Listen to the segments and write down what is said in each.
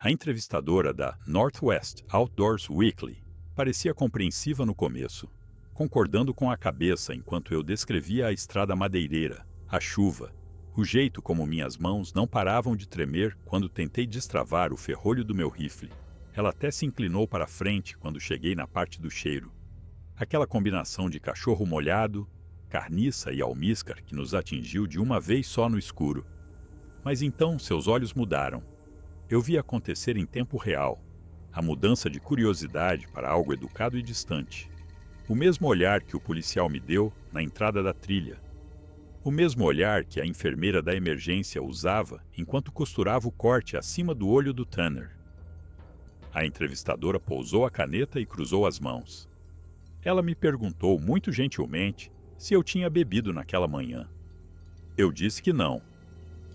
A entrevistadora da Northwest Outdoors Weekly parecia compreensiva no começo, concordando com a cabeça enquanto eu descrevia a estrada madeireira, a chuva, o jeito como minhas mãos não paravam de tremer quando tentei destravar o ferrolho do meu rifle. Ela até se inclinou para a frente quando cheguei na parte do cheiro. Aquela combinação de cachorro molhado, carniça e almíscar que nos atingiu de uma vez só no escuro. Mas então seus olhos mudaram. Eu vi acontecer em tempo real, a mudança de curiosidade para algo educado e distante. O mesmo olhar que o policial me deu na entrada da trilha. O mesmo olhar que a enfermeira da emergência usava enquanto costurava o corte acima do olho do Tanner. A entrevistadora pousou a caneta e cruzou as mãos. Ela me perguntou muito gentilmente se eu tinha bebido naquela manhã. Eu disse que não.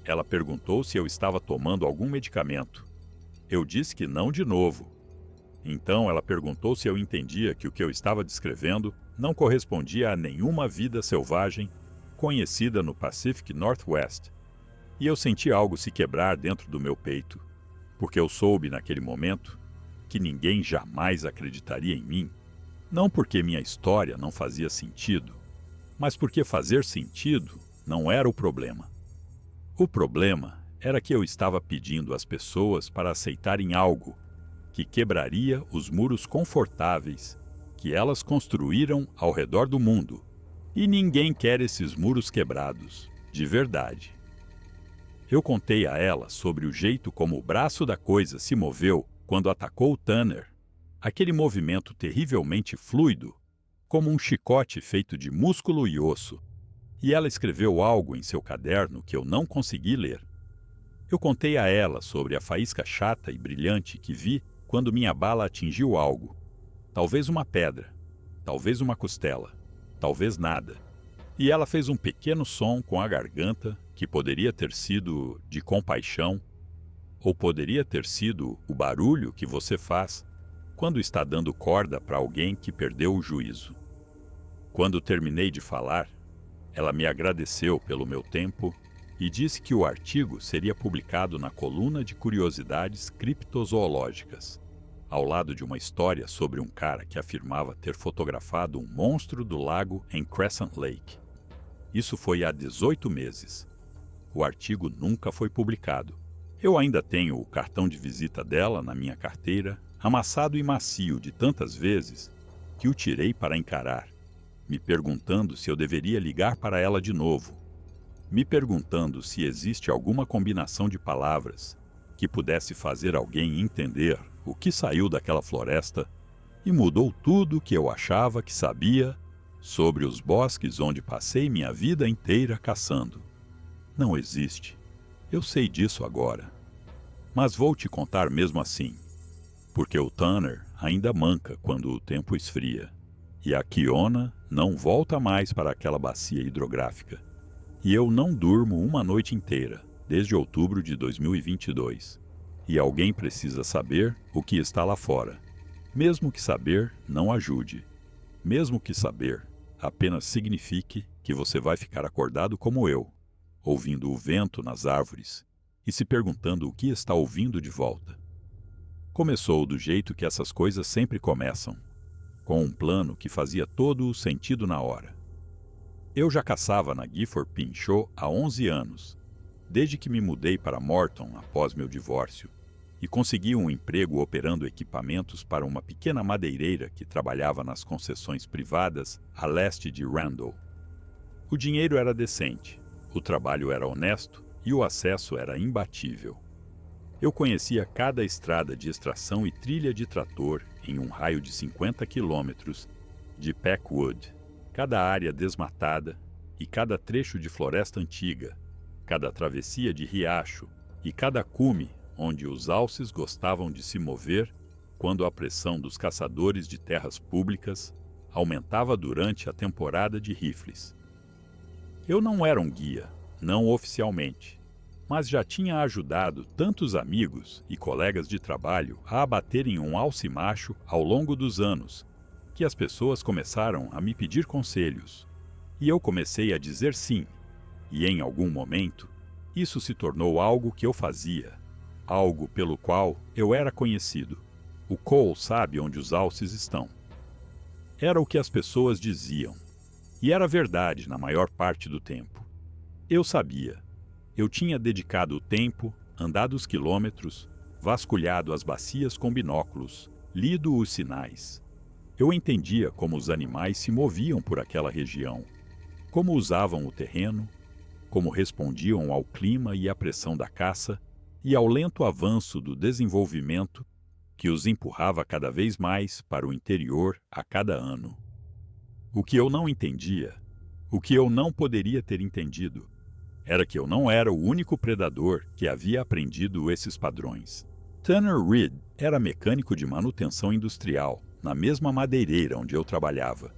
Ela perguntou se eu estava tomando algum medicamento. Eu disse que não de novo. Então ela perguntou se eu entendia que o que eu estava descrevendo não correspondia a nenhuma vida selvagem conhecida no Pacific Northwest. E eu senti algo se quebrar dentro do meu peito, porque eu soube naquele momento que ninguém jamais acreditaria em mim, não porque minha história não fazia sentido, mas porque fazer sentido não era o problema. O problema era que eu estava pedindo às pessoas para aceitarem algo que quebraria os muros confortáveis que elas construíram ao redor do mundo. E ninguém quer esses muros quebrados, de verdade. Eu contei a ela sobre o jeito como o braço da coisa se moveu quando atacou o Tanner. Aquele movimento terrivelmente fluido, como um chicote feito de músculo e osso. E ela escreveu algo em seu caderno que eu não consegui ler. Eu contei a ela sobre a faísca chata e brilhante que vi quando minha bala atingiu algo. Talvez uma pedra, talvez uma costela, talvez nada. E ela fez um pequeno som com a garganta que poderia ter sido de compaixão, ou poderia ter sido o barulho que você faz quando está dando corda para alguém que perdeu o juízo. Quando terminei de falar, ela me agradeceu pelo meu tempo e disse que o artigo seria publicado na coluna de curiosidades criptozoológicas, ao lado de uma história sobre um cara que afirmava ter fotografado um monstro do lago em Crescent Lake. Isso foi há 18 meses. O artigo nunca foi publicado. Eu ainda tenho o cartão de visita dela na minha carteira, amassado e macio de tantas vezes que o tirei para encarar, me perguntando se eu deveria ligar para ela de novo, me perguntando se existe alguma combinação de palavras que pudesse fazer alguém entender o que saiu daquela floresta e mudou tudo o que eu achava que sabia sobre os bosques onde passei minha vida inteira caçando. Não existe. Eu sei disso agora. Mas vou te contar mesmo assim, porque o Tanner ainda manca quando o tempo esfria, e a Kiona não volta mais para aquela bacia hidrográfica. E eu não durmo uma noite inteira, desde outubro de 2022. E alguém precisa saber o que está lá fora. Mesmo que saber não ajude. Mesmo que saber apenas signifique que você vai ficar acordado como eu, ouvindo o vento nas árvores e se perguntando o que está ouvindo de volta. Começou do jeito que essas coisas sempre começam, com um plano que fazia todo o sentido na hora. Eu já caçava na Gifford Pinchot há 11 anos, desde que me mudei para Morton após meu divórcio, e consegui um emprego operando equipamentos para uma pequena madeireira que trabalhava nas concessões privadas a leste de Randall. O dinheiro era decente, o trabalho era honesto e o acesso era imbatível. Eu conhecia cada estrada de extração e trilha de trator em um raio de 50 quilômetros de Packwood, cada área desmatada e cada trecho de floresta antiga, cada travessia de riacho e cada cume onde os alces gostavam de se mover quando a pressão dos caçadores de terras públicas aumentava durante a temporada de rifles. Eu não era um guia, não oficialmente, mas já tinha ajudado tantos amigos e colegas de trabalho a abaterem um alce macho ao longo dos anos, que as pessoas começaram a me pedir conselhos. E eu comecei a dizer sim, e em algum momento, isso se tornou algo que eu fazia, algo pelo qual eu era conhecido. O Cole sabe onde os alces estão. Era o que as pessoas diziam. E era verdade na maior parte do tempo. Eu sabia. Eu tinha dedicado o tempo, andado os quilômetros, vasculhado as bacias com binóculos, lido os sinais. Eu entendia como os animais se moviam por aquela região, como usavam o terreno, como respondiam ao clima e à pressão da caça e ao lento avanço do desenvolvimento que os empurrava cada vez mais para o interior a cada ano. O que eu não entendia, o que eu não poderia ter entendido, era que eu não era o único predador que havia aprendido esses padrões. Tanner Reed era mecânico de manutenção industrial, na mesma madeireira onde eu trabalhava.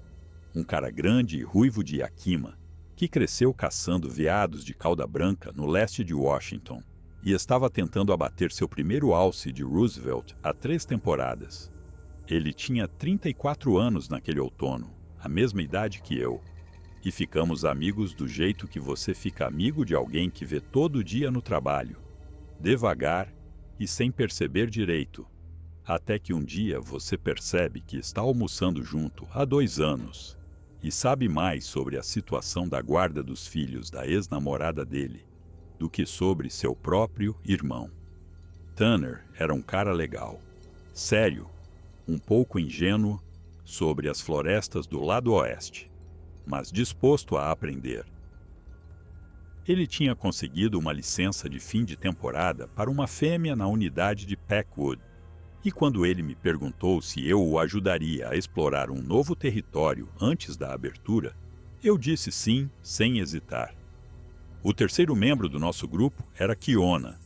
Um cara grande e ruivo de Yakima, que cresceu caçando veados de cauda branca no leste de Washington, e estava tentando abater seu primeiro alce de Roosevelt há 3 temporadas. Ele tinha 34 anos naquele outono, a mesma idade que eu, e ficamos amigos do jeito que você fica amigo de alguém que vê todo dia no trabalho, devagar e sem perceber direito, até que um dia você percebe que está almoçando junto há 2 anos e sabe mais sobre a situação da guarda dos filhos da ex-namorada dele do que sobre seu próprio irmão. Tanner era um cara legal, sério, um pouco ingênuo sobre as florestas do lado oeste, mas disposto a aprender. Ele tinha conseguido uma licença de fim de temporada para uma fêmea na unidade de Packwood, e quando ele me perguntou se eu o ajudaria a explorar um novo território antes da abertura, eu disse sim, sem hesitar. O terceiro membro do nosso grupo era Kiona,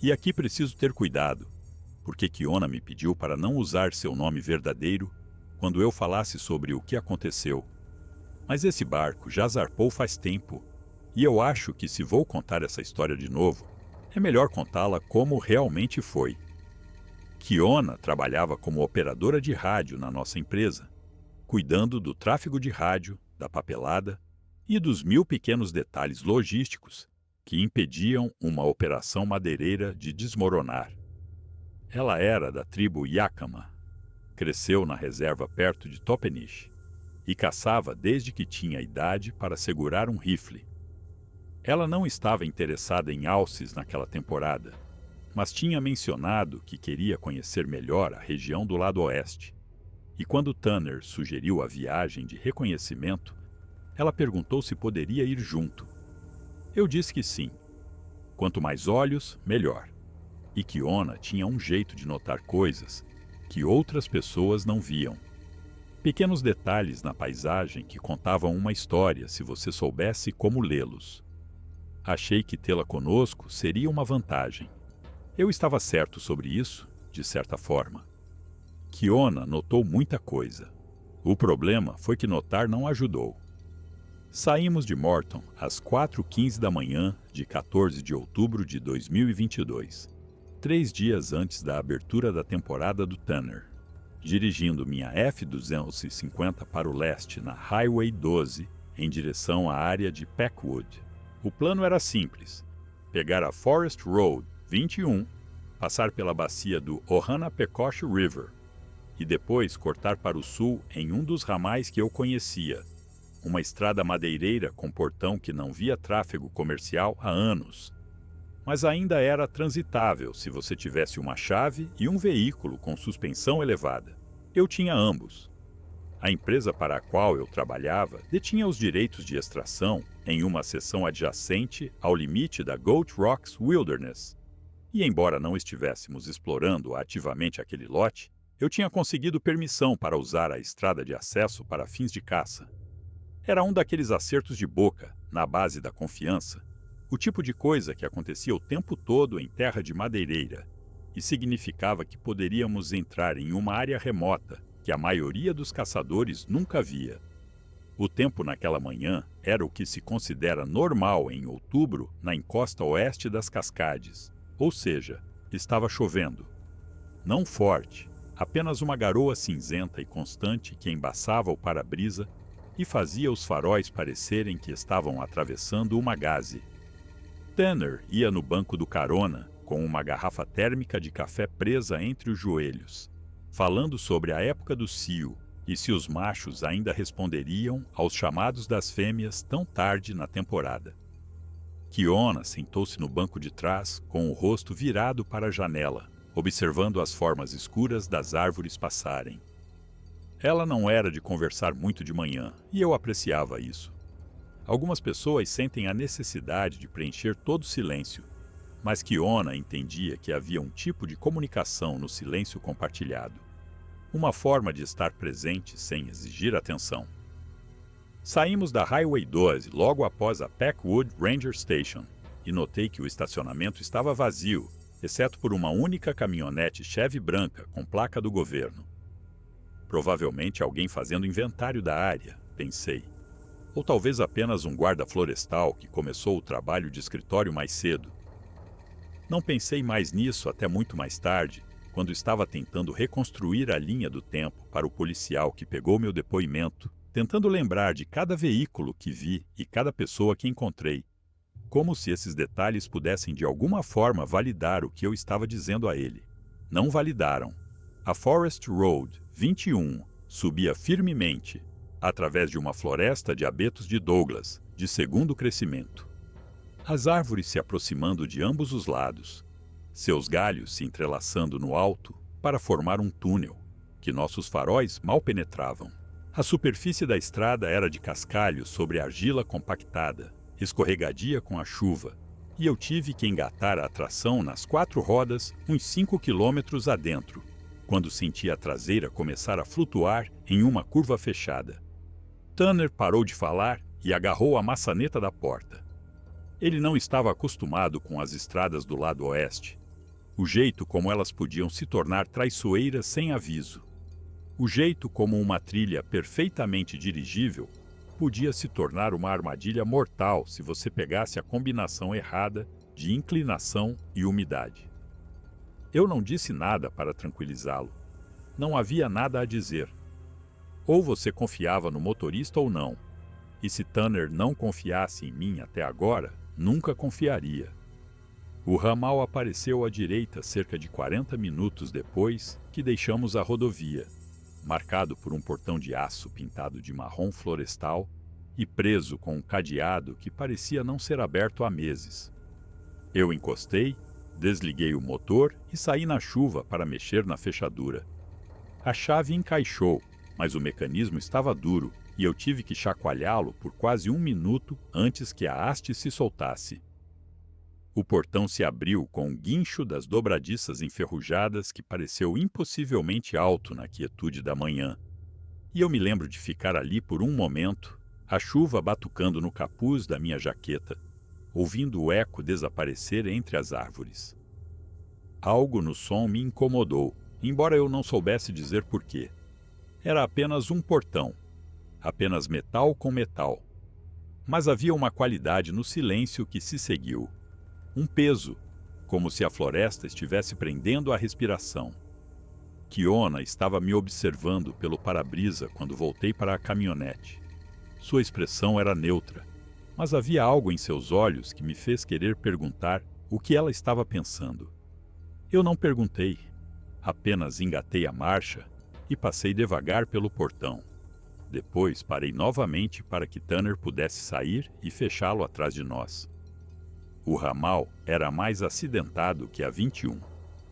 e aqui preciso ter cuidado, porque Kiona me pediu para não usar seu nome verdadeiro quando eu falasse sobre o que aconteceu. Mas esse barco já zarpou faz tempo, e eu acho que se vou contar essa história de novo, é melhor contá-la como realmente foi. Kiona trabalhava como operadora de rádio na nossa empresa, cuidando do tráfego de rádio, da papelada e dos 1000 pequenos detalhes logísticos que impediam uma operação madeireira de desmoronar. Ela era da tribo Yakama, cresceu na reserva perto de Toppenish e caçava desde que tinha idade para segurar um rifle. Ela não estava interessada em alces naquela temporada, mas tinha mencionado que queria conhecer melhor a região do lado oeste. E quando Tanner sugeriu a viagem de reconhecimento, ela perguntou se poderia ir junto. Eu disse que sim. Quanto mais olhos, melhor. E Kiona tinha um jeito de notar coisas que outras pessoas não viam. Pequenos detalhes na paisagem que contavam uma história se você soubesse como lê-los. Achei que tê-la conosco seria uma vantagem. Eu estava certo sobre isso, de certa forma. Kiona notou muita coisa. O problema foi que notar não ajudou. Saímos de Morton às 4h15 da manhã de 14 de outubro de 2022, 3 dias antes da abertura da temporada do Tanner, dirigindo minha F-250 para o leste na Highway 12 em direção à área de Packwood. O plano era simples: pegar a Forest Road 21, passar pela bacia do Ohanapeccosh River e depois cortar para o sul em um dos ramais que eu conhecia, uma estrada madeireira com portão que não via tráfego comercial há anos, mas ainda era transitável se você tivesse uma chave e um veículo com suspensão elevada. Eu tinha ambos. A empresa para a qual eu trabalhava detinha os direitos de extração em uma seção adjacente ao limite da Goat Rocks Wilderness. E embora não estivéssemos explorando ativamente aquele lote, eu tinha conseguido permissão para usar a estrada de acesso para fins de caça. Era um daqueles acertos de boca, na base da confiança, o tipo de coisa que acontecia o tempo todo em terra de madeireira, e significava que poderíamos entrar em uma área remota que a maioria dos caçadores nunca via. O tempo naquela manhã era o que se considera normal em outubro na encosta oeste das Cascades, ou seja, estava chovendo. Não forte, apenas uma garoa cinzenta e constante que embaçava o para-brisa e fazia os faróis parecerem que estavam atravessando uma gaze. Tanner ia no banco do carona, com uma garrafa térmica de café presa entre os joelhos, falando sobre a época do cio e se os machos ainda responderiam aos chamados das fêmeas tão tarde na temporada. Kiona sentou-se no banco de trás, com o rosto virado para a janela, observando as formas escuras das árvores passarem. Ela não era de conversar muito de manhã, e eu apreciava isso. Algumas pessoas sentem a necessidade de preencher todo o silêncio, mas Kiona entendia que havia um tipo de comunicação no silêncio compartilhado. Uma forma de estar presente sem exigir atenção. Saímos da Highway 12 logo após a Packwood Ranger Station e notei que o estacionamento estava vazio, exceto por uma única caminhonete Chevy branca com placa do governo. Provavelmente alguém fazendo inventário da área, pensei. Ou talvez apenas um guarda florestal que começou o trabalho de escritório mais cedo. Não pensei mais nisso até muito mais tarde, quando estava tentando reconstruir a linha do tempo para o policial que pegou meu depoimento, tentando lembrar de cada veículo que vi e cada pessoa que encontrei, como se esses detalhes pudessem de alguma forma validar o que eu estava dizendo a ele. Não validaram. A Forest Road 21 subia firmemente, através de uma floresta de abetos de Douglas, de segundo crescimento. As árvores se aproximando de ambos os lados, seus galhos se entrelaçando no alto para formar um túnel, que nossos faróis mal penetravam. A superfície da estrada era de cascalho sobre argila compactada, escorregadia com a chuva, e eu tive que engatar a tração nas 4 rodas uns 5 quilômetros adentro, quando senti a traseira começar a flutuar em uma curva fechada. Tanner parou de falar e agarrou a maçaneta da porta. Ele não estava acostumado com as estradas do lado oeste, o jeito como elas podiam se tornar traiçoeiras sem aviso. O jeito como uma trilha perfeitamente dirigível podia se tornar uma armadilha mortal se você pegasse a combinação errada de inclinação e umidade. Eu não disse nada para tranquilizá-lo. Não havia nada a dizer. Ou você confiava no motorista ou não. E se Tanner não confiasse em mim até agora, nunca confiaria. O ramal apareceu à direita cerca de 40 minutos depois que deixamos a rodovia, marcado por um portão de aço pintado de marrom florestal e preso com um cadeado que parecia não ser aberto há meses. Eu encostei, desliguei o motor e saí na chuva para mexer na fechadura. A chave encaixou, mas o mecanismo estava duro e eu tive que chacoalhá-lo por quase 1 minuto antes que a haste se soltasse. O portão se abriu com um guincho das dobradiças enferrujadas que pareceu impossivelmente alto na quietude da manhã. E eu me lembro de ficar ali por um momento, a chuva batucando no capuz da minha jaqueta, ouvindo o eco desaparecer entre as árvores. Algo no som me incomodou, embora eu não soubesse dizer por quê. Era apenas um portão, apenas metal com metal. Mas havia uma qualidade no silêncio que se seguiu. Um peso, como se a floresta estivesse prendendo a respiração. Kiona estava me observando pelo para-brisa quando voltei para a caminhonete. Sua expressão era neutra, mas havia algo em seus olhos que me fez querer perguntar o que ela estava pensando. Eu não perguntei, apenas engatei a marcha e passei devagar pelo portão. Depois parei novamente para que Tanner pudesse sair e fechá-lo atrás de nós. O ramal era mais acidentado que a 21,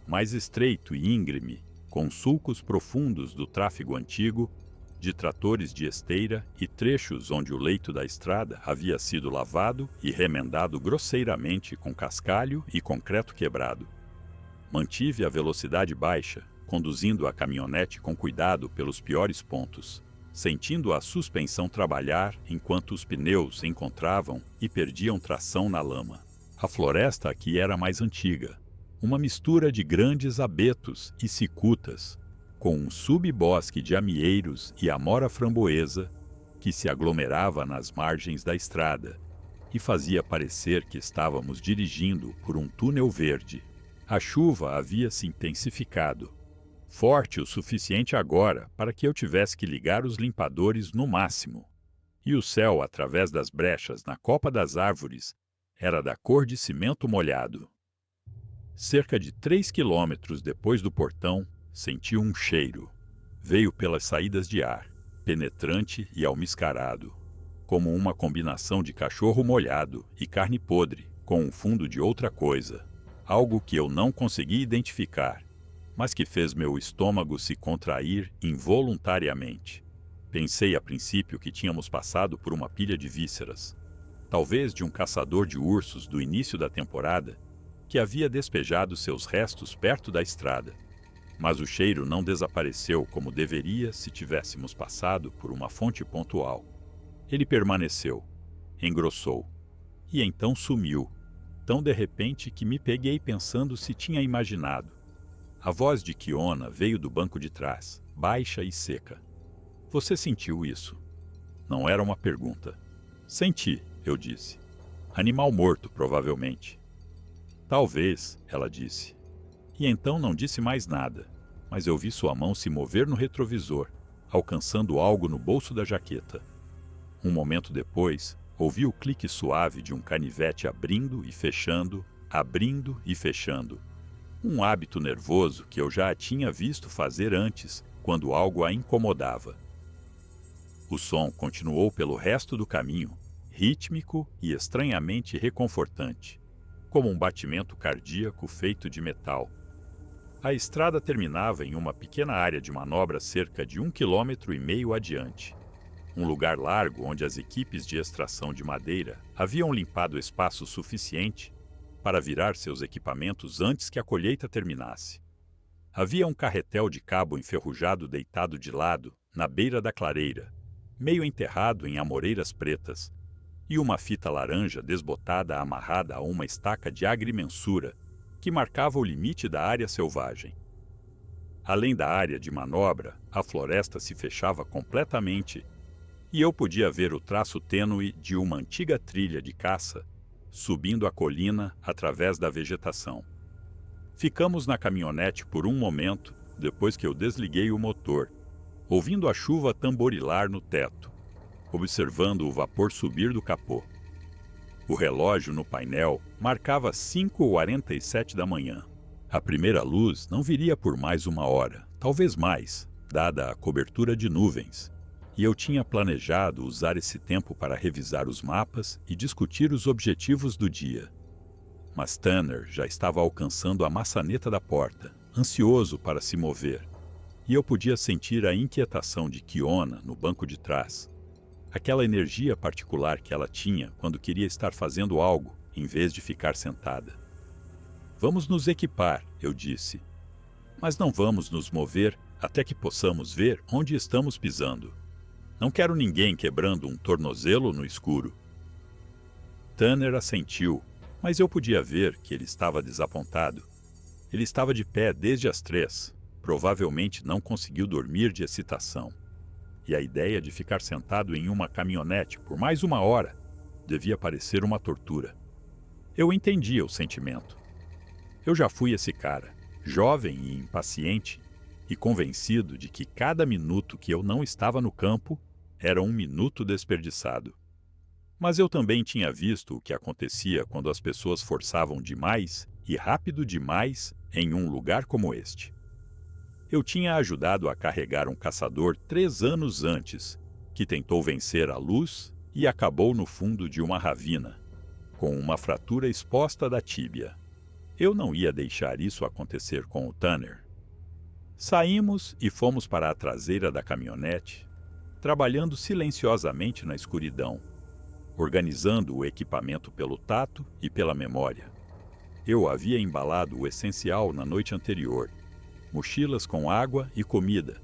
mais estreito e íngreme, com sulcos profundos do tráfego antigo, de tratores de esteira e trechos onde o leito da estrada havia sido lavado e remendado grosseiramente com cascalho e concreto quebrado. Mantive a velocidade baixa, conduzindo a caminhonete com cuidado pelos piores pontos, sentindo a suspensão trabalhar enquanto os pneus encontravam e perdiam tração na lama. A floresta aqui era mais antiga, uma mistura de grandes abetos e cicutas, com um subbosque de amieiros e amora framboesa que se aglomerava nas margens da estrada e fazia parecer que estávamos dirigindo por um túnel verde. A chuva havia se intensificado, forte o suficiente agora para que eu tivesse que ligar os limpadores no máximo, e o céu, através das brechas na copa das árvores, era da cor de cimento molhado. Cerca de 3 quilômetros depois do portão, senti um cheiro. Veio pelas saídas de ar, penetrante e almiscarado, como uma combinação de cachorro molhado e carne podre, com um fundo de outra coisa. Algo que eu não consegui identificar, mas que fez meu estômago se contrair involuntariamente. Pensei a princípio que tínhamos passado por uma pilha de vísceras, talvez de um caçador de ursos do início da temporada, que havia despejado seus restos perto da estrada. Mas o cheiro não desapareceu como deveria se tivéssemos passado por uma fonte pontual. Ele permaneceu, engrossou, e então sumiu, tão de repente que me peguei pensando se tinha imaginado. A voz de Kiona veio do banco de trás, baixa e seca. Você sentiu isso? Não era uma pergunta. Senti, eu disse. Animal morto, provavelmente. Talvez, ela disse. E então não disse mais nada, mas eu vi sua mão se mover no retrovisor, alcançando algo no bolso da jaqueta. Um momento depois, ouvi o clique suave de um canivete abrindo e fechando, abrindo e fechando. Um hábito nervoso que eu já a tinha visto fazer antes, quando algo a incomodava. O som continuou pelo resto do caminho, rítmico e estranhamente reconfortante, como um batimento cardíaco feito de metal. A estrada terminava em uma pequena área de manobra cerca de 1,5 km adiante. Um lugar largo onde as equipes de extração de madeira haviam limpado espaço suficiente para virar seus equipamentos antes que a colheita terminasse. Havia um carretel de cabo enferrujado deitado de lado, na beira da clareira, meio enterrado em amoreiras pretas, e uma fita laranja desbotada amarrada a uma estaca de agrimensura que marcava o limite da área selvagem. Além da área de manobra, a floresta se fechava completamente e eu podia ver o traço tênue de uma antiga trilha de caça subindo a colina através da vegetação. Ficamos na caminhonete por um momento depois que eu desliguei o motor, ouvindo a chuva tamborilar no teto, observando o vapor subir do capô. O relógio no painel marcava 5h47 da manhã. A primeira luz não viria por mais 1 hora, talvez mais, dada a cobertura de nuvens, e eu tinha planejado usar esse tempo para revisar os mapas e discutir os objetivos do dia. Mas Tanner já estava alcançando a maçaneta da porta, ansioso para se mover, e eu podia sentir a inquietação de Kiona no banco de trás. Aquela energia particular que ela tinha quando queria estar fazendo algo, em vez de ficar sentada. Vamos nos equipar, eu disse. Mas não vamos nos mover até que possamos ver onde estamos pisando. Não quero ninguém quebrando um tornozelo no escuro. Tanner assentiu, mas eu podia ver que ele estava desapontado. Ele estava de pé desde as 3. Provavelmente não conseguiu dormir de excitação. E a ideia de ficar sentado em uma caminhonete por mais 1 hora devia parecer uma tortura. Eu entendia o sentimento. Eu já fui esse cara, jovem e impaciente, e convencido de que cada minuto que eu não estava no campo era um minuto desperdiçado. Mas eu também tinha visto o que acontecia quando as pessoas forçavam demais e rápido demais em um lugar como este. Eu tinha ajudado a carregar um caçador 3 anos antes, que tentou vencer a luz e acabou no fundo de uma ravina, com uma fratura exposta da tíbia. Eu não ia deixar isso acontecer com o Tanner. Saímos e fomos para a traseira da caminhonete, trabalhando silenciosamente na escuridão, organizando o equipamento pelo tato e pela memória. Eu havia embalado o essencial na noite anterior: mochilas com água e comida,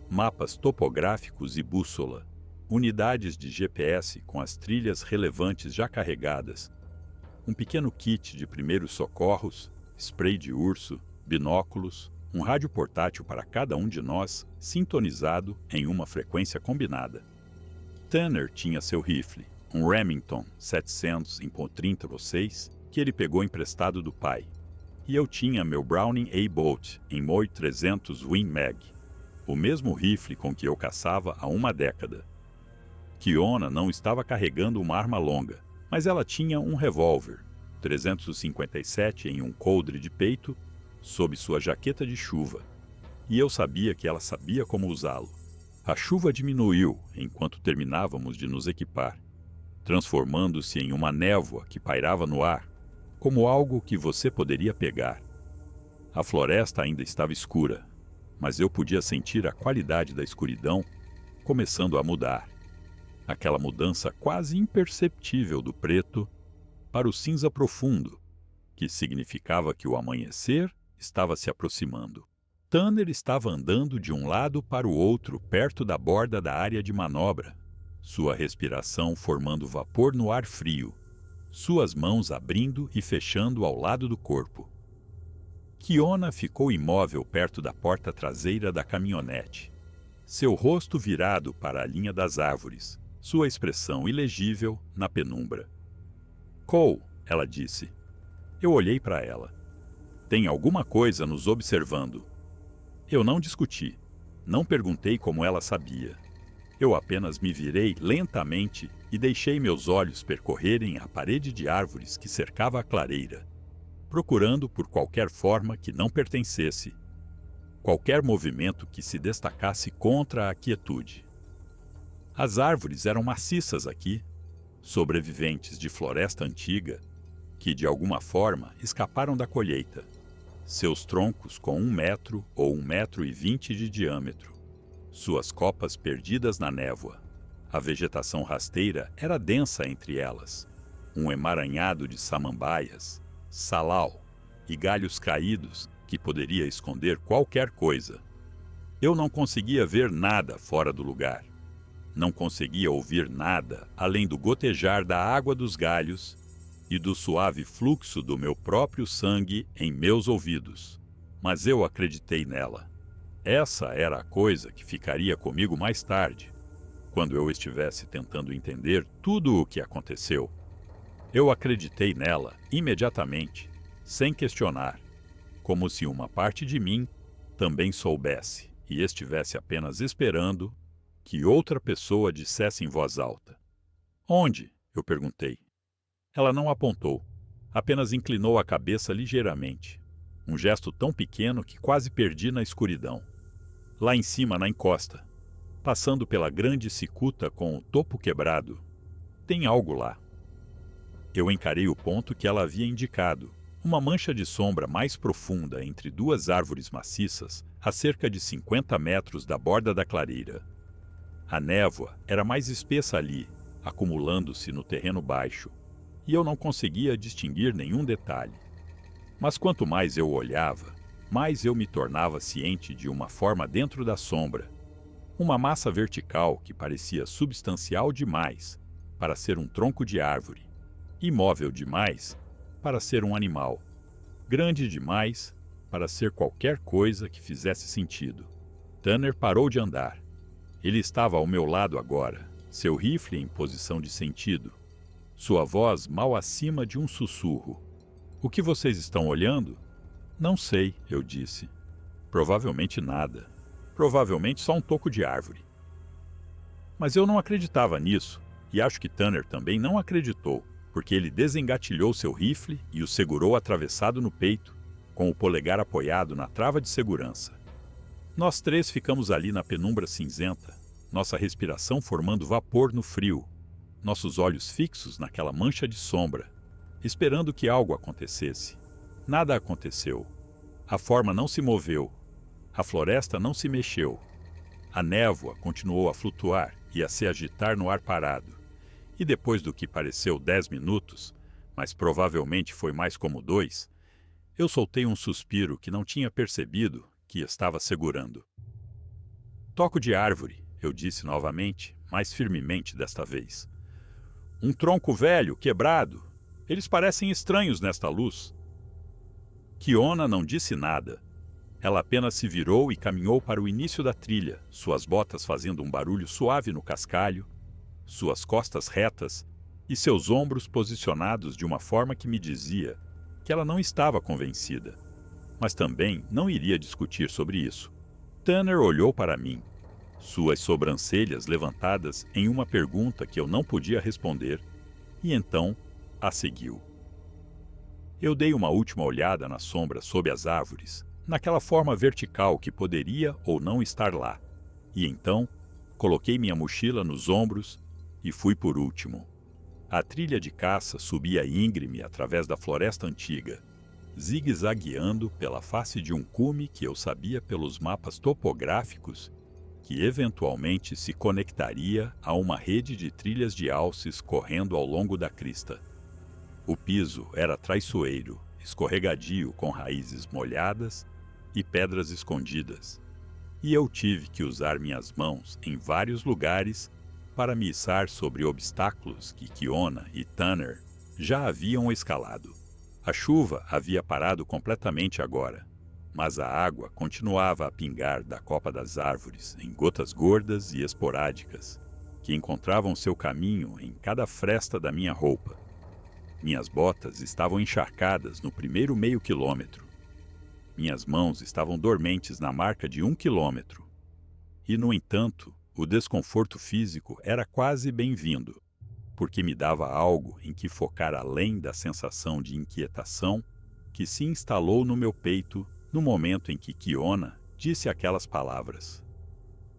mapas topográficos e bússola, unidades de GPS com as trilhas relevantes já carregadas, um pequeno kit de primeiros socorros, spray de urso, binóculos, um rádio portátil para cada um de nós, sintonizado em uma frequência combinada. Tanner tinha seu rifle, um Remington 730-6, que ele pegou emprestado do pai. E eu tinha meu Browning A-Bolt em Moi 300 Win Mag, o mesmo rifle com que eu caçava há 1 década. Kiona não estava carregando uma arma longa, mas ela tinha um revólver, 357 em um coldre de peito, sob sua jaqueta de chuva, e eu sabia que ela sabia como usá-lo. A chuva diminuiu enquanto terminávamos de nos equipar, transformando-se em uma névoa que pairava no ar, como algo que você poderia pegar. A floresta ainda estava escura, mas eu podia sentir a qualidade da escuridão começando a mudar. Aquela mudança quase imperceptível do preto para o cinza profundo, que significava que o amanhecer estava se aproximando. Tanner estava andando de um lado para o outro perto da borda da área de manobra, sua respiração formando vapor no ar frio, suas mãos abrindo e fechando ao lado do corpo. Kiona ficou imóvel perto da porta traseira da caminhonete, seu rosto virado para a linha das árvores, sua expressão ilegível na penumbra. Cole, ela disse. Eu olhei para ela. Tem alguma coisa nos observando. Eu não discuti. Não perguntei como ela sabia. Eu apenas me virei lentamente e deixei meus olhos percorrerem a parede de árvores que cercava a clareira, procurando por qualquer forma que não pertencesse, qualquer movimento que se destacasse contra a quietude. As árvores eram maciças aqui, sobreviventes de floresta antiga, que de alguma forma escaparam da colheita, seus troncos com 1 metro ou 1,20 m de diâmetro, suas copas perdidas na névoa. A vegetação rasteira era densa entre elas, um emaranhado de samambaias, salau e galhos caídos que poderia esconder qualquer coisa. Eu não conseguia ver nada fora do lugar. Não conseguia ouvir nada além do gotejar da água dos galhos e do suave fluxo do meu próprio sangue em meus ouvidos. Mas eu acreditei nela. Essa era a coisa que ficaria comigo mais tarde, quando eu estivesse tentando entender tudo o que aconteceu. Eu acreditei nela imediatamente, sem questionar, como se uma parte de mim também soubesse e estivesse apenas esperando que outra pessoa dissesse em voz alta. Onde? Eu perguntei. Ela não apontou, apenas inclinou a cabeça ligeiramente, um gesto tão pequeno que quase perdi na escuridão. Lá em cima, na encosta, passando pela grande cicuta com o topo quebrado. Tem algo lá. Eu encarei o ponto que ela havia indicado, uma mancha de sombra mais profunda entre duas árvores maciças, a cerca de 50 metros da borda da clareira. A névoa era mais espessa ali, acumulando-se no terreno baixo, e eu não conseguia distinguir nenhum detalhe. Mas quanto mais eu olhava, mais eu me tornava ciente de uma forma dentro da sombra, uma massa vertical que parecia substancial demais para ser um tronco de árvore, imóvel demais para ser um animal, grande demais para ser qualquer coisa que fizesse sentido. Tanner parou de andar. Ele estava ao meu lado agora, seu rifle em posição de sentido, sua voz mal acima de um sussurro. O que vocês estão olhando? Não sei, eu disse. Provavelmente nada. Provavelmente só um toco de árvore. Mas eu não acreditava nisso, e acho que Tanner também não acreditou, porque ele desengatilhou seu rifle e o segurou atravessado no peito, com o polegar apoiado na trava de segurança. Nós três ficamos ali na penumbra cinzenta, nossa respiração formando vapor no frio, nossos olhos fixos naquela mancha de sombra, esperando que algo acontecesse. Nada aconteceu. A forma não se moveu. A floresta não se mexeu. A névoa continuou a flutuar e a se agitar no ar parado. E depois do que pareceu 10 minutos, mas provavelmente foi mais como 2, eu soltei um suspiro que não tinha percebido que estava segurando. Toco de árvore, eu disse novamente, mais firmemente desta vez. Um tronco velho, quebrado. Eles parecem estranhos nesta luz. Kiona não disse nada. Ela apenas se virou e caminhou para o início da trilha, suas botas fazendo um barulho suave no cascalho, suas costas retas e seus ombros posicionados de uma forma que me dizia que ela não estava convencida, mas também não iria discutir sobre isso. Tanner olhou para mim, suas sobrancelhas levantadas em uma pergunta que eu não podia responder, e então a seguiu. Eu dei uma última olhada na sombra sob as árvores, naquela forma vertical que poderia ou não estar lá. E então, coloquei minha mochila nos ombros e fui por último. A trilha de caça subia íngreme através da floresta antiga, zigue-zagueando pela face de um cume que eu sabia pelos mapas topográficos que eventualmente se conectaria a uma rede de trilhas de alces correndo ao longo da crista. O piso era traiçoeiro, escorregadio com raízes molhadas e pedras escondidas, e eu tive que usar minhas mãos em vários lugares para me içar sobre obstáculos que Kiona e Tanner já haviam escalado. A chuva havia parado completamente agora, mas a água continuava a pingar da copa das árvores em gotas gordas e esporádicas, que encontravam seu caminho em cada fresta da minha roupa. Minhas botas estavam encharcadas no primeiro meio quilômetro. Minhas mãos estavam dormentes na marca de 1 quilômetro. E, no entanto, o desconforto físico era quase bem-vindo, porque me dava algo em que focar além da sensação de inquietação que se instalou no meu peito no momento em que Kiona disse aquelas palavras.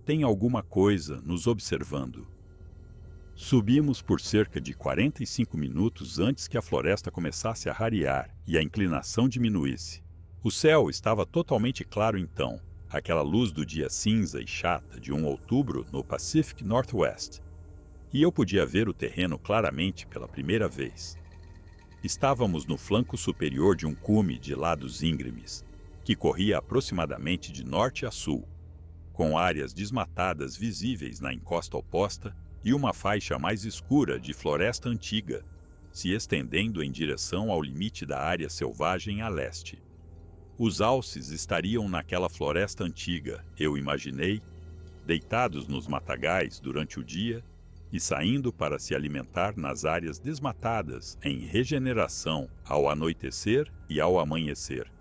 Tem alguma coisa nos observando. Subimos por cerca de 45 minutos antes que a floresta começasse a rarear e a inclinação diminuísse. O céu estava totalmente claro então, aquela luz do dia cinza e chata de um outubro no Pacific Northwest. E eu podia ver o terreno claramente pela primeira vez. Estávamos no flanco superior de um cume de lados íngremes, que corria aproximadamente de norte a sul, com áreas desmatadas visíveis na encosta oposta e uma faixa mais escura de floresta antiga, se estendendo em direção ao limite da área selvagem a leste. Os alces estariam naquela floresta antiga, eu imaginei, deitados nos matagais durante o dia e saindo para se alimentar nas áreas desmatadas em regeneração ao anoitecer e ao amanhecer.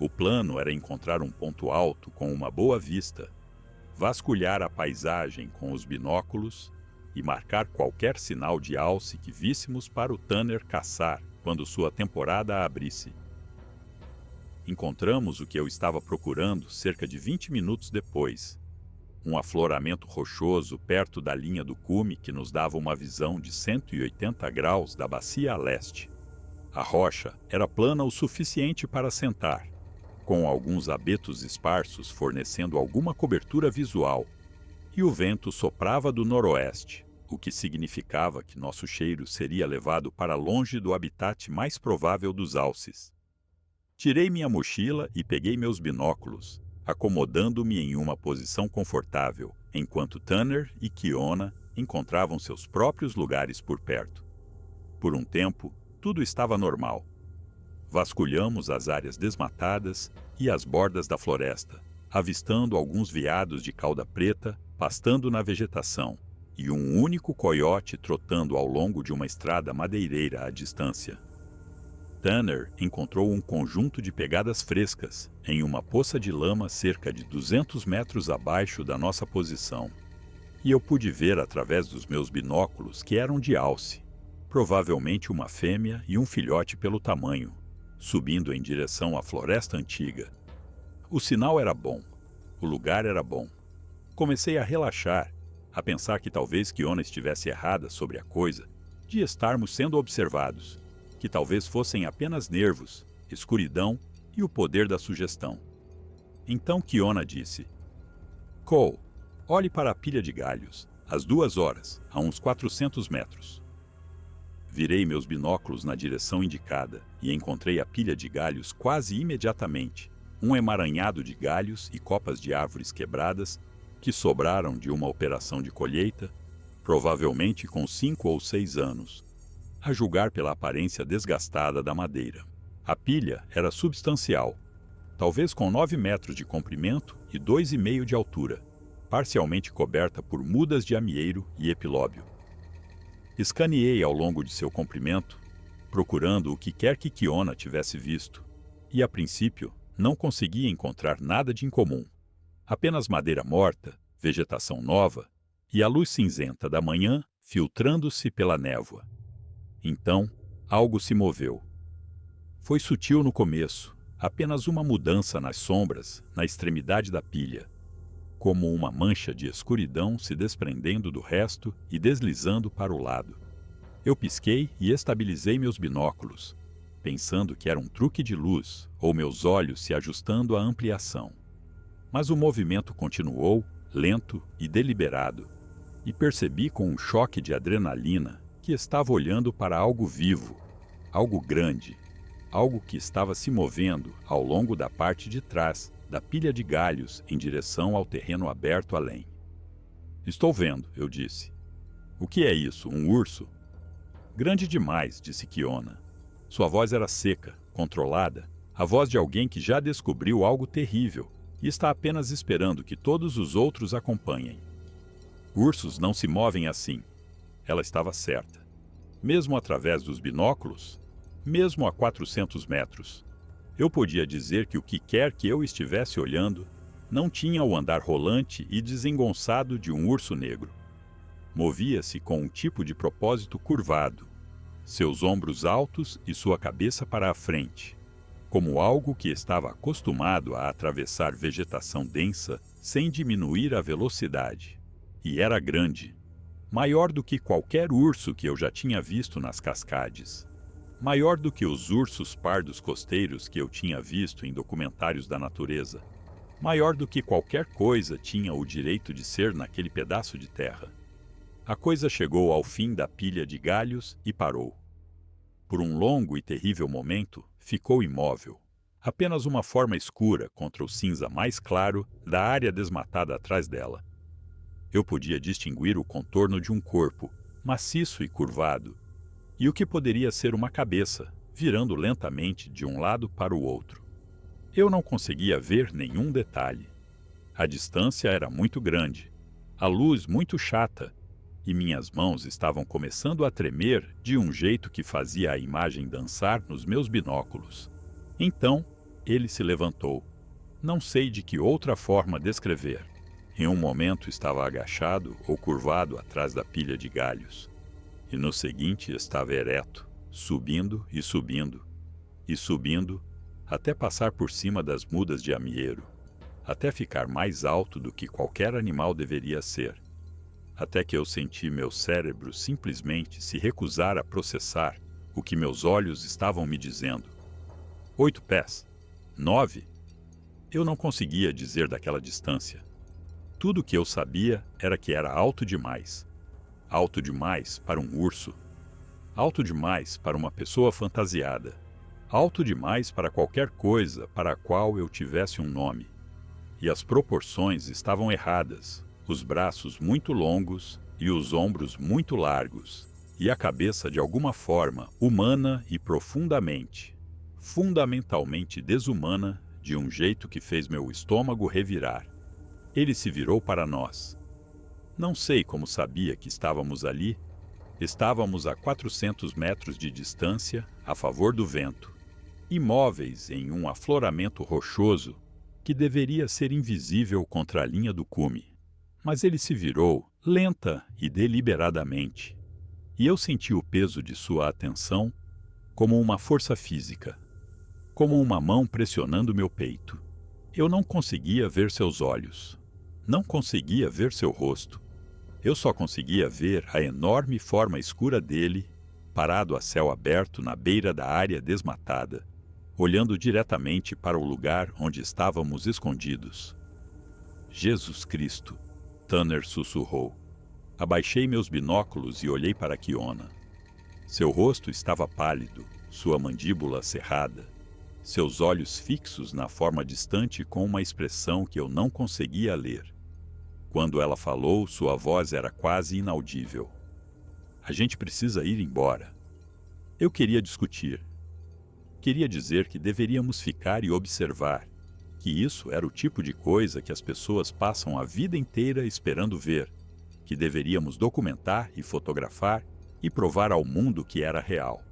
O plano era encontrar um ponto alto com uma boa vista, vasculhar a paisagem com os binóculos e marcar qualquer sinal de alce que víssemos para o Tanner caçar quando sua temporada abrisse. Encontramos o que eu estava procurando cerca de 20 minutos depois, um afloramento rochoso perto da linha do cume que nos dava uma visão de 180 graus da bacia a leste. A rocha era plana o suficiente para sentar, com alguns abetos esparsos fornecendo alguma cobertura visual, e o vento soprava do noroeste, o que significava que nosso cheiro seria levado para longe do habitat mais provável dos alces. Tirei minha mochila e peguei meus binóculos, acomodando-me em uma posição confortável, enquanto Tanner e Kiona encontravam seus próprios lugares por perto. Por um tempo, tudo estava normal. Vasculhamos as áreas desmatadas e as bordas da floresta, avistando alguns veados de cauda preta pastando na vegetação e um único coiote trotando ao longo de uma estrada madeireira à distância. Tanner encontrou um conjunto de pegadas frescas em uma poça de lama cerca de 200 metros abaixo da nossa posição, e eu pude ver através dos meus binóculos que eram de alce, provavelmente uma fêmea e um filhote pelo tamanho, subindo em direção à floresta antiga. O sinal era bom, o lugar era bom. Comecei a relaxar, a pensar que talvez Kiona estivesse errada sobre a coisa de estarmos sendo observados, que talvez fossem apenas nervos, escuridão e o poder da sugestão. Então Kiona disse: Cole, olhe para a pilha de galhos, às 2 horas, a uns 400 metros. Virei meus binóculos na direção indicada e encontrei a pilha de galhos quase imediatamente, um emaranhado de galhos e copas de árvores quebradas que sobraram de uma operação de colheita, provavelmente com 5 ou 6 anos, a julgar pela aparência desgastada da madeira. A pilha era substancial, talvez com 9 metros de comprimento e 2,5 de altura, parcialmente coberta por mudas de amieiro e epilóbio. Escaneei ao longo de seu comprimento, procurando o que quer que Kiona tivesse visto, e a princípio não conseguia encontrar nada de incomum. Apenas madeira morta, vegetação nova e a luz cinzenta da manhã filtrando-se pela névoa. Então, algo se moveu. Foi sutil no começo, apenas uma mudança nas sombras, na extremidade da pilha, como uma mancha de escuridão se desprendendo do resto e deslizando para o lado. Eu pisquei e estabilizei meus binóculos, pensando que era um truque de luz ou meus olhos se ajustando à ampliação. Mas o movimento continuou, lento e deliberado, e percebi com um choque de adrenalina que estava olhando para algo vivo, algo grande, algo que estava se movendo ao longo da parte de trás da pilha de galhos em direção ao terreno aberto além. Estou vendo, eu disse. O que é isso, um urso? Grande demais, disse Kiona. Sua voz era seca, controlada, a voz de alguém que já descobriu algo terrível e está apenas esperando que todos os outros acompanhem. Ursos não se movem assim. Ela estava certa. Mesmo através dos binóculos, mesmo a 400 metros, eu podia dizer que o que quer que eu estivesse olhando não tinha o andar rolante e desengonçado de um urso negro. Movia-se com um tipo de propósito curvado, seus ombros altos e sua cabeça para a frente, como algo que estava acostumado a atravessar vegetação densa sem diminuir a velocidade. E era grande, maior do que qualquer urso que eu já tinha visto nas Cascades, maior do que os ursos pardos costeiros que eu tinha visto em documentários da natureza, maior do que qualquer coisa tinha o direito de ser naquele pedaço de terra. A coisa chegou ao fim da pilha de galhos e parou. Por um longo e terrível momento, ficou imóvel, apenas uma forma escura contra o cinza mais claro da área desmatada atrás dela. Eu podia distinguir o contorno de um corpo, maciço e curvado, e o que poderia ser uma cabeça, virando lentamente de um lado para o outro. Eu não conseguia ver nenhum detalhe. A distância era muito grande, a luz muito chata, e minhas mãos estavam começando a tremer de um jeito que fazia a imagem dançar nos meus binóculos. Então, ele se levantou. Não sei de que outra forma descrever. Em um momento estava agachado ou curvado atrás da pilha de galhos. E no seguinte estava ereto, subindo e subindo, e subindo, até passar por cima das mudas de amieiro, até ficar mais alto do que qualquer animal deveria ser, até que eu senti meu cérebro simplesmente se recusar a processar o que meus olhos estavam me dizendo. 8 pés? 9? Eu não conseguia dizer daquela distância. Tudo o que eu sabia era que era alto demais. Alto demais para um urso. Alto demais para uma pessoa fantasiada. Alto demais para qualquer coisa para a qual eu tivesse um nome. E as proporções estavam erradas. Os braços muito longos e os ombros muito largos. E a cabeça de alguma forma humana e profundamente, fundamentalmente desumana, de um jeito que fez meu estômago revirar. Ele se virou para nós. Não sei como sabia que estávamos ali. Estávamos a 400 metros de distância, a favor do vento, imóveis em um afloramento rochoso que deveria ser invisível contra a linha do cume. Mas ele se virou, lenta e deliberadamente, e eu senti o peso de sua atenção como uma força física, como uma mão pressionando meu peito. Eu não conseguia ver seus olhos. Não conseguia ver seu rosto. Eu só conseguia ver a enorme forma escura dele, parado a céu aberto na beira da área desmatada, olhando diretamente para o lugar onde estávamos escondidos. Jesus Cristo, Tanner sussurrou. Abaixei meus binóculos e olhei para Kiona. Seu rosto estava pálido, sua mandíbula cerrada, seus olhos fixos na forma distante com uma expressão que eu não conseguia ler. Quando ela falou, sua voz era quase inaudível. A gente precisa ir embora. Eu queria discutir. Queria dizer que deveríamos ficar e observar, que isso era o tipo de coisa que as pessoas passam a vida inteira esperando ver, que deveríamos documentar e fotografar e provar ao mundo que era real.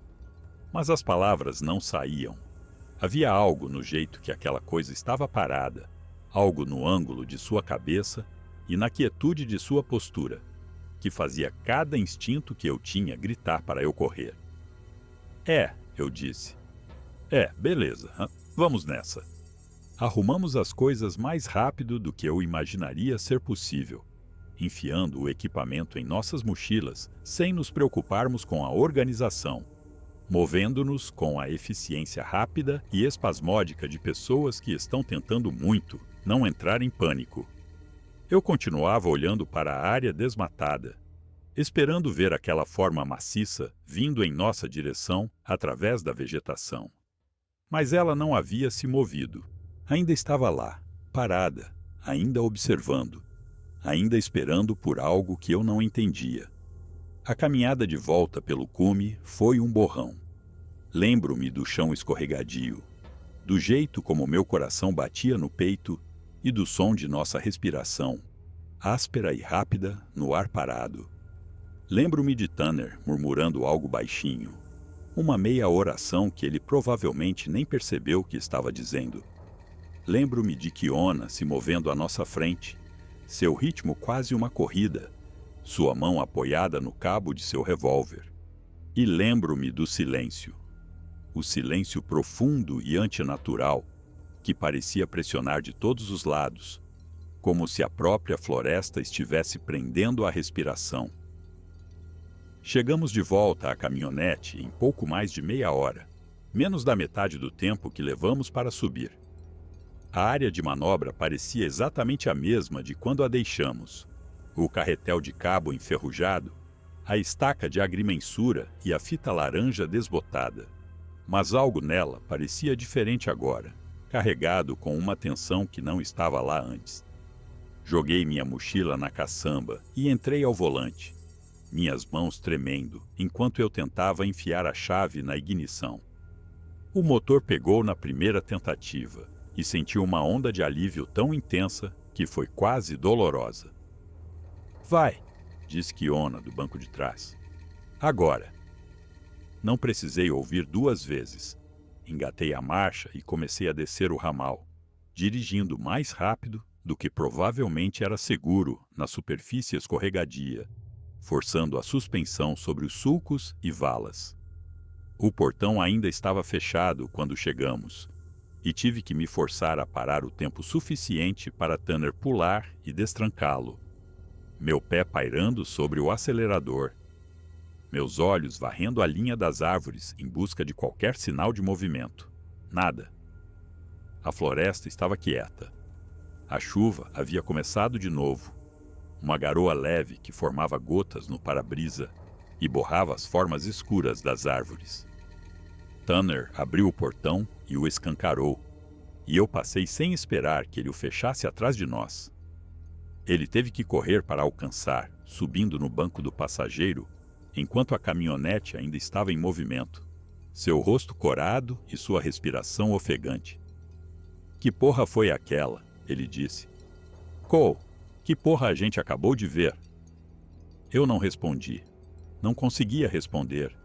Mas as palavras não saíam. Havia algo no jeito que aquela coisa estava parada, algo no ângulo de sua cabeça e na quietude de sua postura, que fazia cada instinto que eu tinha gritar para eu correr. Eu disse. Beleza. Vamos nessa. Arrumamos as coisas mais rápido do que eu imaginaria ser possível, enfiando o equipamento em nossas mochilas sem nos preocuparmos com a organização, movendo-nos com a eficiência rápida e espasmódica de pessoas que estão tentando muito não entrar em pânico. Eu continuava olhando para a área desmatada, esperando ver aquela forma maciça vindo em nossa direção através da vegetação. Mas ela não havia se movido. Ainda estava lá, parada, ainda observando, ainda esperando por algo que eu não entendia. A caminhada de volta pelo cume foi um borrão. Lembro-me do chão escorregadio, do jeito como meu coração batia no peito e do som de nossa respiração, áspera e rápida no ar parado. Lembro-me de Tanner murmurando algo baixinho, uma meia oração que ele provavelmente nem percebeu que estava dizendo. Lembro-me de Kiona se movendo à nossa frente, seu ritmo quase uma corrida, sua mão apoiada no cabo de seu revólver. E lembro-me do silêncio. O silêncio profundo e antinatural que parecia pressionar de todos os lados, como se a própria floresta estivesse prendendo a respiração. Chegamos de volta à caminhonete em pouco mais de meia hora, menos da metade do tempo que levamos para subir. A área de manobra parecia exatamente a mesma de quando a deixamos. O carretel de cabo enferrujado, a estaca de agrimensura e a fita laranja desbotada. Mas algo nela parecia diferente agora, carregado com uma tensão que não estava lá antes. Joguei minha mochila na caçamba e entrei ao volante, minhas mãos tremendo enquanto eu tentava enfiar a chave na ignição. O motor pegou na primeira tentativa e senti uma onda de alívio tão intensa que foi quase dolorosa. Vai, disse Kiona do banco de trás. Agora. Não precisei ouvir duas vezes. Engatei a marcha e comecei a descer o ramal, dirigindo mais rápido do que provavelmente era seguro na superfície escorregadia, forçando a suspensão sobre os sulcos e valas. O portão ainda estava fechado quando chegamos, e tive que me forçar a parar o tempo suficiente para Tanner pular e destrancá-lo, meu pé pairando sobre o acelerador, meus olhos varrendo a linha das árvores em busca de qualquer sinal de movimento. Nada. A floresta estava quieta. A chuva havia começado de novo, uma garoa leve que formava gotas no para-brisa e borrava as formas escuras das árvores. Tanner abriu o portão e o escancarou, e eu passei sem esperar que ele o fechasse atrás de nós. Ele teve que correr para alcançar, subindo no banco do passageiro, enquanto a caminhonete ainda estava em movimento, seu rosto corado e sua respiração ofegante. Que porra foi aquela? Ele disse. Cole, que porra a gente acabou de ver? Eu não respondi. Não conseguia responder,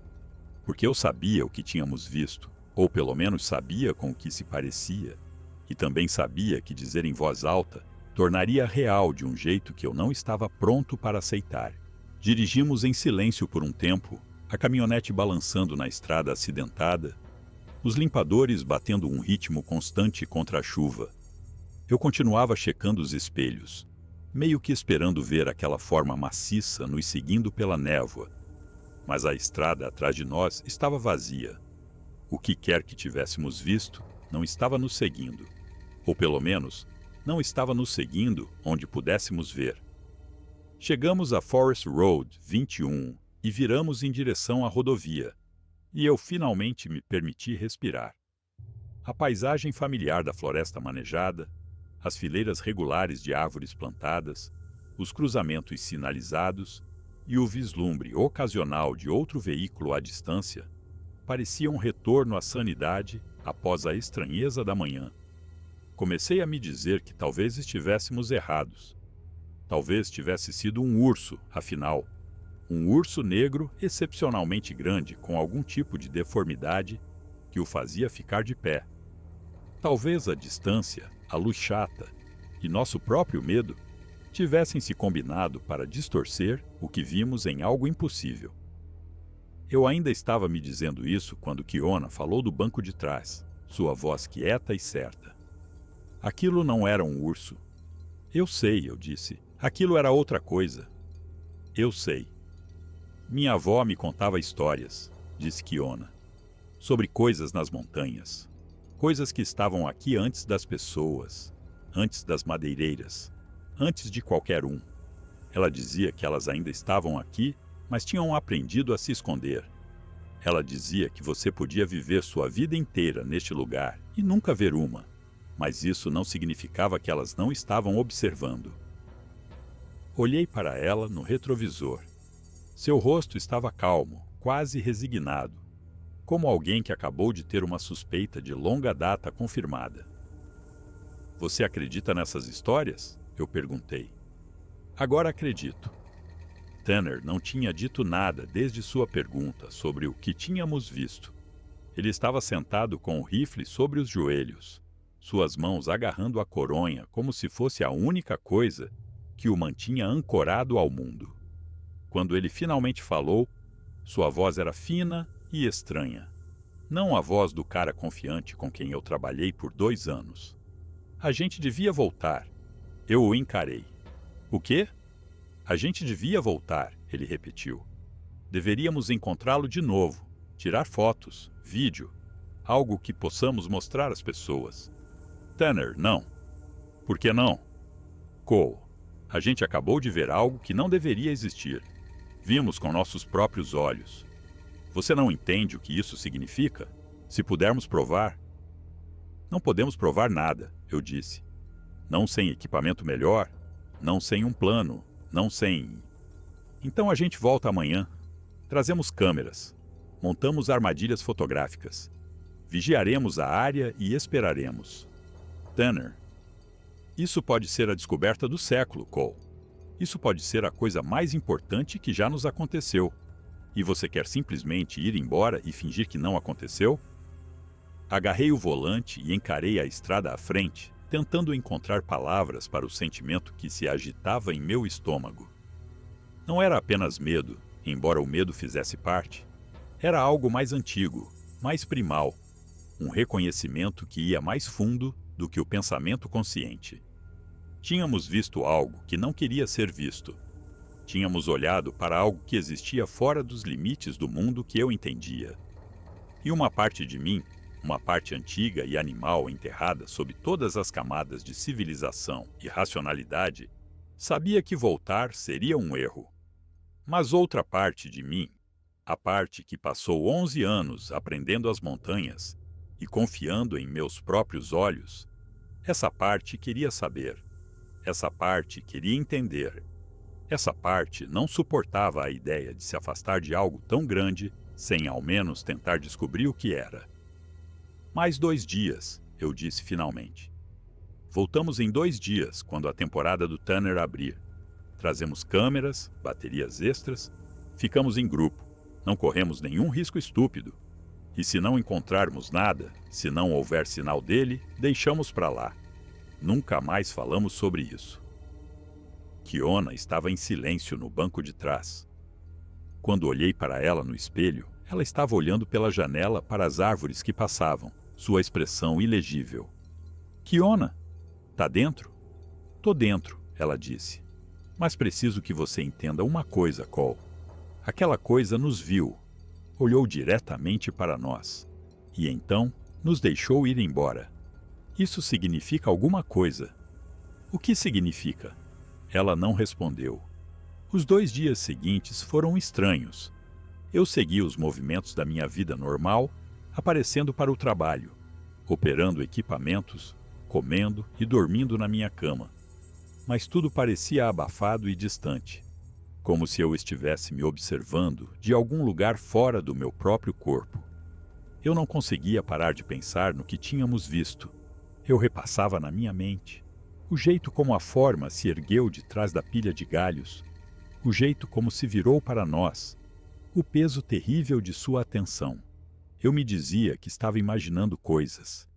porque eu sabia o que tínhamos visto, ou pelo menos sabia com o que se parecia, e também sabia que dizer em voz alta tornaria real de um jeito que eu não estava pronto para aceitar. Dirigimos em silêncio por um tempo, a caminhonete balançando na estrada acidentada, os limpadores batendo um ritmo constante contra a chuva. Eu continuava checando os espelhos, meio que esperando ver aquela forma maciça nos seguindo pela névoa, mas a estrada atrás de nós estava vazia. O que quer que tivéssemos visto não estava nos seguindo, ou pelo menos, não estava nos seguindo onde pudéssemos ver. Chegamos a Forest Road 21 e viramos em direção à rodovia, e eu finalmente me permiti respirar. A paisagem familiar da floresta manejada, as fileiras regulares de árvores plantadas, os cruzamentos sinalizados e o vislumbre ocasional de outro veículo à distância parecia um retorno à sanidade após a estranheza da manhã. Comecei a me dizer que talvez estivéssemos errados. Talvez tivesse sido um urso, afinal. Um urso negro excepcionalmente grande com algum tipo de deformidade que o fazia ficar de pé. Talvez a distância, a luz chata e nosso próprio medo tivessem se combinado para distorcer o que vimos em algo impossível. Eu ainda estava me dizendo isso quando Kiona falou do banco de trás, sua voz quieta e certa. Aquilo não era um urso. Eu sei, eu disse. Aquilo era outra coisa. Eu sei. Minha avó me contava histórias, disse Kiona, sobre coisas nas montanhas. Coisas que estavam aqui antes das pessoas, antes das madeireiras, antes de qualquer um. Ela dizia que elas ainda estavam aqui, mas tinham aprendido a se esconder. Ela dizia que você podia viver sua vida inteira neste lugar e nunca ver uma, mas isso não significava que elas não estavam observando. Olhei para ela no retrovisor. Seu rosto estava calmo, quase resignado, como alguém que acabou de ter uma suspeita de longa data confirmada. Você acredita nessas histórias? Eu perguntei. Agora acredito. Tanner não tinha dito nada desde sua pergunta sobre o que tínhamos visto. Ele estava sentado com o rifle sobre os joelhos, suas mãos agarrando a coronha como se fosse a única coisa que o mantinha ancorado ao mundo. Quando ele finalmente falou, sua voz era fina e estranha. Não a voz do cara confiante com quem eu trabalhei por 2 anos. A gente devia voltar. Eu o encarei. O quê? A gente devia voltar, ele repetiu. Deveríamos encontrá-lo de novo, tirar fotos, vídeo, algo que possamos mostrar às pessoas. Tanner, não. Por que não? Cole, a gente acabou de ver algo que não deveria existir. Vimos com nossos próprios olhos. Você não entende o que isso significa? Se pudermos provar... Não podemos provar nada, eu disse. Não sem equipamento melhor, não sem um plano, não sem... Então a gente volta amanhã. Trazemos câmeras. Montamos armadilhas fotográficas. Vigiaremos a área e esperaremos. Tanner, isso pode ser a descoberta do século, Cole. Isso pode ser a coisa mais importante que já nos aconteceu. E você quer simplesmente ir embora e fingir que não aconteceu? Agarrei o volante e encarei a estrada à frente, tentando encontrar palavras para o sentimento que se agitava em meu estômago. Não era apenas medo, embora o medo fizesse parte. Era algo mais antigo, mais primal, um reconhecimento que ia mais fundo do que o pensamento consciente. Tínhamos visto algo que não queria ser visto. Tínhamos olhado para algo que existia fora dos limites do mundo que eu entendia. E uma parte de mim, uma parte antiga e animal enterrada sob todas as camadas de civilização e racionalidade, sabia que voltar seria um erro. Mas outra parte de mim, a parte que passou 11 anos aprendendo as montanhas e confiando em meus próprios olhos, essa parte queria saber. Essa parte queria entender. Essa parte não suportava a ideia de se afastar de algo tão grande sem ao menos tentar descobrir o que era. Mais 2 dias, eu disse finalmente. Voltamos em 2 dias, quando a temporada do Tanner abrir. Trazemos câmeras, baterias extras, ficamos em grupo, não corremos nenhum risco estúpido. E se não encontrarmos nada, se não houver sinal dele, deixamos para lá. Nunca mais falamos sobre isso. Kiona estava em silêncio no banco de trás. Quando olhei para ela no espelho, ela estava olhando pela janela para as árvores que passavam, sua expressão ilegível. Kiona, tá dentro? Tô dentro, ela disse. Mas preciso que você entenda uma coisa, Cole. Aquela coisa nos viu, olhou diretamente para nós, e então nos deixou ir embora. Isso significa alguma coisa. O que significa? Ela não respondeu. Os 2 dias seguintes foram estranhos. Eu segui os movimentos da minha vida normal, aparecendo para o trabalho, operando equipamentos, comendo e dormindo na minha cama. Mas tudo parecia abafado e distante, como se eu estivesse me observando de algum lugar fora do meu próprio corpo. Eu não conseguia parar de pensar no que tínhamos visto. Eu repassava na minha mente o jeito como a forma se ergueu de trás da pilha de galhos, o jeito como se virou para nós, o peso terrível de sua atenção. Eu me dizia que estava imaginando coisas.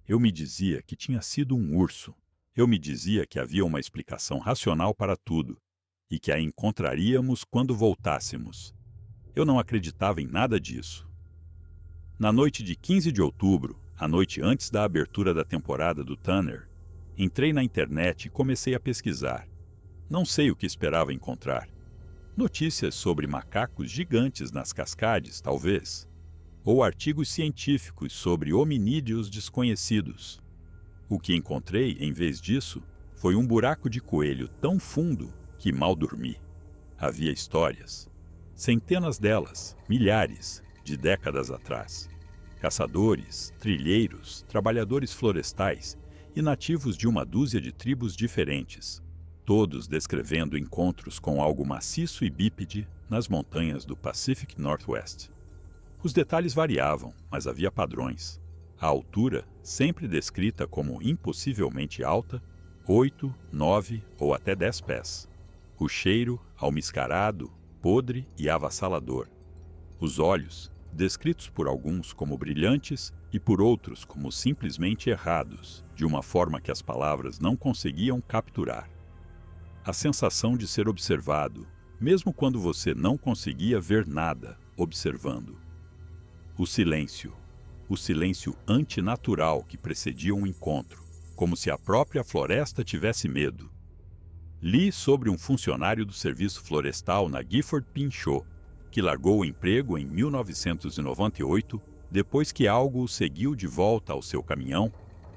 Eu me dizia que tinha sido um urso. Eu me dizia que havia uma explicação racional para tudo e que a encontraríamos quando voltássemos. Eu não acreditava em nada disso. Na noite de 15 de outubro, a noite antes da abertura da temporada do Tanner, entrei na internet e comecei a pesquisar. Não sei o que esperava encontrar. Notícias sobre macacos gigantes nas Cascades, talvez. Ou artigos científicos sobre hominídeos desconhecidos. O que encontrei, em vez disso, foi um buraco de coelho tão fundo que mal dormi. Havia histórias. Centenas delas, milhares, de décadas atrás. Caçadores, trilheiros, trabalhadores florestais e nativos de uma dúzia de tribos diferentes, todos descrevendo encontros com algo maciço e bípede nas montanhas do Pacific Northwest. Os detalhes variavam, mas havia padrões. A altura, sempre descrita como impossivelmente alta, 8, 9 ou até 10 pés. O cheiro, almiscarado, podre e avassalador. Os olhos, descritos por alguns como brilhantes e por outros como simplesmente errados, de uma forma que as palavras não conseguiam capturar. A sensação de ser observado, mesmo quando você não conseguia ver nada observando. O silêncio antinatural que precedia um encontro, como se a própria floresta tivesse medo. Li sobre um funcionário do serviço florestal na Gifford Pinchot, que largou o emprego em 1998 depois que algo o seguiu de volta ao seu caminhão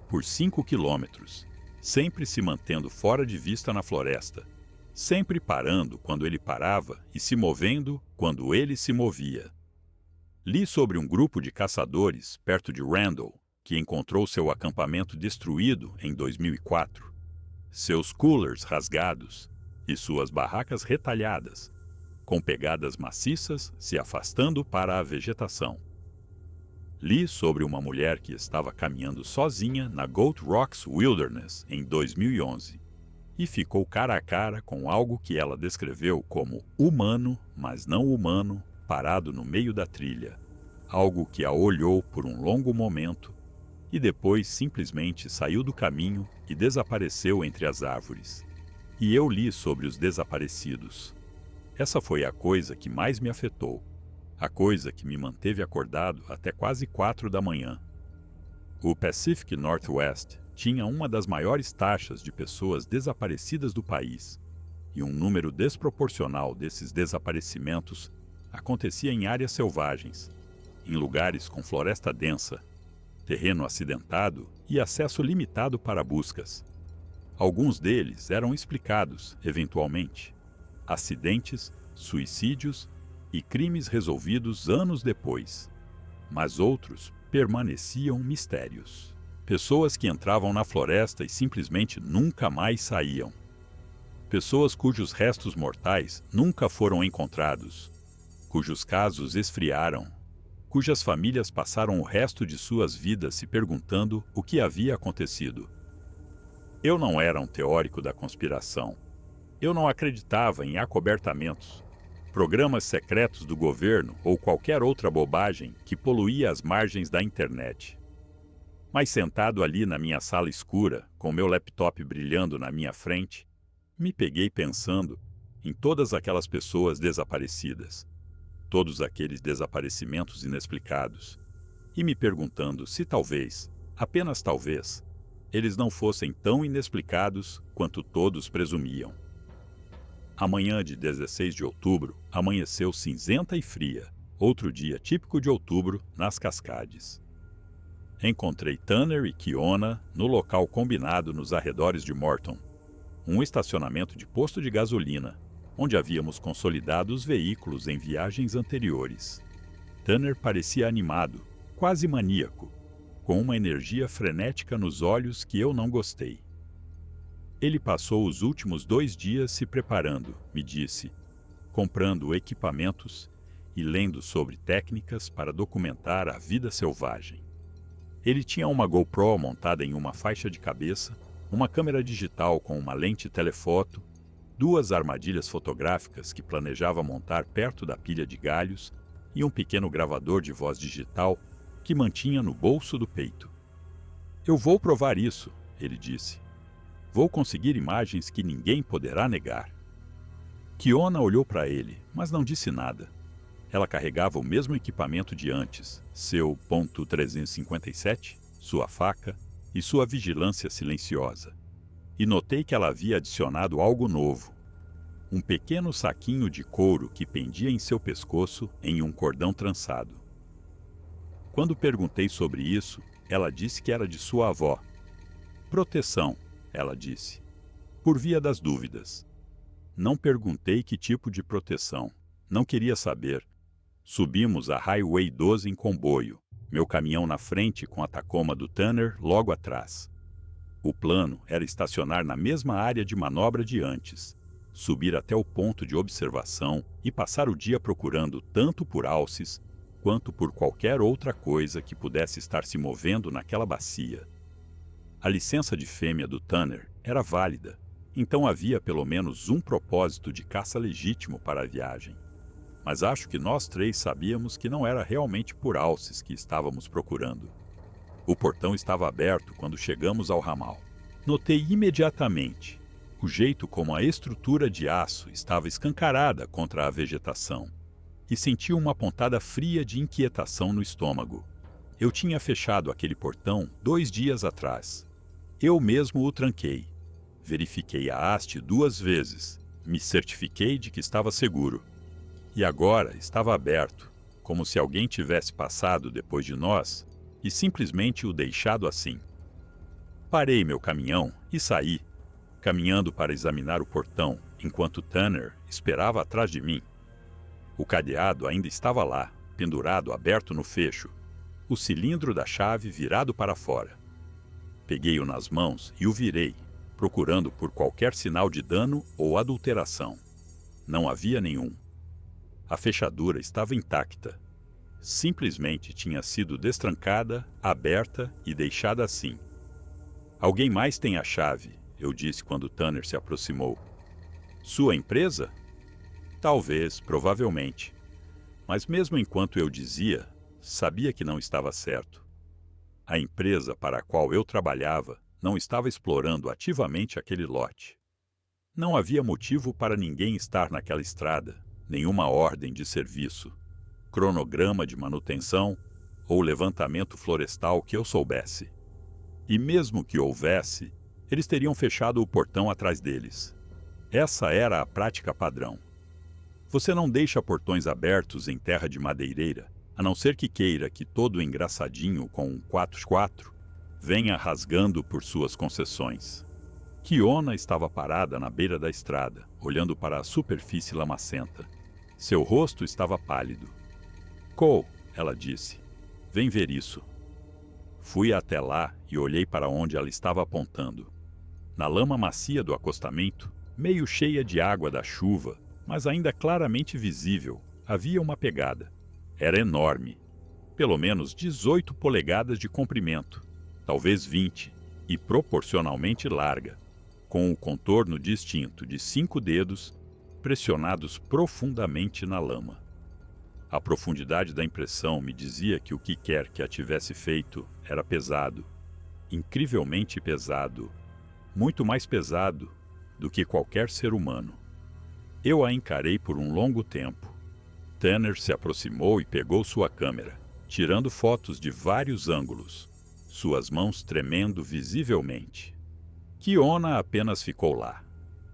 por 5 quilômetros, sempre se mantendo fora de vista na floresta, sempre parando quando ele parava e se movendo quando ele se movia. Li sobre um grupo de caçadores perto de Randall, que encontrou seu acampamento destruído em 2004. Seus coolers rasgados e suas barracas retalhadas, com pegadas maciças se afastando para a vegetação. Li sobre uma mulher que estava caminhando sozinha na Goat Rocks Wilderness em 2011 e ficou cara a cara com algo que ela descreveu como humano, mas não humano, parado no meio da trilha, algo que a olhou por um longo momento e depois simplesmente saiu do caminho e desapareceu entre as árvores. E eu li sobre os desaparecidos. Essa foi a coisa que mais me afetou, a coisa que me manteve acordado até quase 4 da manhã. O Pacific Northwest tinha uma das maiores taxas de pessoas desaparecidas do país, e um número desproporcional desses desaparecimentos acontecia em áreas selvagens, em lugares com floresta densa, terreno acidentado e acesso limitado para buscas. Alguns deles eram explicados, eventualmente. Acidentes, suicídios e crimes resolvidos anos depois. Mas outros permaneciam mistérios. Pessoas que entravam na floresta e simplesmente nunca mais saíam. Pessoas cujos restos mortais nunca foram encontrados, cujos casos esfriaram, cujas famílias passaram o resto de suas vidas se perguntando o que havia acontecido. Eu não era um teórico da conspiração. Eu não acreditava em acobertamentos, programas secretos do governo ou qualquer outra bobagem que poluía as margens da internet. Mas sentado ali na minha sala escura, com meu laptop brilhando na minha frente, me peguei pensando em todas aquelas pessoas desaparecidas, todos aqueles desaparecimentos inexplicados, e me perguntando se talvez, apenas talvez, eles não fossem tão inexplicados quanto todos presumiam. A manhã de 16 de outubro amanheceu cinzenta e fria, outro dia típico de outubro nas Cascades. Encontrei Tanner e Kiona no local combinado nos arredores de Morton, um estacionamento de posto de gasolina, onde havíamos consolidado os veículos em viagens anteriores. Tanner parecia animado, quase maníaco, com uma energia frenética nos olhos que eu não gostei. Ele passou os últimos 2 dias se preparando, me disse, comprando equipamentos e lendo sobre técnicas para documentar a vida selvagem. Ele tinha uma GoPro montada em uma faixa de cabeça, uma câmera digital com uma lente telefoto, 2 armadilhas fotográficas que planejava montar perto da pilha de galhos e um pequeno gravador de voz digital que mantinha no bolso do peito. "Eu vou provar isso", ele disse. "Vou conseguir imagens que ninguém poderá negar." Kiona olhou para ele, mas não disse nada. Ela carregava o mesmo equipamento de antes, seu .357, sua faca e sua vigilância silenciosa. E notei que ela havia adicionado algo novo. Um pequeno saquinho de couro que pendia em seu pescoço em um cordão trançado. Quando perguntei sobre isso, ela disse que era de sua avó. Proteção, ela disse, por via das dúvidas. Não perguntei que tipo de proteção. Não queria saber. Subimos a Highway 12 em comboio, meu caminhão na frente com a Tacoma do Tanner logo atrás. O plano era estacionar na mesma área de manobra de antes, subir até o ponto de observação e passar o dia procurando tanto por alces quanto por qualquer outra coisa que pudesse estar se movendo naquela bacia. A licença de fêmea do Tanner era válida, então havia pelo menos um propósito de caça legítimo para a viagem. Mas acho que nós três sabíamos que não era realmente por alces que estávamos procurando. O portão estava aberto quando chegamos ao ramal. Notei imediatamente o jeito como a estrutura de aço estava escancarada contra a vegetação e senti uma pontada fria de inquietação no estômago. Eu tinha fechado aquele portão 2 dias atrás. Eu mesmo o tranquei. Verifiquei a haste 2 vezes. Me certifiquei de que estava seguro. E agora estava aberto, como se alguém tivesse passado depois de nós e simplesmente o deixado assim. Parei meu caminhão e saí, caminhando para examinar o portão, enquanto Tanner esperava atrás de mim. O cadeado ainda estava lá, pendurado aberto no fecho, o cilindro da chave virado para fora. Peguei-o nas mãos e o virei, procurando por qualquer sinal de dano ou adulteração. Não havia nenhum. A fechadura estava intacta. Simplesmente tinha sido destrancada, aberta e deixada assim. Alguém mais tem a chave, eu disse quando Tanner se aproximou. Sua empresa? Talvez, provavelmente. Mas mesmo enquanto eu dizia, sabia que não estava certo. A empresa para a qual eu trabalhava não estava explorando ativamente aquele lote. Não havia motivo para ninguém estar naquela estrada, nenhuma ordem de serviço, cronograma de manutenção ou levantamento florestal que eu soubesse. E mesmo que houvesse, eles teriam fechado o portão atrás deles. Essa era a prática padrão. Você não deixa portões abertos em terra de madeireira, a não ser que queira que todo engraçadinho com um 4x4 venha rasgando por suas concessões. Kiona estava parada na beira da estrada, olhando para a superfície lamacenta. Seu rosto estava pálido. Cole, ela disse, vem ver isso. Fui até lá e olhei para onde ela estava apontando. Na lama macia do acostamento, meio cheia de água da chuva, mas ainda claramente visível, havia uma pegada. Era enorme, pelo menos 18 polegadas de comprimento, talvez 20, e proporcionalmente larga, com o contorno distinto de 5 dedos pressionados profundamente na lama. A profundidade da impressão me dizia que o que quer que a tivesse feito era pesado, incrivelmente pesado, muito mais pesado do que qualquer ser humano. Eu a encarei por um longo tempo. Tanner se aproximou e pegou sua câmera, tirando fotos de vários ângulos, suas mãos tremendo visivelmente. Kiona apenas ficou lá,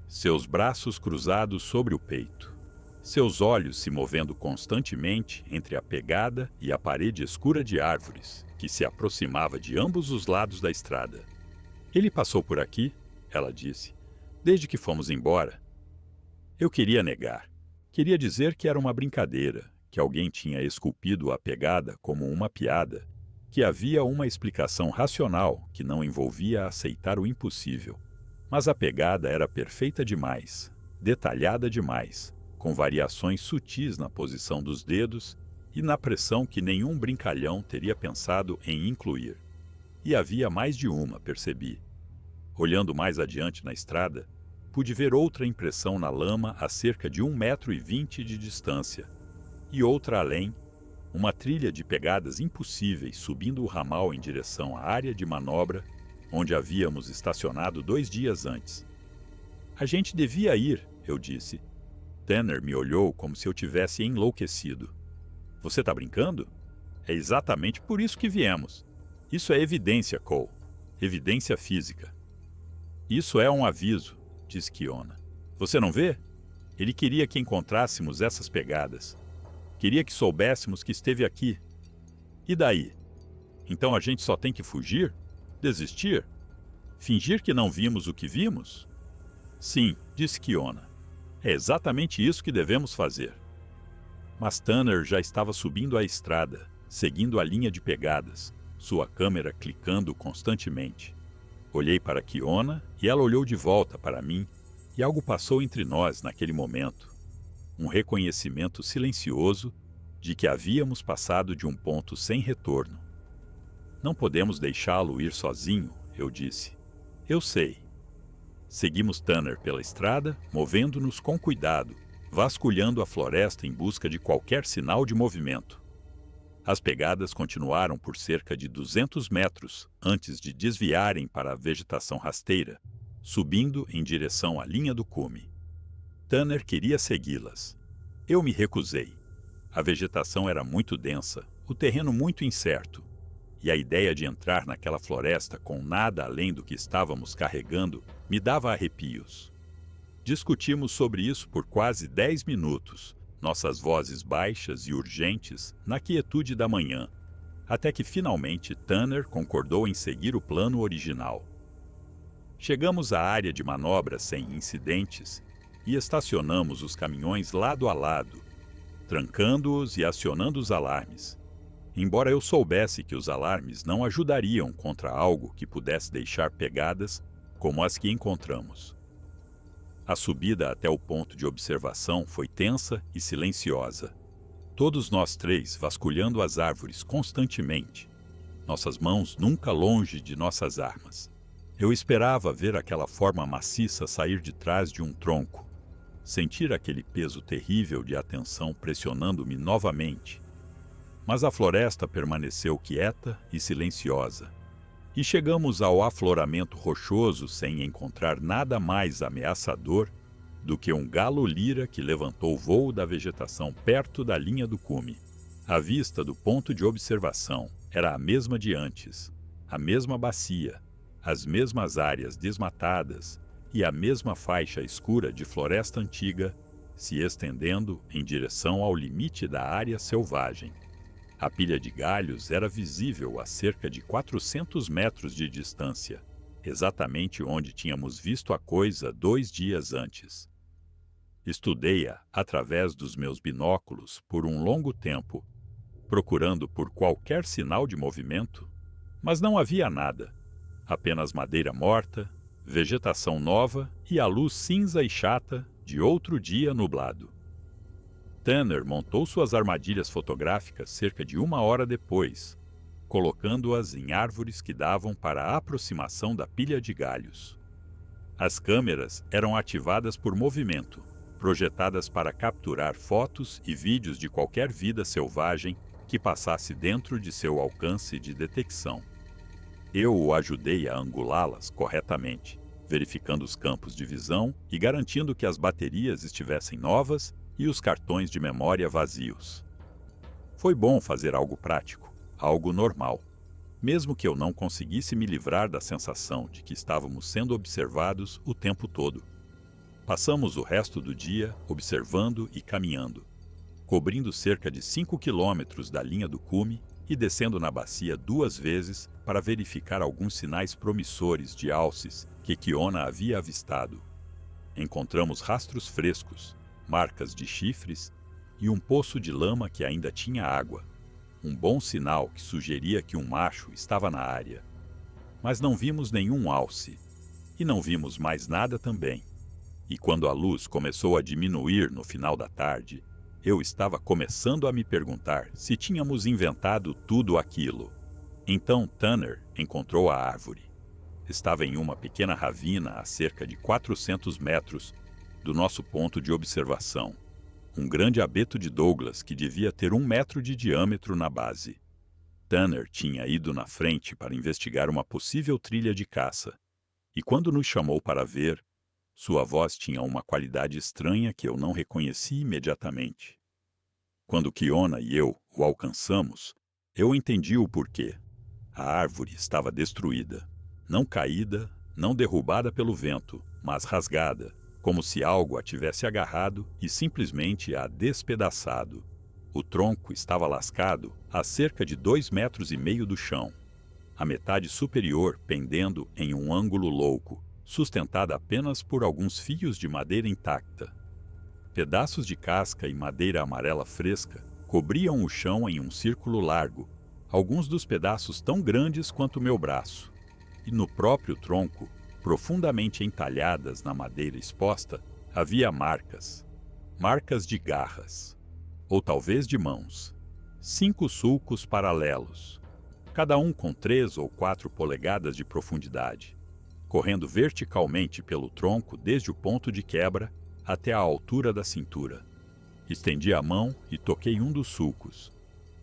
seus braços cruzados sobre o peito, seus olhos se movendo constantemente entre a pegada e a parede escura de árvores que se aproximava de ambos os lados da estrada. Ele passou por aqui, ela disse, desde que fomos embora. Eu queria negar. Queria dizer que era uma brincadeira, que alguém tinha esculpido a pegada como uma piada, que havia uma explicação racional que não envolvia aceitar o impossível. Mas a pegada era perfeita demais, detalhada demais, com variações sutis na posição dos dedos e na pressão que nenhum brincalhão teria pensado em incluir. E havia mais de uma, percebi. Olhando mais adiante na estrada, pude ver outra impressão na lama a cerca de 1,20 m de distância, e outra além, uma trilha de pegadas impossíveis subindo o ramal em direção à área de manobra onde havíamos estacionado 2 dias antes. A gente devia ir, eu disse. Tanner me olhou como se eu tivesse enlouquecido. Você está brincando? É exatamente por isso que viemos. Isso é evidência, Cole. Evidência física. Isso é um aviso, disse Kiona. Você não vê? Ele queria que encontrássemos essas pegadas. Queria que soubéssemos que esteve aqui. E daí? Então a gente só tem que fugir? Desistir? Fingir que não vimos o que vimos? Sim, disse Kiona. É exatamente isso que devemos fazer. Mas Tanner já estava subindo a estrada, seguindo a linha de pegadas, sua câmera clicando constantemente. Olhei para Kiona e ela olhou de volta para mim, e algo passou entre nós naquele momento. Um reconhecimento silencioso de que havíamos passado de um ponto sem retorno. Não podemos deixá-lo ir sozinho, eu disse. Eu sei. Seguimos Tanner pela estrada, movendo-nos com cuidado, vasculhando a floresta em busca de qualquer sinal de movimento. As pegadas continuaram por cerca de 200 metros antes de desviarem para a vegetação rasteira, subindo em direção à linha do cume. Tanner queria segui-las. Eu me recusei. A vegetação era muito densa, o terreno muito incerto, e a ideia de entrar naquela floresta com nada além do que estávamos carregando me dava arrepios. Discutimos sobre isso por quase 10 minutos, nossas vozes baixas e urgentes na quietude da manhã, até que finalmente Tanner concordou em seguir o plano original. Chegamos à área de manobra sem incidentes e estacionamos os caminhões lado a lado, trancando-os e acionando os alarmes. Embora eu soubesse que os alarmes não ajudariam contra algo que pudesse deixar pegadas como as que encontramos. A subida até o ponto de observação foi tensa e silenciosa. Todos nós três vasculhando as árvores constantemente, nossas mãos nunca longe de nossas armas. Eu esperava ver aquela forma maciça sair de trás de um tronco, sentir aquele peso terrível de atenção pressionando-me novamente. Mas a floresta permaneceu quieta e silenciosa. E chegamos ao afloramento rochoso sem encontrar nada mais ameaçador do que um galo-lira que levantou voo da vegetação perto da linha do cume. A vista do ponto de observação era a mesma de antes, a mesma bacia, as mesmas áreas desmatadas e a mesma faixa escura de floresta antiga se estendendo em direção ao limite da área selvagem. A pilha de galhos era visível a cerca de 400 metros de distância, exatamente onde tínhamos visto a coisa 2 dias antes. Estudei-a através dos meus binóculos por um longo tempo, procurando por qualquer sinal de movimento, mas não havia nada, apenas madeira morta, vegetação nova e a luz cinza e chata de outro dia nublado. Tanner montou suas armadilhas fotográficas cerca de 1 hora depois, colocando-as em árvores que davam para a aproximação da pilha de galhos. As câmeras eram ativadas por movimento, projetadas para capturar fotos e vídeos de qualquer vida selvagem que passasse dentro de seu alcance de detecção. Eu o ajudei a angulá-las corretamente, verificando os campos de visão e garantindo que as baterias estivessem novas e os cartões de memória vazios. Foi bom fazer algo prático, algo normal, mesmo que eu não conseguisse me livrar da sensação de que estávamos sendo observados o tempo todo. Passamos o resto do dia observando e caminhando, cobrindo cerca de 5 quilômetros da linha do cume e descendo na bacia 2 vezes para verificar alguns sinais promissores de alces que Kiona havia avistado. Encontramos rastros frescos, marcas de chifres e um poço de lama que ainda tinha água, um bom sinal que sugeria que um macho estava na área. Mas não vimos nenhum alce, e não vimos mais nada também. E quando a luz começou a diminuir no final da tarde, eu estava começando a me perguntar se tínhamos inventado tudo aquilo. Então Tanner encontrou a árvore. Estava em uma pequena ravina a cerca de 400 metros do nosso ponto de observação, um grande abeto de Douglas que devia ter 1 metro de diâmetro na base. Tanner tinha ido na frente para investigar uma possível trilha de caça, e quando nos chamou para ver, sua voz tinha uma qualidade estranha que eu não reconheci imediatamente. Quando Kiona e eu o alcançamos, eu entendi o porquê. A árvore estava destruída. Não caída, não derrubada pelo vento, mas rasgada, como se algo a tivesse agarrado e simplesmente a despedaçado. O tronco estava lascado a cerca de 2,5 metros do chão. A metade superior pendendo em um ângulo louco, sustentada apenas por alguns fios de madeira intacta. Pedaços de casca e madeira amarela fresca cobriam o chão em um círculo largo, alguns dos pedaços tão grandes quanto meu braço. E no próprio tronco, profundamente entalhadas na madeira exposta, havia marcas. Marcas de garras. Ou talvez de mãos. 5 sulcos paralelos, cada um com 3 ou 4 polegadas de profundidade, correndo verticalmente pelo tronco desde o ponto de quebra até a altura da cintura. Estendi a mão e toquei um dos sulcos.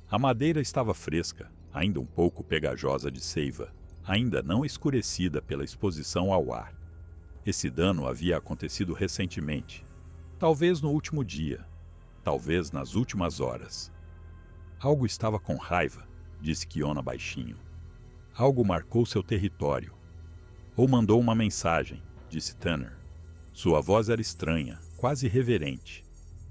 A madeira estava fresca, ainda um pouco pegajosa de seiva, ainda não escurecida pela exposição ao ar. Esse dano havia acontecido recentemente, talvez no último dia, talvez nas últimas horas. Algo estava com raiva, disse Kiona baixinho. Algo marcou seu território. Ou mandou uma mensagem, disse Tanner. Sua voz era estranha, quase reverente.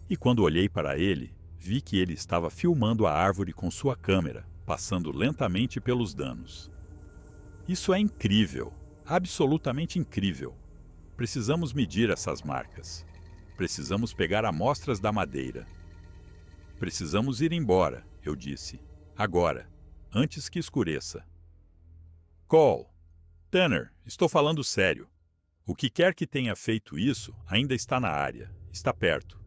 E quando olhei para ele, vi que ele estava filmando a árvore com sua câmera, passando lentamente pelos danos. Isso é incrível, absolutamente incrível. Precisamos medir essas marcas. Precisamos pegar amostras da madeira. Precisamos ir embora, eu disse. Agora, antes que escureça. Cole, Tanner, estou falando sério. O que quer que tenha feito isso ainda está na área, está perto.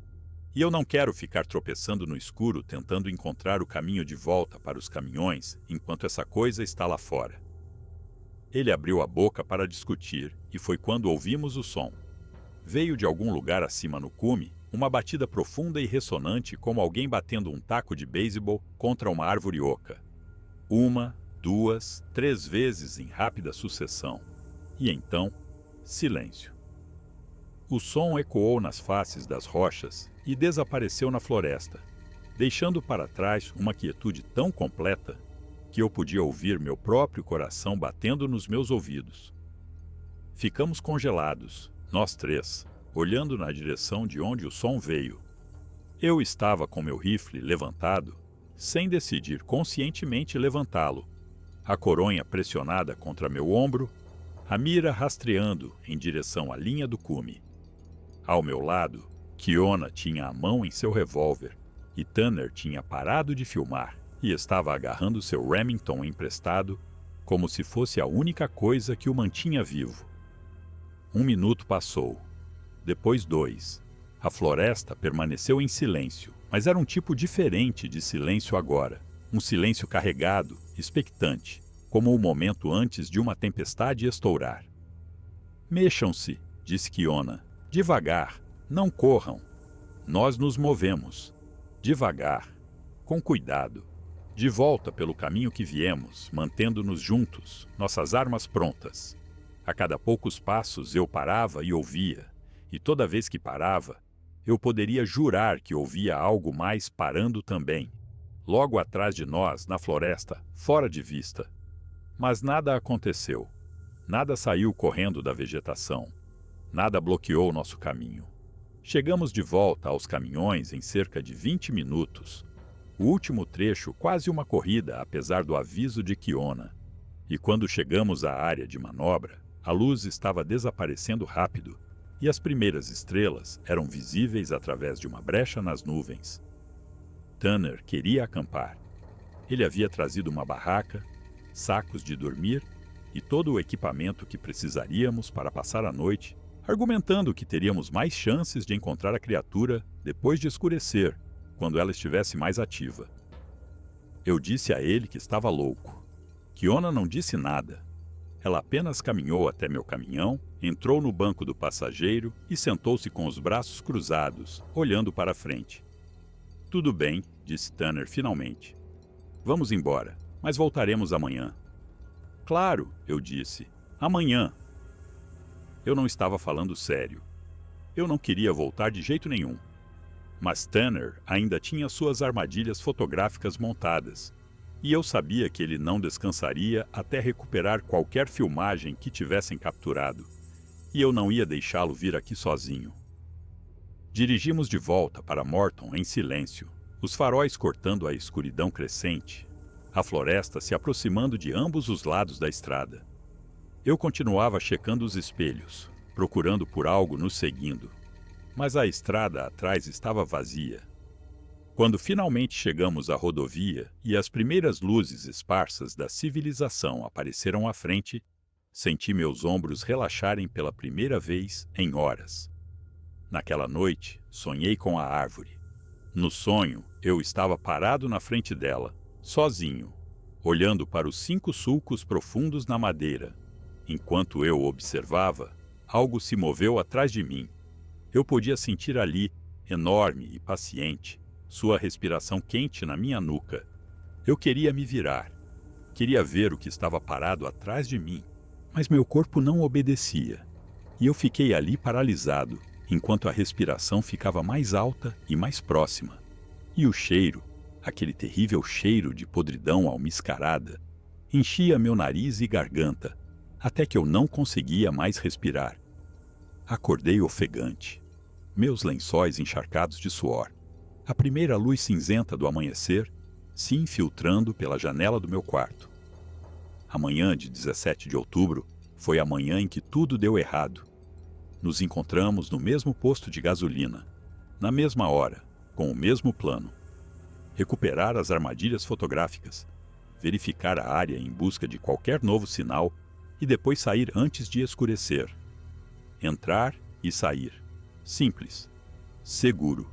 E eu não quero ficar tropeçando no escuro tentando encontrar o caminho de volta para os caminhões enquanto essa coisa está lá fora. Ele abriu a boca para discutir e foi quando ouvimos o som. Veio de algum lugar acima no cume uma batida profunda e ressonante como alguém batendo um taco de beisebol contra uma árvore oca. 1, 2, 3 vezes em rápida sucessão. E então, silêncio. O som ecoou nas faces das rochas e desapareceu na floresta, deixando para trás uma quietude tão completa que eu podia ouvir meu próprio coração batendo nos meus ouvidos. Ficamos congelados, nós 3, olhando na direção de onde o som veio. Eu estava com meu rifle levantado, sem decidir conscientemente levantá-lo, a coronha pressionada contra meu ombro, a mira rastreando em direção à linha do cume. Ao meu lado, Kiona tinha a mão em seu revólver e Tanner tinha parado de filmar e estava agarrando seu Remington emprestado como se fosse a única coisa que o mantinha vivo. 1 minuto passou. Depois 2. A floresta permaneceu em silêncio, mas era um tipo diferente de silêncio agora. Um silêncio carregado, expectante, como o momento antes de uma tempestade estourar. Mexam-se, disse Kiona. Devagar, não corram. Nós nos movemos. Devagar, com cuidado. De volta pelo caminho que viemos, mantendo-nos juntos, nossas armas prontas. A cada poucos passos eu parava e ouvia, e toda vez que parava, eu poderia jurar que ouvia algo mais parando também, logo atrás de nós, na floresta, fora de vista. Mas nada aconteceu. Nada saiu correndo da vegetação. Nada bloqueou nosso caminho. Chegamos de volta aos caminhões em cerca de 20 minutos. O último trecho quase uma corrida, apesar do aviso de Kiona. E quando chegamos à área de manobra, a luz estava desaparecendo rápido e as primeiras estrelas eram visíveis através de uma brecha nas nuvens. Tanner queria acampar. Ele havia trazido uma barraca, sacos de dormir e todo o equipamento que precisaríamos para passar a noite, argumentando que teríamos mais chances de encontrar a criatura depois de escurecer, quando ela estivesse mais ativa. Eu disse a ele que estava louco. Kiona não disse nada. Ela apenas caminhou até meu caminhão, entrou no banco do passageiro e sentou-se com os braços cruzados, olhando para a frente. Tudo bem, disse Tanner finalmente. Vamos embora, mas voltaremos amanhã. Claro, eu disse. Amanhã. Eu não estava falando sério. Eu não queria voltar de jeito nenhum. Mas Tanner ainda tinha suas armadilhas fotográficas montadas, e eu sabia que ele não descansaria até recuperar qualquer filmagem que tivessem capturado, e eu não ia deixá-lo vir aqui sozinho. Dirigimos de volta para Morton em silêncio, os faróis cortando a escuridão crescente, a floresta se aproximando de ambos os lados da estrada. Eu continuava checando os espelhos, procurando por algo nos seguindo, mas a estrada atrás estava vazia. Quando finalmente chegamos à rodovia e as primeiras luzes esparsas da civilização apareceram à frente, senti meus ombros relaxarem pela primeira vez em horas. Naquela noite, sonhei com a árvore. No sonho, eu estava parado na frente dela, sozinho, olhando para os 5 sulcos profundos na madeira. Enquanto eu observava, algo se moveu atrás de mim. Eu podia sentir ali, enorme e paciente, sua respiração quente na minha nuca. Eu queria me virar. Queria ver o que estava parado atrás de mim, mas meu corpo não obedecia. E eu fiquei ali paralisado, enquanto a respiração ficava mais alta e mais próxima. E o cheiro, aquele terrível cheiro de podridão almiscarada, enchia meu nariz e garganta, até que eu não conseguia mais respirar. Acordei ofegante, meus lençóis encharcados de suor, a primeira luz cinzenta do amanhecer se infiltrando pela janela do meu quarto. A manhã de 17 de outubro foi a manhã em que tudo deu errado. Nos encontramos no mesmo posto de gasolina, na mesma hora, com o mesmo plano. Recuperar as armadilhas fotográficas, verificar a área em busca de qualquer novo sinal e depois sair antes de escurecer. Entrar e sair. Simples. Seguro.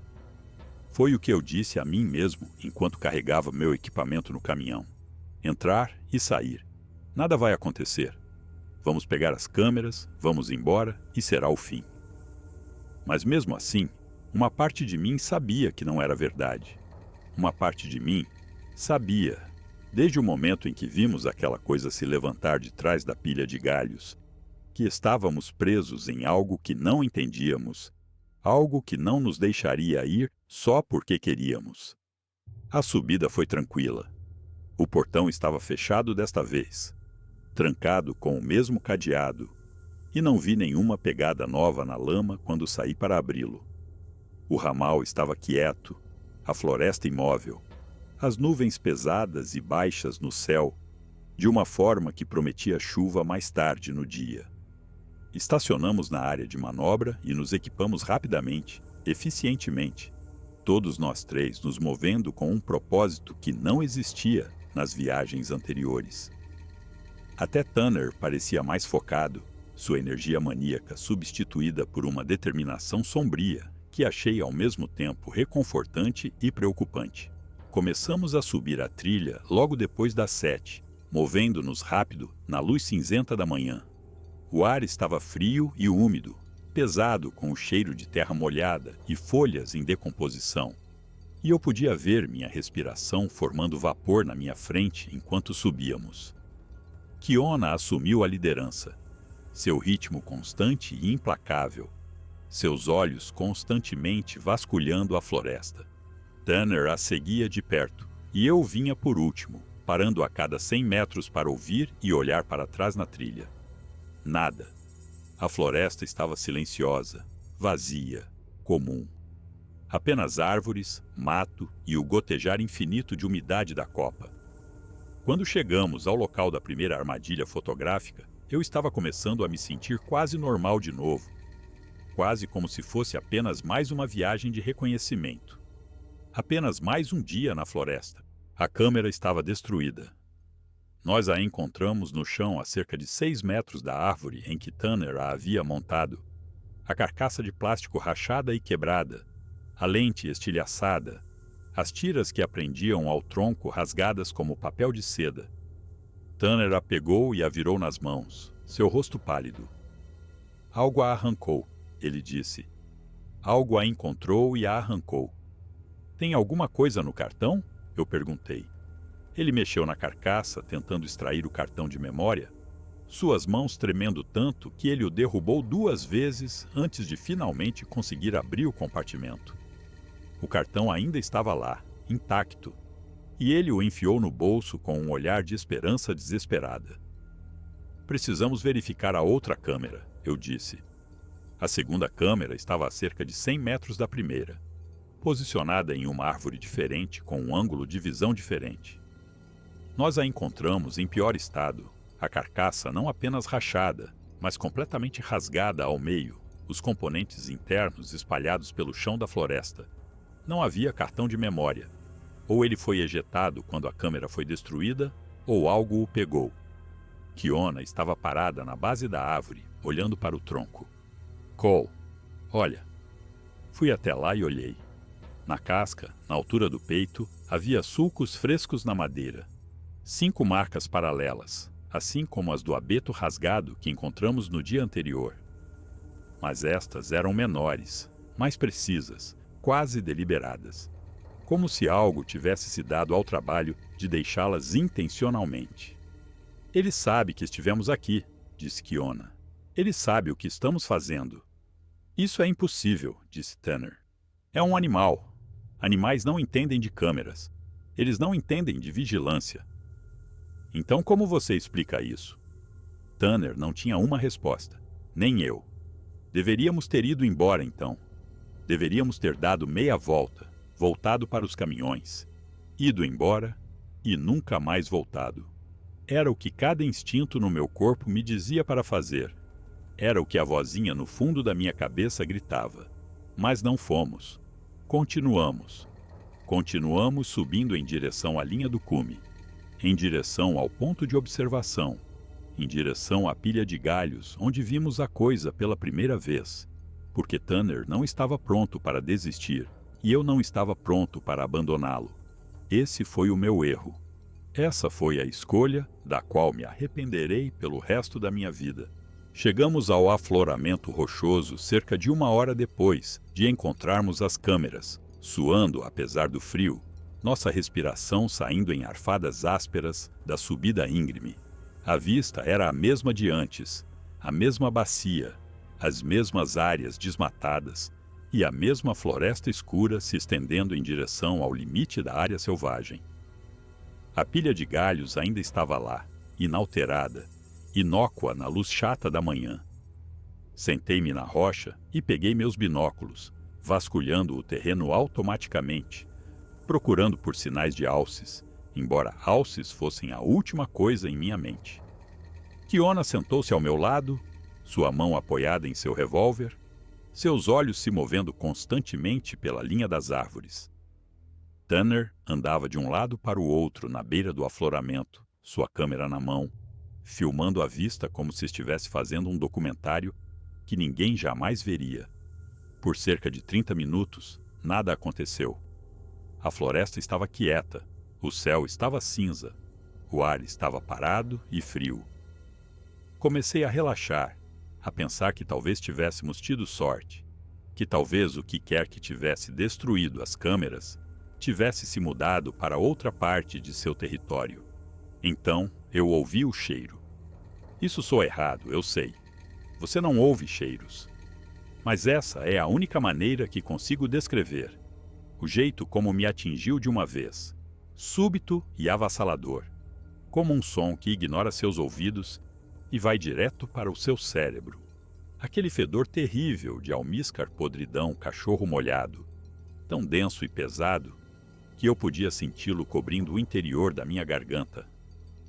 Foi o que eu disse a mim mesmo enquanto carregava meu equipamento no caminhão. Entrar e sair. Nada vai acontecer. Vamos pegar as câmeras, vamos embora e será o fim. Mas mesmo assim, uma parte de mim sabia que não era verdade. Uma parte de mim sabia, desde o momento em que vimos aquela coisa se levantar de trás da pilha de galhos, que estávamos presos em algo que não entendíamos, algo que não nos deixaria ir só porque queríamos. A subida foi tranquila. O portão estava fechado desta vez, trancado com o mesmo cadeado, e não vi nenhuma pegada nova na lama quando saí para abri-lo. O ramal estava quieto, a floresta imóvel, as nuvens pesadas e baixas no céu, de uma forma que prometia chuva mais tarde no dia. Estacionamos na área de manobra e nos equipamos rapidamente, eficientemente, todos nós 3 nos movendo com um propósito que não existia nas viagens anteriores. Até Tanner parecia mais focado, sua energia maníaca substituída por uma determinação sombria que achei ao mesmo tempo reconfortante e preocupante. Começamos a subir a trilha logo depois das 7, movendo-nos rápido na luz cinzenta da manhã. O ar estava frio e úmido, pesado com o cheiro de terra molhada e folhas em decomposição, e eu podia ver minha respiração formando vapor na minha frente enquanto subíamos. Kiona assumiu a liderança, seu ritmo constante e implacável, seus olhos constantemente vasculhando a floresta. Tanner a seguia de perto, e eu vinha por último, parando a cada 100 metros para ouvir e olhar para trás na trilha. Nada. A floresta estava silenciosa, vazia, comum. Apenas árvores, mato e o gotejar infinito de umidade da copa. Quando chegamos ao local da primeira armadilha fotográfica, eu estava começando a me sentir quase normal de novo. Quase como se fosse apenas mais uma viagem de reconhecimento. Apenas mais um dia na floresta. A câmera estava destruída. Nós a encontramos no chão a cerca de 6 metros da árvore em que Tanner a havia montado. A carcaça de plástico rachada e quebrada, a lente estilhaçada, as tiras que prendiam ao tronco rasgadas como papel de seda. Tanner a pegou e a virou nas mãos, seu rosto pálido. Algo a arrancou, ele disse. Algo a encontrou e a arrancou. Tem alguma coisa no cartão? Eu perguntei. Ele mexeu na carcaça, tentando extrair o cartão de memória, suas mãos tremendo tanto que ele o derrubou 2 vezes antes de finalmente conseguir abrir o compartimento. O cartão ainda estava lá, intacto, e ele o enfiou no bolso com um olhar de esperança desesperada. Precisamos verificar a outra câmera, eu disse. A segunda câmera estava a cerca de 100 metros da primeira, posicionada em uma árvore diferente com um ângulo de visão diferente. Nós a encontramos em pior estado, a carcaça não apenas rachada, mas completamente rasgada ao meio, os componentes internos espalhados pelo chão da floresta. Não havia cartão de memória. Ou ele foi ejetado quando a câmera foi destruída, ou algo o pegou. Kiona estava parada na base da árvore, olhando para o tronco. Cole, olha. Fui até lá e olhei. Na casca, na altura do peito, havia sulcos frescos na madeira. 5 marcas paralelas, assim como as do abeto rasgado que encontramos no dia anterior. Mas estas eram menores, mais precisas, quase deliberadas. Como se algo tivesse se dado ao trabalho de deixá-las intencionalmente. Ele sabe que estivemos aqui, disse Kiona. Ele sabe o que estamos fazendo. Isso é impossível, disse Tanner. É um animal. Animais não entendem de câmeras. Eles não entendem de vigilância. Então como você explica isso? Tanner não tinha uma resposta. Nem eu. Deveríamos ter ido embora então. Deveríamos ter dado meia volta, voltado para os caminhões, ido embora e nunca mais voltado. Era o que cada instinto no meu corpo me dizia para fazer. Era o que a vozinha no fundo da minha cabeça gritava. Mas não fomos. Continuamos. Continuamos subindo em direção à linha do cume, em direção ao ponto de observação, em direção à pilha de galhos onde vimos a coisa pela primeira vez, porque Tanner não estava pronto para desistir e eu não estava pronto para abandoná-lo. Esse foi o meu erro. Essa foi a escolha da qual me arrependerei pelo resto da minha vida. Chegamos ao afloramento rochoso cerca de 1 hora depois de encontrarmos as câmeras, suando apesar do frio, nossa respiração saindo em arfadas ásperas da subida íngreme. A vista era a mesma de antes, a mesma bacia, as mesmas áreas desmatadas e a mesma floresta escura se estendendo em direção ao limite da área selvagem. A pilha de galhos ainda estava lá, inalterada, inócua na luz chata da manhã. Sentei-me na rocha e peguei meus binóculos, vasculhando o terreno automaticamente, procurando por sinais de alces, embora alces fossem a última coisa em minha mente. Kiona sentou-se ao meu lado, sua mão apoiada em seu revólver, seus olhos se movendo constantemente pela linha das árvores. Tanner andava de um lado para o outro na beira do afloramento, sua câmera na mão, filmando a vista como se estivesse fazendo um documentário que ninguém jamais veria. Por cerca de 30 minutos, nada aconteceu. A floresta estava quieta, o céu estava cinza, o ar estava parado e frio. Comecei a relaxar, a pensar que talvez tivéssemos tido sorte, que talvez o que quer que tivesse destruído as câmeras tivesse se mudado para outra parte de seu território. Então, eu ouvi o cheiro. Isso soa errado, eu sei. Você não ouve cheiros. Mas essa é a única maneira que consigo descrever. O jeito como me atingiu de uma vez. Súbito e avassalador. Como um som que ignora seus ouvidos e vai direto para o seu cérebro. Aquele fedor terrível de almíscar podridão cachorro molhado. Tão denso e pesado que eu podia senti-lo cobrindo o interior da minha garganta.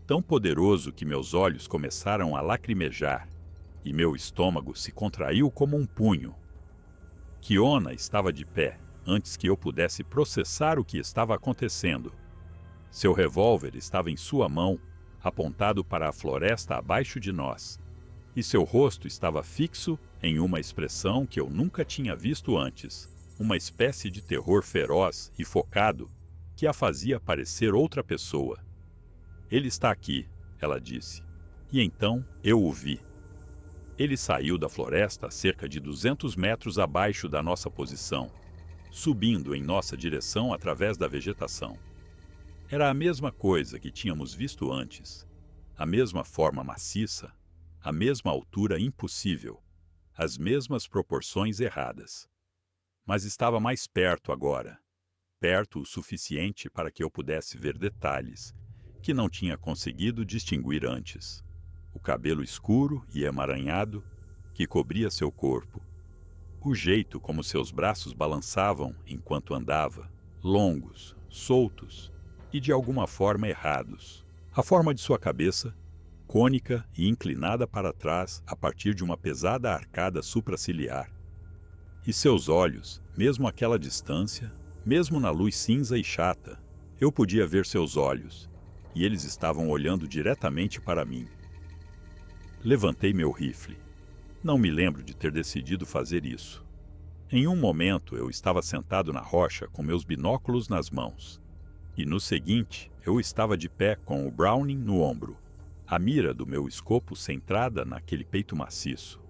Tão poderoso que meus olhos começaram a lacrimejar e meu estômago se contraiu como um punho. Kiona estava de pé antes que eu pudesse processar o que estava acontecendo. Seu revólver estava em sua mão, apontado para a floresta abaixo de nós, e seu rosto estava fixo em uma expressão que eu nunca tinha visto antes, uma espécie de terror feroz e focado que a fazia parecer outra pessoa. Ele está aqui, ela disse, e então eu o vi. Ele saiu da floresta a cerca de 200 metros abaixo da nossa posição, subindo em nossa direção através da vegetação. Era a mesma coisa que tínhamos visto antes, a mesma forma maciça, a mesma altura impossível, as mesmas proporções erradas. mas estava mais perto agora. Perto o suficiente para que eu pudesse ver detalhes que não tinha conseguido distinguir antes. O cabelo escuro e emaranhado que cobria seu corpo. O jeito como seus braços balançavam enquanto andava, longos, soltos e de alguma forma errados. A forma de sua cabeça, cônica e inclinada para trás a partir de uma pesada arcada supraciliar. E seus olhos, mesmo àquela distância, mesmo na luz cinza e chata, eu podia ver seus olhos, e eles estavam olhando diretamente para mim. Levantei meu rifle. Não me lembro de ter decidido fazer isso. Em um momento eu estava sentado na rocha com meus binóculos nas mãos. E no seguinte, eu estava de pé com o Browning no ombro, a mira do meu escopo centrada naquele peito maciço.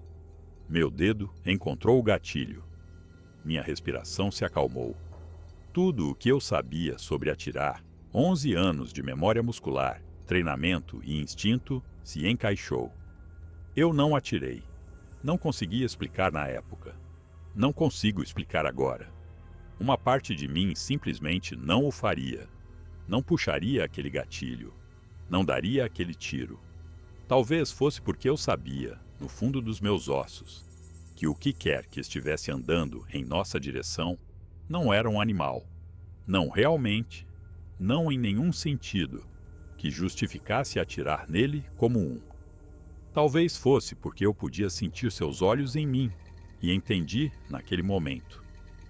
Meu dedo encontrou o gatilho. Minha respiração se acalmou. Tudo o que eu sabia sobre atirar, 11 anos de memória muscular, treinamento e instinto, se encaixou. Eu não atirei. Não conseguia explicar na época. Não consigo explicar agora. Uma parte de mim simplesmente não o faria. Não puxaria aquele gatilho. Não daria aquele tiro. Talvez fosse porque eu sabia, no fundo dos meus ossos, que o que quer que estivesse andando em nossa direção não era um animal. Não realmente, não em nenhum sentido, que justificasse atirar nele como um. Talvez fosse porque eu podia sentir seus olhos em mim e entendi, naquele momento,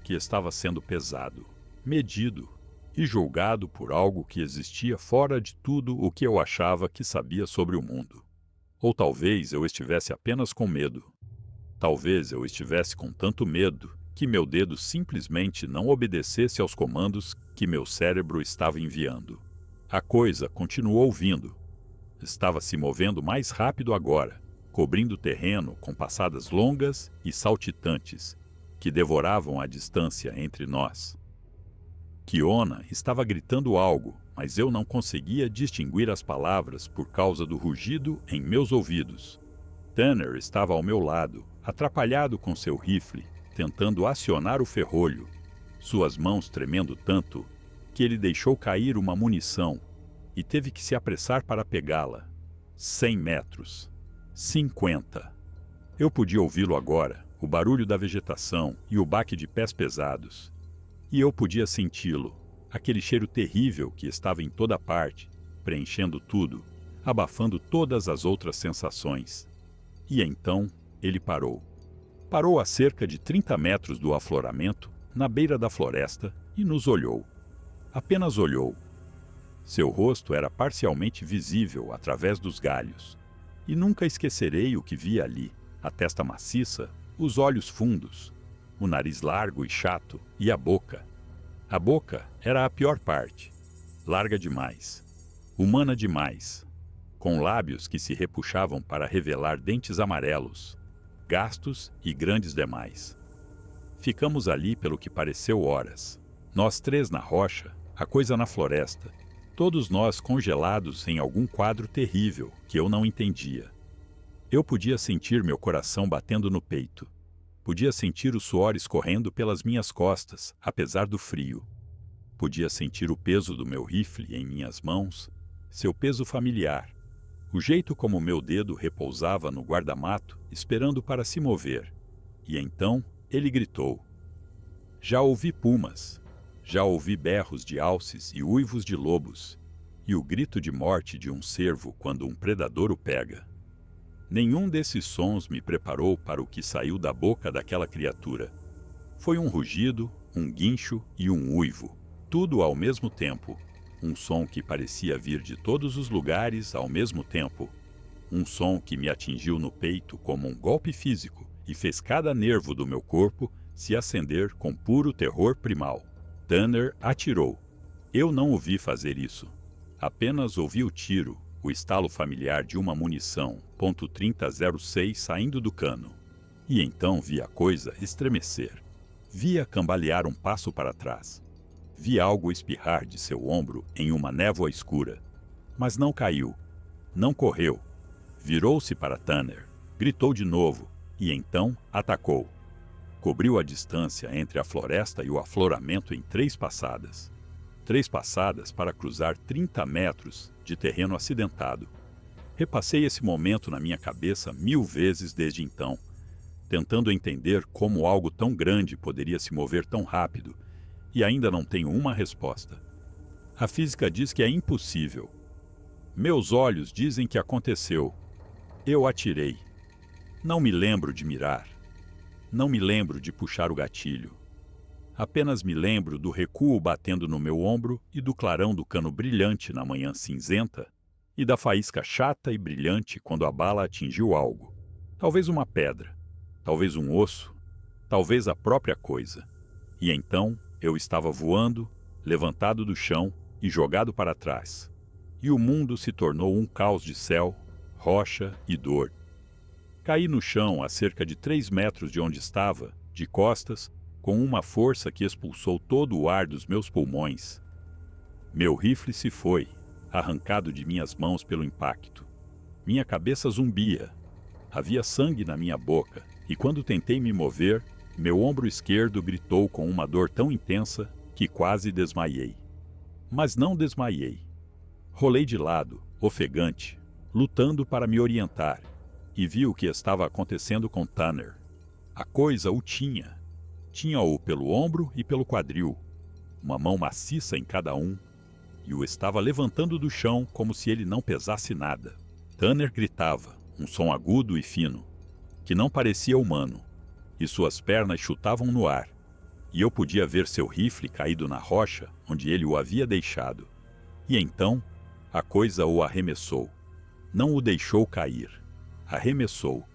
que estava sendo pesado, medido e julgado por algo que existia fora de tudo o que eu achava que sabia sobre o mundo. Ou talvez eu estivesse apenas com medo. Talvez eu estivesse com tanto medo que meu dedo simplesmente não obedecesse aos comandos que meu cérebro estava enviando. A coisa continuou vindo. Estava se movendo mais rápido agora, cobrindo o terreno com passadas longas e saltitantes que devoravam a distância entre nós. Kiona estava gritando algo, mas eu não conseguia distinguir as palavras por causa do rugido em meus ouvidos. Tanner estava ao meu lado, atrapalhado com seu rifle, tentando acionar o ferrolho, suas mãos tremendo tanto que ele deixou cair uma munição e teve que se apressar para pegá-la. 100 metros. 50. Eu podia ouvi-lo agora, o barulho da vegetação e o baque de pés pesados. E eu podia senti-lo, aquele cheiro terrível que estava em toda parte, preenchendo tudo, abafando todas as outras sensações. E então ele parou. Parou a cerca de 30 metros do afloramento, na beira da floresta, e nos olhou. Apenas olhou. Seu rosto era parcialmente visível através dos galhos. E nunca esquecerei o que vi ali: a testa maciça, os olhos fundos, o nariz largo e chato, e a boca. A boca era a pior parte. Larga demais. Humana demais. Com lábios que se repuxavam para revelar dentes amarelos, gastos e grandes demais. Ficamos ali pelo que pareceu horas. Nós três na rocha, a coisa na floresta, todos nós congelados em algum quadro terrível que eu não entendia. Eu podia sentir meu coração batendo no peito. Podia sentir o suor escorrendo pelas minhas costas, apesar do frio. Podia sentir o peso do meu rifle em minhas mãos, seu peso familiar, o jeito como meu dedo repousava no guarda-mato, esperando para se mover. E então ele gritou. Já ouvi pumas, já ouvi berros de alces e uivos de lobos, e o grito de morte de um cervo quando um predador o pega. Nenhum desses sons me preparou para o que saiu da boca daquela criatura. Foi um rugido, um guincho e um uivo, tudo ao mesmo tempo. Um som que parecia vir de todos os lugares ao mesmo tempo. Um som que me atingiu no peito como um golpe físico e fez cada nervo do meu corpo se acender com puro terror primal. Tanner atirou. Eu não o vi fazer isso. Apenas ouvi o tiro, o estalo familiar de uma munição .3006 saindo do cano. E então vi a coisa estremecer. Vi-a cambalear um passo para trás. Vi algo espirrar de seu ombro em uma névoa escura. Mas não caiu. Não correu. Virou-se para Tanner. Gritou de novo. E então atacou. Cobriu a distância entre a floresta e o afloramento em 3 passadas. 3 passadas para cruzar 30 metros de terreno acidentado. Repassei esse momento na minha cabeça 1000 vezes desde então, tentando entender como algo tão grande poderia se mover tão rápido, e ainda não tenho uma resposta. A física diz que é impossível. Meus olhos dizem que aconteceu. Eu atirei. Não me lembro de mirar. Não me lembro de puxar o gatilho. Apenas me lembro do recuo batendo no meu ombro e do clarão do cano brilhante na manhã cinzenta e da faísca chata e brilhante quando a bala atingiu algo. Talvez uma pedra, talvez um osso, talvez a própria coisa. E então eu estava voando, levantado do chão e jogado para trás. E o mundo se tornou um caos de céu, rocha e dor. Caí no chão a cerca de 3 metros de onde estava, de costas, com uma força que expulsou todo o ar dos meus pulmões. Meu rifle se foi, arrancado de minhas mãos pelo impacto. Minha cabeça zumbia. Havia sangue na minha boca, e quando tentei me mover, meu ombro esquerdo gritou com uma dor tão intensa que quase desmaiei. Mas não desmaiei. Rolei de lado, ofegante, lutando para me orientar, e vi o que estava acontecendo com Tanner. A coisa o tinha. Tinha-o pelo ombro e pelo quadril, uma mão maciça em cada um, e o estava levantando do chão como se ele não pesasse nada. Tanner gritava, um som agudo e fino, que não parecia humano, e suas pernas chutavam no ar, e eu podia ver seu rifle caído na rocha onde ele o havia deixado. E então, a coisa o arremessou. Não o deixou cair. Arremessou,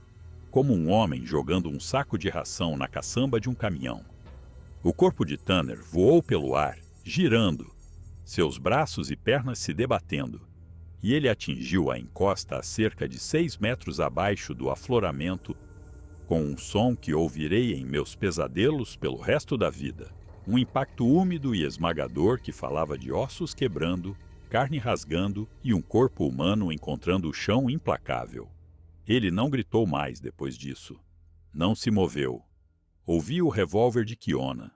como um homem jogando um saco de ração na caçamba de um caminhão. O corpo de Tanner voou pelo ar, girando, seus braços e pernas se debatendo, e ele atingiu a encosta a cerca de 6 metros abaixo do afloramento, com um som que ouvirei em meus pesadelos pelo resto da vida. Um impacto úmido e esmagador que falava de ossos quebrando, carne rasgando e um corpo humano encontrando o chão implacável. Ele não gritou mais depois disso. Não se moveu. Ouvi o revólver de Kiona.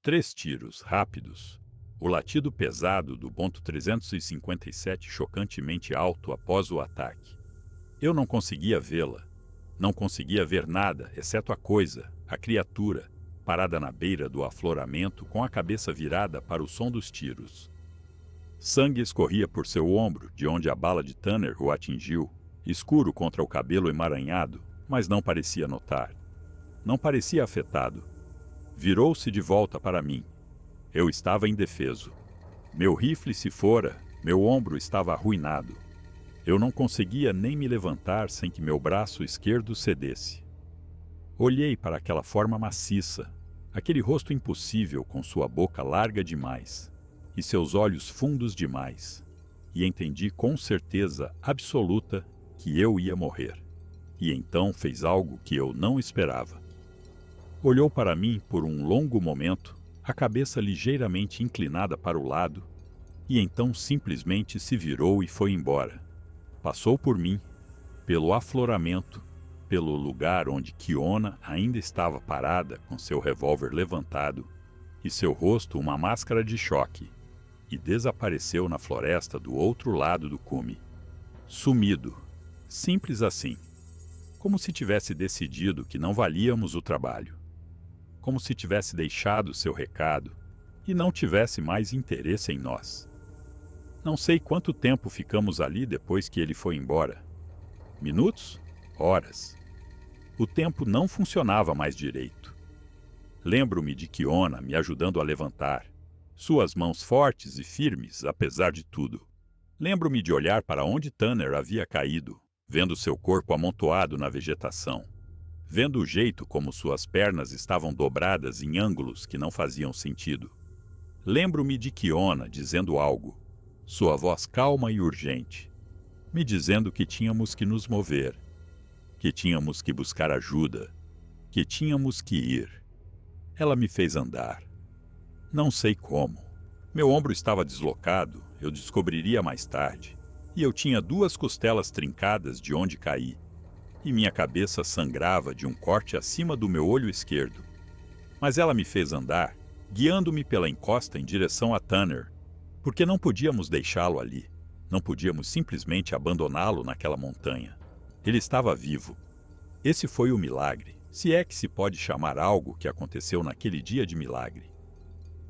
3 tiros, rápidos. O latido pesado do ponto .357 chocantemente alto após o ataque. Eu não conseguia vê-la. Não conseguia ver nada, exceto a coisa, a criatura, parada na beira do afloramento com a cabeça virada para o som dos tiros. Sangue escorria por seu ombro, de onde a bala de Tanner o atingiu, escuro contra o cabelo emaranhado, mas não parecia notar. Não parecia afetado. Virou-se de volta para mim. Eu estava indefeso. Meu rifle se fora, meu ombro estava arruinado. Eu não conseguia nem me levantar sem que meu braço esquerdo cedesse. Olhei para aquela forma maciça, aquele rosto impossível com sua boca larga demais e seus olhos fundos demais, e entendi com certeza absoluta que eu ia morrer. E então fez algo que eu não esperava. Olhou para mim por um longo momento, a cabeça ligeiramente inclinada para o lado, e então simplesmente se virou e foi embora. Passou por mim, pelo afloramento, pelo lugar onde Kiona ainda estava parada com seu revólver levantado e seu rosto uma máscara de choque, e desapareceu na floresta do outro lado do cume. Sumido. Simples assim. Como se tivesse decidido que não valíamos o trabalho. Como se tivesse deixado seu recado e não tivesse mais interesse em nós. Não sei quanto tempo ficamos ali depois que ele foi embora. Minutos? Horas. O tempo não funcionava mais direito. Lembro-me de Kiona me ajudando a levantar, suas mãos fortes e firmes apesar de tudo. Lembro-me de olhar para onde Tanner havia caído, vendo seu corpo amontoado na vegetação, vendo o jeito como suas pernas estavam dobradas em ângulos que não faziam sentido. Lembro-me de Kiona dizendo algo, sua voz calma e urgente, me dizendo que tínhamos que nos mover, que tínhamos que buscar ajuda, que tínhamos que ir. Ela me fez andar. Não sei como. Meu ombro estava deslocado, eu descobriria mais tarde, e eu tinha 2 costelas trincadas de onde caí, e minha cabeça sangrava de um corte acima do meu olho esquerdo, Mas ela me fez andar, guiando-me pela encosta em direção a Tanner, porque não podíamos deixá-lo ali. Não podíamos simplesmente abandoná-lo naquela montanha. Ele estava vivo. Esse foi o milagre, se é que se pode chamar algo que aconteceu naquele dia de milagre.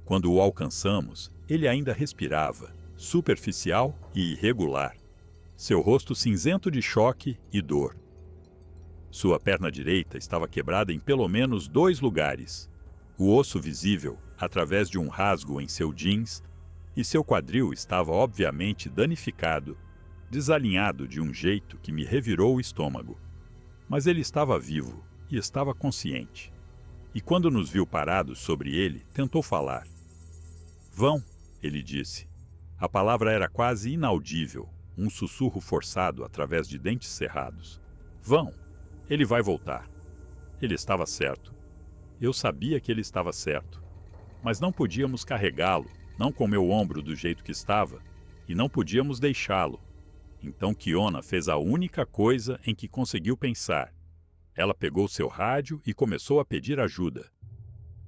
Quando o alcançamos, ele ainda respirava, superficial e irregular. Seu rosto cinzento de choque e dor. Sua perna direita estava quebrada em pelo menos 2 lugares. O osso visível, através de um rasgo em seu jeans, e seu quadril estava obviamente danificado, desalinhado de um jeito que me revirou o estômago. Mas ele estava vivo e estava consciente. E quando nos viu parados sobre ele, tentou falar. Vão, ele disse. A palavra era quase inaudível, um sussurro forçado através de dentes cerrados. Vão, ele vai voltar. Ele estava certo. Eu sabia que ele estava certo. Mas não podíamos carregá-lo, não com meu ombro do jeito que estava, e não podíamos deixá-lo. Então Kiona fez a única coisa em que conseguiu pensar. Ela pegou seu rádio e começou a pedir ajuda.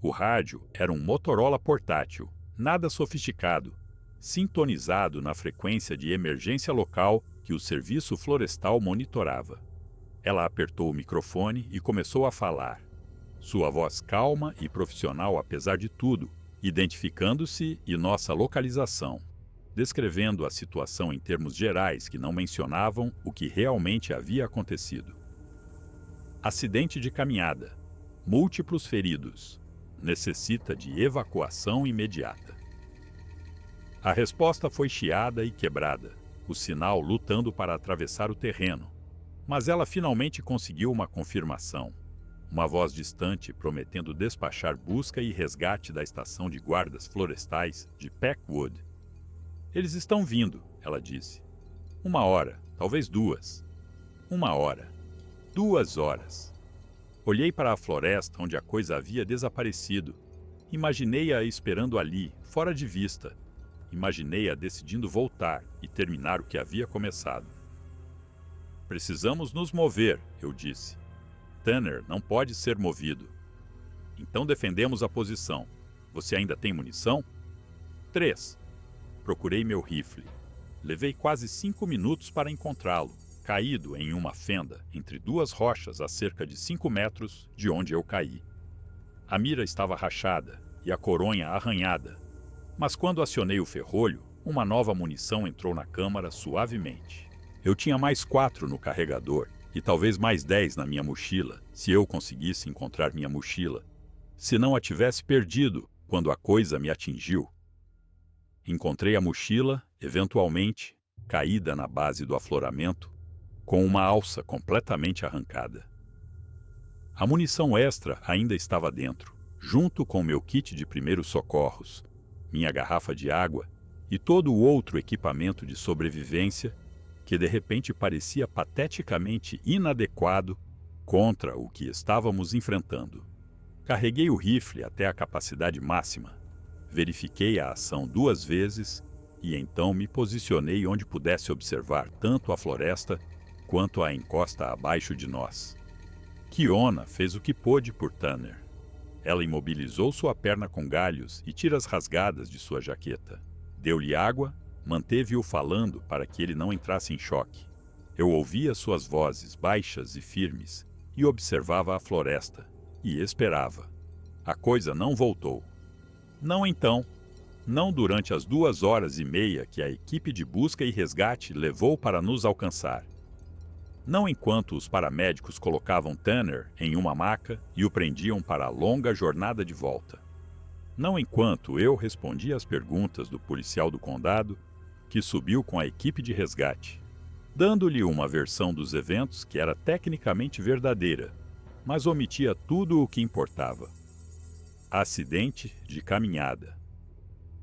O rádio era um Motorola portátil, nada sofisticado, sintonizado na frequência de emergência local que o serviço florestal monitorava. Ela apertou o microfone e começou a falar. Sua voz calma e profissional apesar de tudo, identificando-se e nossa localização, descrevendo a situação em termos gerais que não mencionavam o que realmente havia acontecido. Acidente de caminhada. Múltiplos feridos. Necessita de evacuação imediata. A resposta foi chiada e quebrada, o sinal lutando para atravessar o terreno. Mas ela finalmente conseguiu uma confirmação. Uma voz distante prometendo despachar busca e resgate da estação de guardas florestais de Packwood. Eles estão vindo, ela disse. 1 hora, talvez 2. 1 hora. 2 horas. Olhei para a floresta onde a coisa havia desaparecido. Imaginei-a esperando ali, fora de vista. Imaginei-a decidindo voltar e terminar o que havia começado. Precisamos nos mover, eu disse. Tanner não pode ser movido. Então defendemos a posição. Você ainda tem munição? 3. Procurei meu rifle. Levei quase 5 minutos para encontrá-lo, caído em uma fenda entre 2 rochas a cerca de 5 metros de onde eu caí. A mira estava rachada e a coronha arranhada, mas quando acionei o ferrolho, uma nova munição entrou na câmara suavemente. Eu tinha mais 4 no carregador e talvez mais 10 na minha mochila, se eu conseguisse encontrar minha mochila, se não a tivesse perdido quando a coisa me atingiu. Encontrei a mochila, eventualmente, caída na base do afloramento, com uma alça completamente arrancada. A munição extra ainda estava dentro, junto com meu kit de primeiros socorros, minha garrafa de água e todo o outro equipamento de sobrevivência que de repente parecia pateticamente inadequado contra o que estávamos enfrentando. Carreguei o rifle até a capacidade máxima, verifiquei a ação 2 vezes e então me posicionei onde pudesse observar tanto a floresta quanto a encosta abaixo de nós. Kiona fez o que pôde por Tanner. Ela imobilizou sua perna com galhos e tiras rasgadas de sua jaqueta. Deu-lhe água, manteve-o falando para que ele não entrasse em choque. Eu ouvia suas vozes baixas e firmes e observava a floresta, e esperava. A coisa não voltou. Não então. Não durante as 2 horas e meia que a equipe de busca e resgate levou para nos alcançar. Não enquanto os paramédicos colocavam Tanner em uma maca e o prendiam para a longa jornada de volta. Não enquanto eu respondia às perguntas do policial do condado, que subiu com a equipe de resgate, dando-lhe uma versão dos eventos que era tecnicamente verdadeira, mas omitia tudo o que importava. Acidente de caminhada.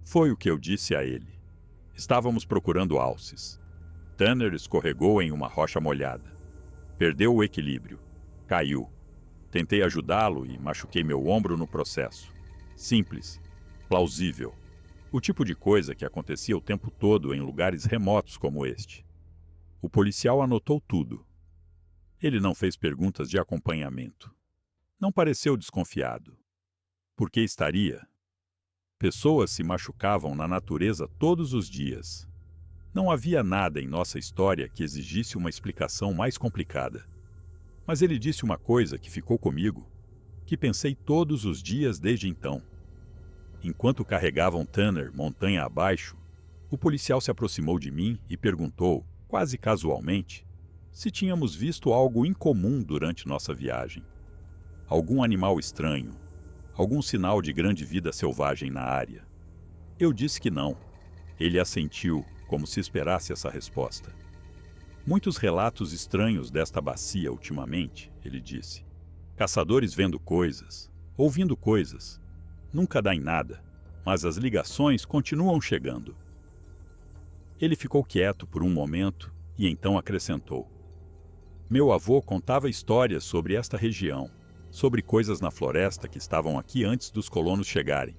Foi o que eu disse a ele. Estávamos procurando alces. Tanner escorregou em uma rocha molhada. Perdeu o equilíbrio. Caiu. Tentei ajudá-lo e machuquei meu ombro no processo. Simples. Plausível. O tipo de coisa que acontecia o tempo todo em lugares remotos como este. O policial anotou tudo. Ele não fez perguntas de acompanhamento. Não pareceu desconfiado. Por que estaria? Pessoas se machucavam na natureza todos os dias. Não havia nada em nossa história que exigisse uma explicação mais complicada. Mas ele disse uma coisa que ficou comigo, que pensei todos os dias desde então. Enquanto carregavam Tanner montanha abaixo, o policial se aproximou de mim e perguntou, quase casualmente, se tínhamos visto algo incomum durante nossa viagem. Algum animal estranho, algum sinal de grande vida selvagem na área. Eu disse que não. Ele assentiu, como se esperasse essa resposta. Muitos relatos estranhos desta bacia ultimamente, ele disse. Caçadores vendo coisas, ouvindo coisas. Nunca dá em nada, mas as ligações continuam chegando. Ele ficou quieto por um momento e então acrescentou. Meu avô contava histórias sobre esta região, sobre coisas na floresta que estavam aqui antes dos colonos chegarem.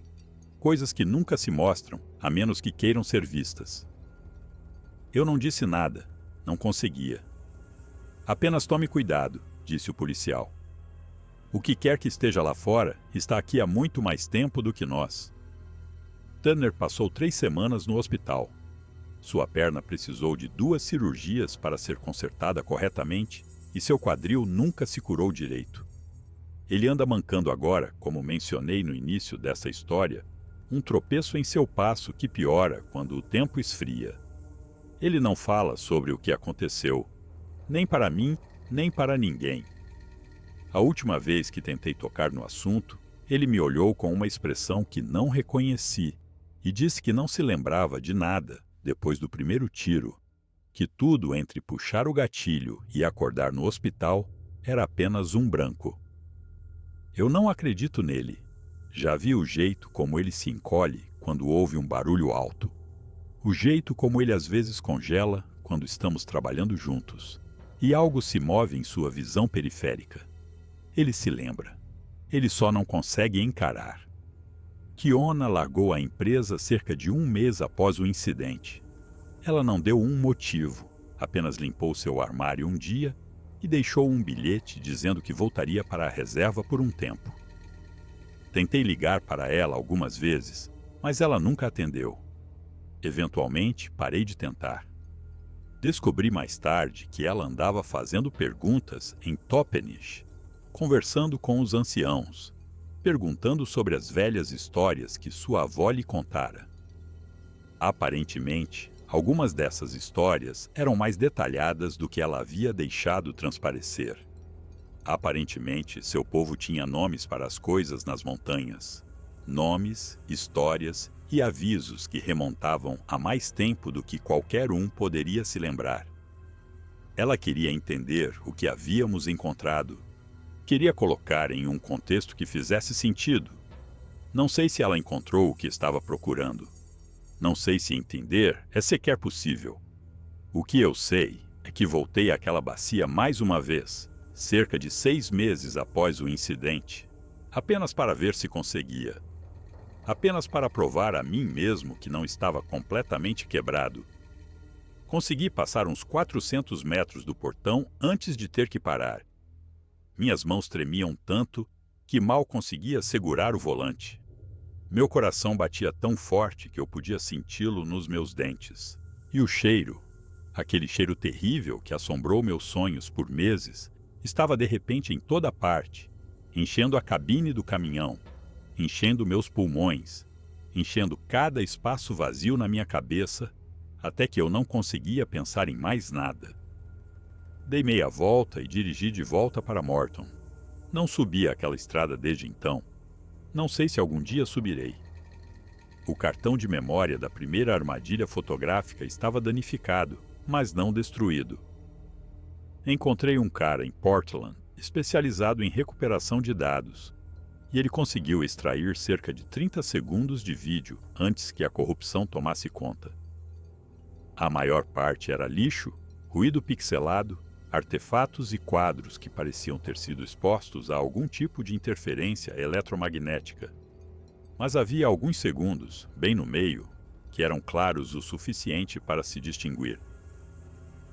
Coisas que nunca se mostram, a menos que queiram ser vistas. Eu não disse nada, não conseguia. Apenas tome cuidado, disse o policial. O que quer que esteja lá fora está aqui há muito mais tempo do que nós. Tanner passou 3 semanas no hospital. Sua perna precisou de 2 cirurgias para ser consertada corretamente e seu quadril nunca se curou direito. Ele anda mancando agora, como mencionei no início dessa história, um tropeço em seu passo que piora quando o tempo esfria. Ele não fala sobre o que aconteceu, nem para mim, nem para ninguém. A última vez que tentei tocar no assunto, ele me olhou com uma expressão que não reconheci e disse que não se lembrava de nada depois do primeiro tiro, que tudo entre puxar o gatilho e acordar no hospital era apenas um branco. Eu não acredito nele. Já vi o jeito como ele se encolhe quando ouve um barulho alto. O jeito como ele às vezes congela quando estamos trabalhando juntos, e algo se move em sua visão periférica. Ele se lembra. Ele só não consegue encarar. Kiona largou a empresa cerca de 1 mês após o incidente. Ela não deu um motivo, apenas limpou seu armário um dia e deixou um bilhete dizendo que voltaria para a reserva por um tempo. Tentei ligar para ela algumas vezes, mas ela nunca atendeu. Eventualmente, parei de tentar. Descobri mais tarde que ela andava fazendo perguntas em Toppenish, conversando com os anciãos, perguntando sobre as velhas histórias que sua avó lhe contara. Aparentemente, algumas dessas histórias eram mais detalhadas do que ela havia deixado transparecer. Aparentemente, seu povo tinha nomes para as coisas nas montanhas. Nomes, histórias e avisos que remontavam a mais tempo do que qualquer um poderia se lembrar. Ela queria entender o que havíamos encontrado. Queria colocar em um contexto que fizesse sentido. Não sei se ela encontrou o que estava procurando. Não sei se entender é sequer possível. O que eu sei é que voltei àquela bacia mais uma vez, cerca de 6 meses após o incidente, apenas para ver se conseguia. Apenas para provar a mim mesmo que não estava completamente quebrado. Consegui passar uns 400 metros do portão antes de ter que parar. Minhas mãos tremiam tanto que mal conseguia segurar o volante. Meu coração batia tão forte que eu podia senti-lo nos meus dentes. E o cheiro, aquele cheiro terrível que assombrou meus sonhos por meses, estava de repente em toda parte, enchendo a cabine do caminhão, enchendo meus pulmões, enchendo cada espaço vazio na minha cabeça, até que eu não conseguia pensar em mais nada. Dei meia volta e dirigi de volta para Morton. Não subi aquela estrada desde então. Não sei se algum dia subirei. O cartão de memória da primeira armadilha fotográfica estava danificado, mas não destruído. Encontrei um cara em Portland, especializado em recuperação de dados, e ele conseguiu extrair cerca de 30 segundos de vídeo antes que a corrupção tomasse conta. A maior parte era lixo, ruído pixelado, artefatos e quadros que pareciam ter sido expostos a algum tipo de interferência eletromagnética. Mas havia alguns segundos, bem no meio, que eram claros o suficiente para se distinguir.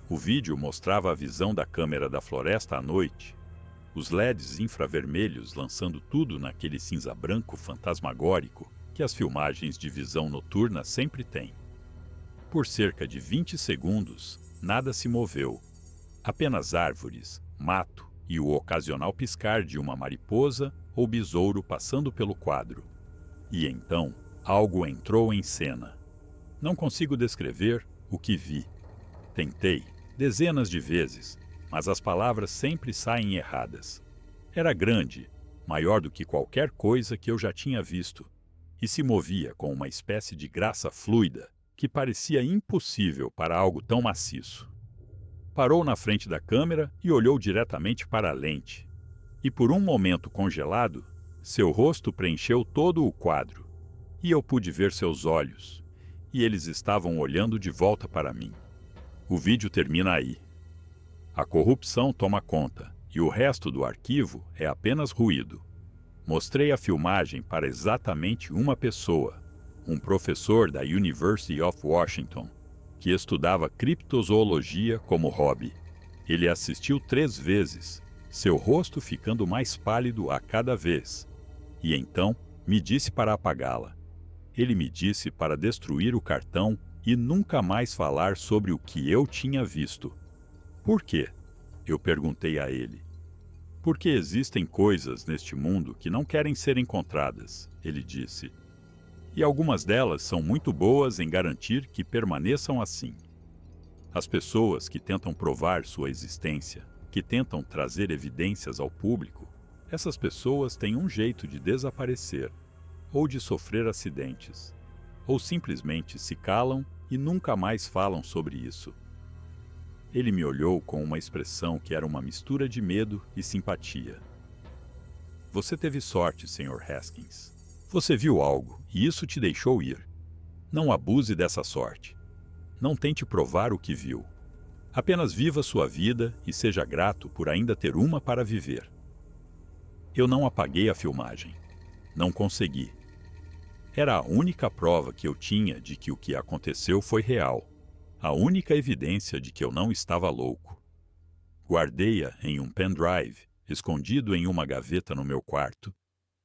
O vídeo mostrava a visão da câmera da floresta à noite, os LEDs infravermelhos lançando tudo naquele cinza branco fantasmagórico que as filmagens de visão noturna sempre têm. Por cerca de 20 segundos, nada se moveu. Apenas árvores, mato e o ocasional piscar de uma mariposa ou besouro passando pelo quadro. E então, algo entrou em cena. Não consigo descrever o que vi. Tentei, dezenas de vezes, mas as palavras sempre saem erradas. Era grande, maior do que qualquer coisa que eu já tinha visto, e se movia com uma espécie de graça fluida que parecia impossível para algo tão maciço. Parou na frente da câmera e olhou diretamente para a lente. E por um momento congelado, seu rosto preencheu todo o quadro. E eu pude ver seus olhos. E eles estavam olhando de volta para mim. O vídeo termina aí. A corrupção toma conta, e o resto do arquivo é apenas ruído. Mostrei a filmagem para exatamente uma pessoa, um professor da University of Washington, que estudava criptozoologia como hobby. Ele assistiu 3 vezes, seu rosto ficando mais pálido a cada vez. E então me disse para apagá-la. Ele me disse para destruir o cartão e nunca mais falar sobre o que eu tinha visto. Por quê? Eu perguntei a ele. Porque existem coisas neste mundo que não querem ser encontradas, ele disse. E algumas delas são muito boas em garantir que permaneçam assim. As pessoas que tentam provar sua existência, que tentam trazer evidências ao público, essas pessoas têm um jeito de desaparecer, ou de sofrer acidentes, ou simplesmente se calam e nunca mais falam sobre isso. Ele me olhou com uma expressão que era uma mistura de medo e simpatia. Você teve sorte, Sr. Haskins. Você viu algo, e isso te deixou ir. Não abuse dessa sorte. Não tente provar o que viu. Apenas viva sua vida e seja grato por ainda ter uma para viver. Eu não apaguei a filmagem. Não consegui. Era a única prova que eu tinha de que o que aconteceu foi real. A única evidência de que eu não estava louco. Guardei-a em um pendrive, escondido em uma gaveta no meu quarto.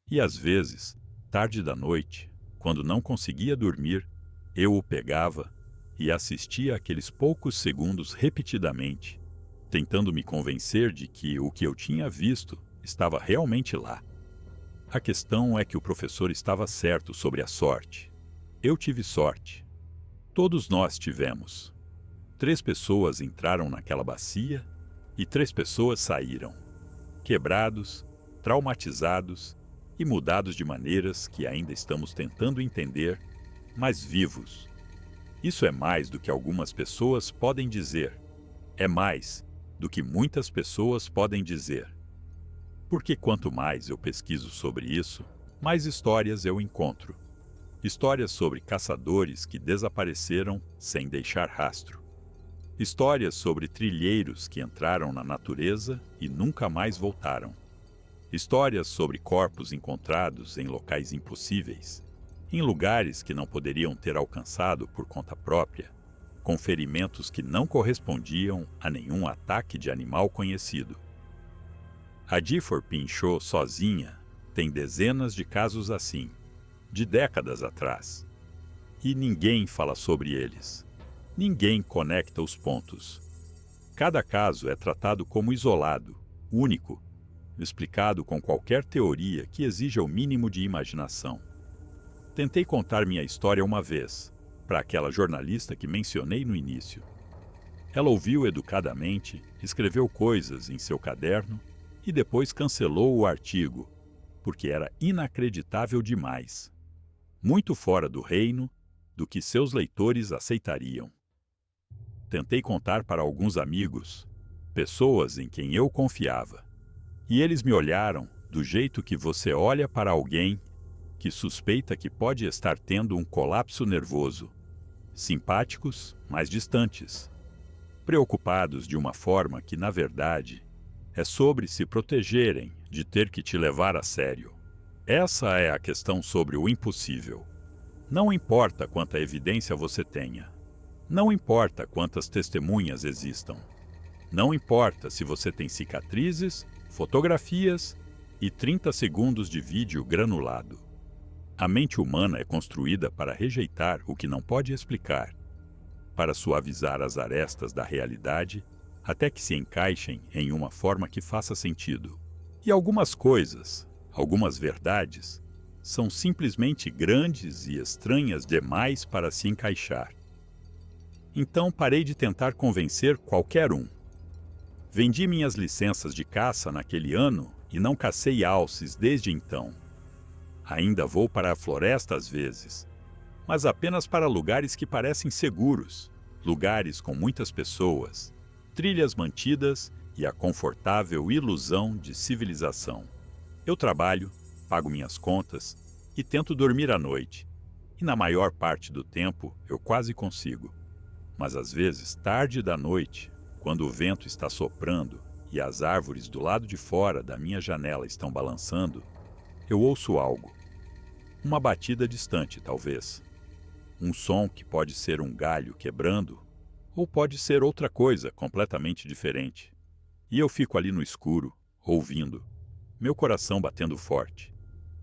E às vezes, tarde da noite, quando não conseguia dormir, eu o pegava e assistia aqueles poucos segundos repetidamente, tentando me convencer de que o que eu tinha visto estava realmente lá. A questão é que o professor estava certo sobre a sorte. Eu tive sorte. Todos nós tivemos. 3 pessoas entraram naquela bacia e 3 pessoas saíram, quebrados, traumatizados e mudados de maneiras que ainda estamos tentando entender, mas vivos. Isso é mais do que algumas pessoas podem dizer. É mais do que muitas pessoas podem dizer. Porque quanto mais eu pesquiso sobre isso, mais histórias eu encontro. Histórias sobre caçadores que desapareceram sem deixar rastro. Histórias sobre trilheiros que entraram na natureza e nunca mais voltaram. Histórias sobre corpos encontrados em locais impossíveis, em lugares que não poderiam ter alcançado por conta própria, com ferimentos que não correspondiam a nenhum ataque de animal conhecido. A Gifford Pinchot sozinha tem dezenas de casos assim, de décadas atrás. E ninguém fala sobre eles. Ninguém conecta os pontos. Cada caso é tratado como isolado, único, explicado com qualquer teoria que exija o mínimo de imaginação. Tentei contar minha história uma vez, para aquela jornalista que mencionei no início. Ela ouviu educadamente, escreveu coisas em seu caderno e depois cancelou o artigo, porque era inacreditável demais. Muito fora do reino do que seus leitores aceitariam. Tentei contar para alguns amigos, pessoas em quem eu confiava, e eles me olharam do jeito que você olha para alguém que suspeita que pode estar tendo um colapso nervoso. Simpáticos, mas distantes. Preocupados de uma forma que, na verdade, é sobre se protegerem de ter que te levar a sério. Essa é a questão sobre o impossível. Não importa quanta evidência você tenha. Não importa quantas testemunhas existam. Não importa se você tem cicatrizes, fotografias e 30 segundos de vídeo granulado. A mente humana é construída para rejeitar o que não pode explicar, para suavizar as arestas da realidade até que se encaixem em uma forma que faça sentido. E algumas coisas, algumas verdades, são simplesmente grandes e estranhas demais para se encaixar. Então parei de tentar convencer qualquer um. Vendi minhas licenças de caça naquele ano e não cacei alces desde então. Ainda vou para a floresta às vezes, mas apenas para lugares que parecem seguros, lugares com muitas pessoas, trilhas mantidas e a confortável ilusão de civilização. Eu trabalho, pago minhas contas e tento dormir à noite. E na maior parte do tempo eu quase consigo. Mas às vezes, tarde da noite, quando o vento está soprando e as árvores do lado de fora da minha janela estão balançando, eu ouço algo. Uma batida distante, talvez. Um som que pode ser um galho quebrando, ou pode ser outra coisa completamente diferente. E eu fico ali no escuro, ouvindo, meu coração batendo forte,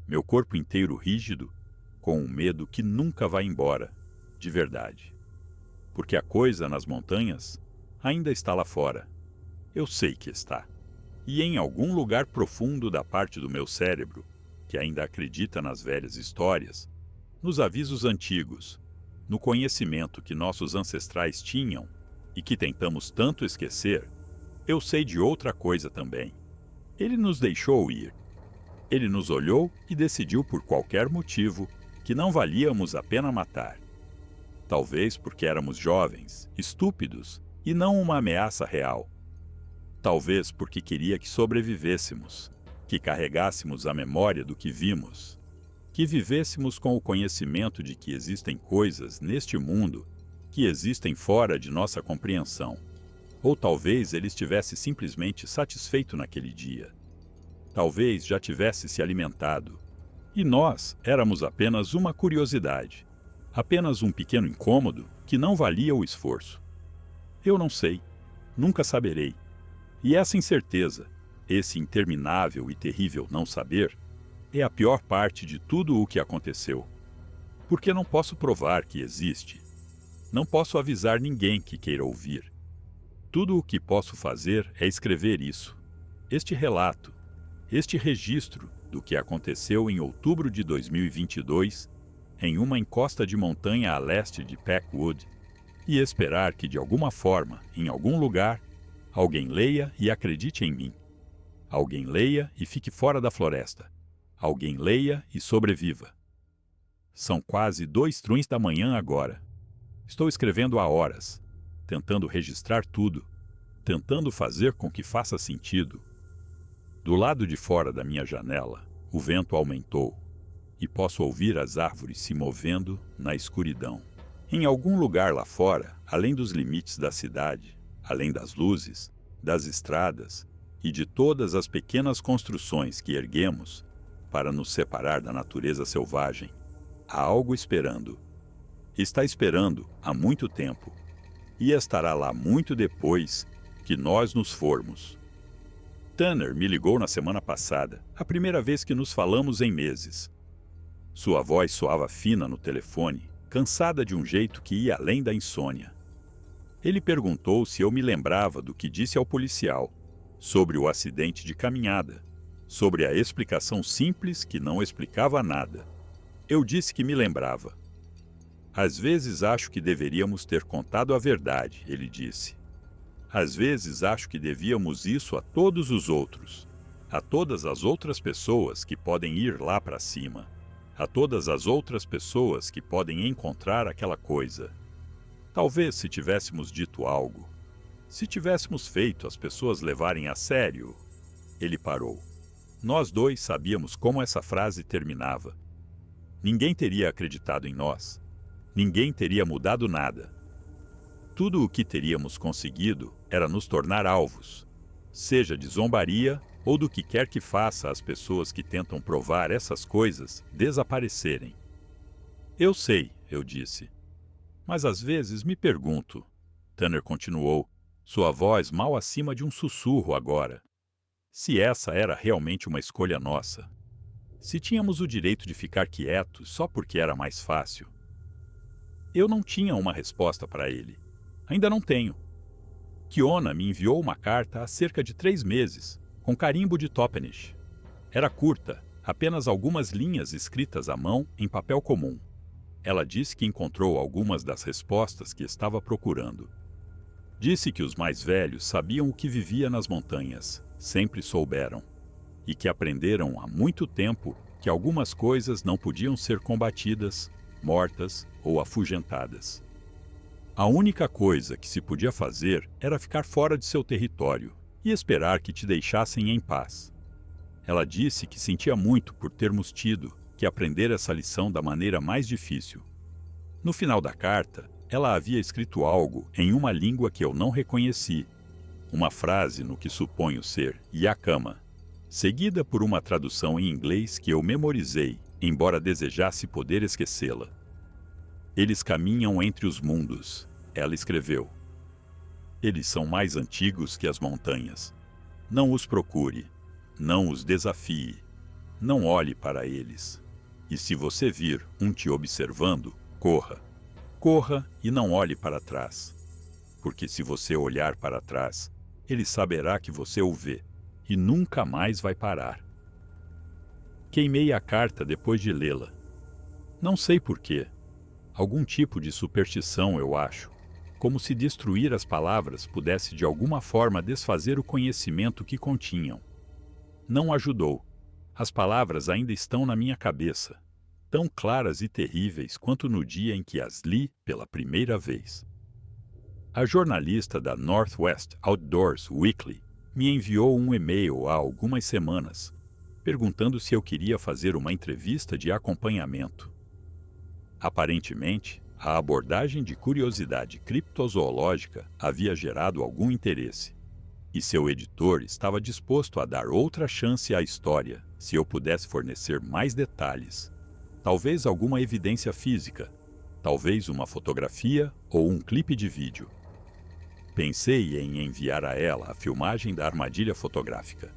meu corpo inteiro rígido, com um medo que nunca vai embora, de verdade. Porque a coisa nas montanhas ainda está lá fora. Eu sei que está. E em algum lugar profundo da parte do meu cérebro, que ainda acredita nas velhas histórias, nos avisos antigos, no conhecimento que nossos ancestrais tinham e que tentamos tanto esquecer, eu sei de outra coisa também. Ele nos deixou ir. Ele nos olhou e decidiu por qualquer motivo que não valíamos a pena matar. Talvez porque éramos jovens, estúpidos e não uma ameaça real. Talvez porque queria que sobrevivêssemos, que carregássemos a memória do que vimos, que vivêssemos com o conhecimento de que existem coisas neste mundo que existem fora de nossa compreensão. Ou talvez ele estivesse simplesmente satisfeito naquele dia. Talvez já tivesse se alimentado. E nós éramos apenas uma curiosidade, apenas um pequeno incômodo que não valia o esforço. Eu não sei, nunca saberei. E essa incerteza, esse interminável e terrível não saber, é a pior parte de tudo o que aconteceu. Porque não posso provar que existe. Não posso avisar ninguém que queira ouvir. Tudo o que posso fazer é escrever isso, este relato, este registro do que aconteceu em outubro de 2022, em uma encosta de montanha a leste de Packwood, e esperar que de alguma forma, em algum lugar, alguém leia e acredite em mim. Alguém leia e fique fora da floresta. Alguém leia e sobreviva. São quase 2h da manhã agora. Estou escrevendo há horas, tentando registrar tudo, tentando fazer com que faça sentido. Do lado de fora da minha janela, o vento aumentou e posso ouvir as árvores se movendo na escuridão. Em algum lugar lá fora, além dos limites da cidade, além das luzes, das estradas e de todas as pequenas construções que erguemos para nos separar da natureza selvagem, há algo esperando. Está esperando há muito tempo e estará lá muito depois que nós nos formos. Tanner me ligou na semana passada, a primeira vez que nos falamos em meses. Sua voz soava fina no telefone, cansada de um jeito que ia além da insônia. Ele perguntou se eu me lembrava do que disse ao policial, sobre o acidente de caminhada, sobre a explicação simples que não explicava nada. Eu disse que me lembrava. Às vezes acho que deveríamos ter contado a verdade, ele disse. Às vezes acho que devíamos isso a todos os outros, a todas as outras pessoas que podem ir lá para cima, a todas as outras pessoas que podem encontrar aquela coisa. Talvez se tivéssemos dito algo, se tivéssemos feito as pessoas levarem a sério. Ele parou. Nós dois sabíamos como essa frase terminava. Ninguém teria acreditado em nós. Ninguém teria mudado nada. Tudo o que teríamos conseguido era nos tornar alvos, seja de zombaria ou do que quer que faça as pessoas que tentam provar essas coisas desaparecerem. Eu sei, eu disse. Mas às vezes me pergunto, Tanner continuou, sua voz mal acima de um sussurro agora. Se essa era realmente uma escolha nossa. Se tínhamos o direito de ficar quietos só porque era mais fácil. Eu não tinha uma resposta para ele. Ainda não tenho. Kiona me enviou uma carta há cerca de 3 meses, com carimbo de Toppenish. Era curta, apenas algumas linhas escritas à mão em papel comum. Ela disse que encontrou algumas das respostas que estava procurando. Disse que os mais velhos sabiam o que vivia nas montanhas, sempre souberam, e que aprenderam há muito tempo que algumas coisas não podiam ser combatidas, mortas ou afugentadas. A única coisa que se podia fazer era ficar fora de seu território e esperar que te deixassem em paz. Ela disse que sentia muito por termos tido que aprender essa lição da maneira mais difícil. No final da carta, ela havia escrito algo em uma língua que eu não reconheci, uma frase no que suponho ser Yakama, seguida por uma tradução em inglês que eu memorizei, embora desejasse poder esquecê-la. Eles caminham entre os mundos, ela escreveu. Eles são mais antigos que as montanhas. Não os procure, não os desafie, não olhe para eles. E se você vir um te observando, corra. Corra e não olhe para trás. Porque se você olhar para trás, ele saberá que você o vê e nunca mais vai parar. Queimei a carta depois de lê-la. Não sei porquê. Algum tipo de superstição, eu acho. Como se destruir as palavras pudesse de alguma forma desfazer o conhecimento que continham. Não ajudou. As palavras ainda estão na minha cabeça, tão claras e terríveis quanto no dia em que as li pela primeira vez. A jornalista da Northwest Outdoors Weekly me enviou um e-mail há algumas semanas, perguntando se eu queria fazer uma entrevista de acompanhamento. Aparentemente, a abordagem de curiosidade criptozoológica havia gerado algum interesse, e seu editor estava disposto a dar outra chance à história se eu pudesse fornecer mais detalhes, talvez alguma evidência física, talvez uma fotografia ou um clipe de vídeo. Pensei em enviar a ela a filmagem da armadilha fotográfica.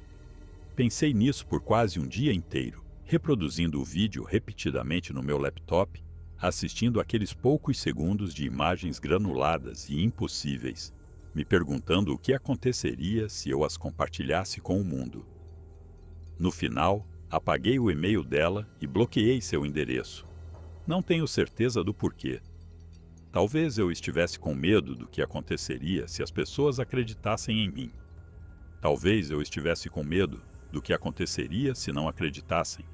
Pensei nisso por quase um dia inteiro, reproduzindo o vídeo repetidamente no meu laptop, assistindo aqueles poucos segundos de imagens granuladas e impossíveis, me perguntando o que aconteceria se eu as compartilhasse com o mundo. No final, apaguei o e-mail dela e bloqueei seu endereço. Não tenho certeza do porquê. Talvez eu estivesse com medo do que aconteceria se as pessoas acreditassem em mim. Talvez eu estivesse com medo do que aconteceria se não acreditassem.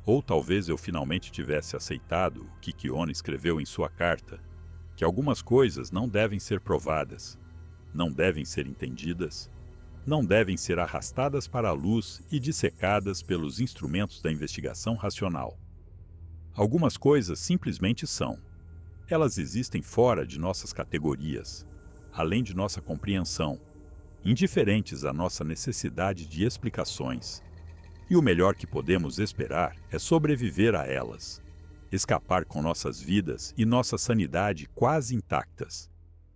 Ou talvez eu finalmente tivesse aceitado o que Kiona escreveu em sua carta, que algumas coisas não devem ser provadas, não devem ser entendidas, não devem ser arrastadas para a luz e dissecadas pelos instrumentos da investigação racional. Algumas coisas simplesmente são. Elas existem fora de nossas categorias, além de nossa compreensão, indiferentes à nossa necessidade de explicações. E o melhor que podemos esperar é sobreviver a elas, escapar com nossas vidas e nossa sanidade quase intactas,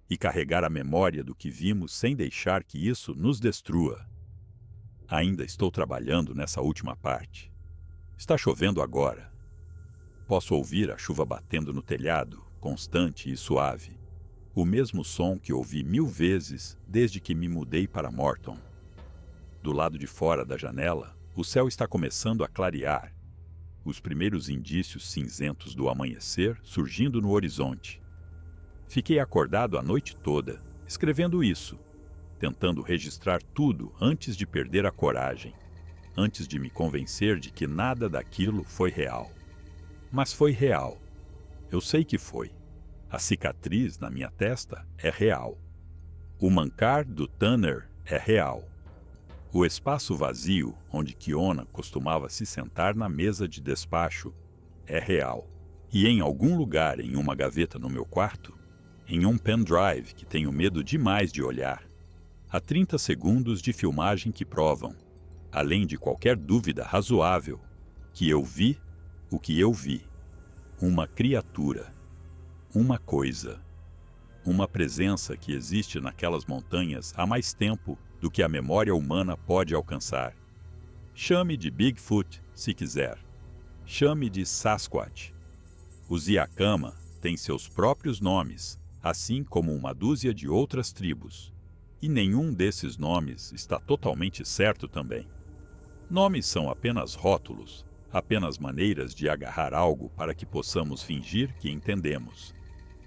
e carregar a memória do que vimos sem deixar que isso nos destrua. Ainda estou trabalhando nessa última parte. Está chovendo agora. Posso ouvir a chuva batendo no telhado, constante e suave. O mesmo som que ouvi 1000 vezes desde que me mudei para Morton. Do lado de fora da janela, o céu está começando a clarear. Os primeiros indícios cinzentos do amanhecer surgindo no horizonte. Fiquei acordado a noite toda, escrevendo isso, tentando registrar tudo antes de perder a coragem, antes de me convencer de que nada daquilo foi real. Mas foi real. Eu sei que foi. A cicatriz na minha testa é real. O mancar do Tanner é real. O espaço vazio onde Kiona costumava se sentar na mesa de despacho é real. E em algum lugar em uma gaveta no meu quarto, em um pendrive que tenho medo demais de olhar, há 30 segundos de filmagem que provam, além de qualquer dúvida razoável, que eu vi o que eu vi. Uma criatura. Uma coisa. Uma presença que existe naquelas montanhas há mais tempo do que a memória humana pode alcançar. Chame de Bigfoot se quiser. Chame de Sasquatch. Os Yakama têm seus próprios nomes, assim como uma dúzia de outras tribos. E nenhum desses nomes está totalmente certo também. Nomes são apenas rótulos, apenas maneiras de agarrar algo para que possamos fingir que entendemos.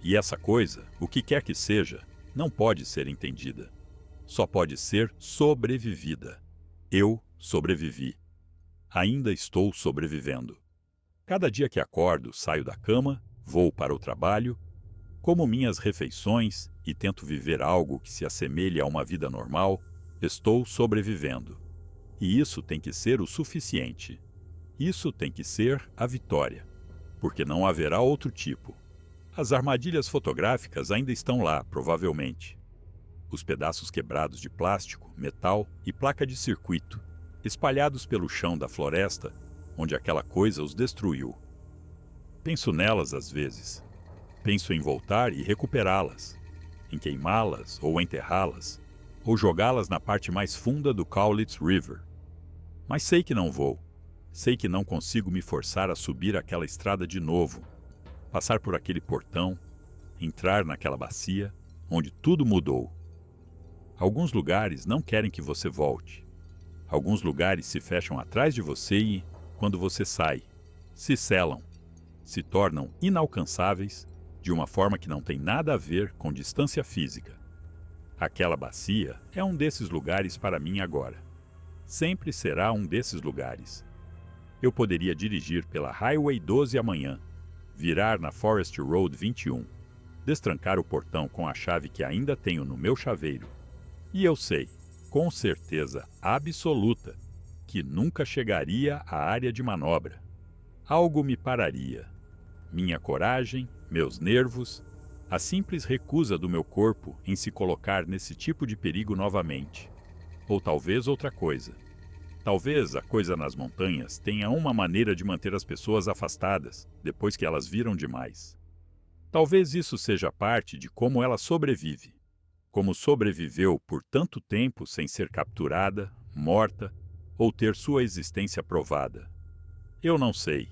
E essa coisa, o que quer que seja, não pode ser entendida. Só pode ser sobrevivida. Eu sobrevivi. Ainda estou sobrevivendo. Cada dia que acordo, saio da cama, vou para o trabalho, como minhas refeições e tento viver algo que se assemelhe a uma vida normal, estou sobrevivendo. E isso tem que ser o suficiente. Isso tem que ser a vitória, porque não haverá outro tipo. As armadilhas fotográficas ainda estão lá, provavelmente. Os pedaços quebrados de plástico, metal e placa de circuito, espalhados pelo chão da floresta, onde aquela coisa os destruiu. Penso nelas às vezes. Penso em voltar e recuperá-las, em queimá-las ou enterrá-las, ou jogá-las na parte mais funda do Cowlitz River. Mas sei que não vou. Sei que não consigo me forçar a subir aquela estrada de novo, passar por aquele portão, entrar naquela bacia, onde tudo mudou. Alguns lugares não querem que você volte. Alguns lugares se fecham atrás de você e, quando você sai, se selam, se tornam inalcançáveis de uma forma que não tem nada a ver com distância física. Aquela bacia é um desses lugares para mim agora. Sempre será um desses lugares. Eu poderia dirigir pela Highway 12 amanhã, virar na Forest Road 21, destrancar o portão com a chave que ainda tenho no meu chaveiro. E eu sei, com certeza absoluta, que nunca chegaria à área de manobra. Algo me pararia. Minha coragem, meus nervos, a simples recusa do meu corpo em se colocar nesse tipo de perigo novamente. Ou talvez outra coisa. Talvez a coisa nas montanhas tenha uma maneira de manter as pessoas afastadas depois que elas viram demais. Talvez isso seja parte de como ela sobrevive. Como sobreviveu por tanto tempo sem ser capturada, morta ou ter sua existência provada. Eu não sei.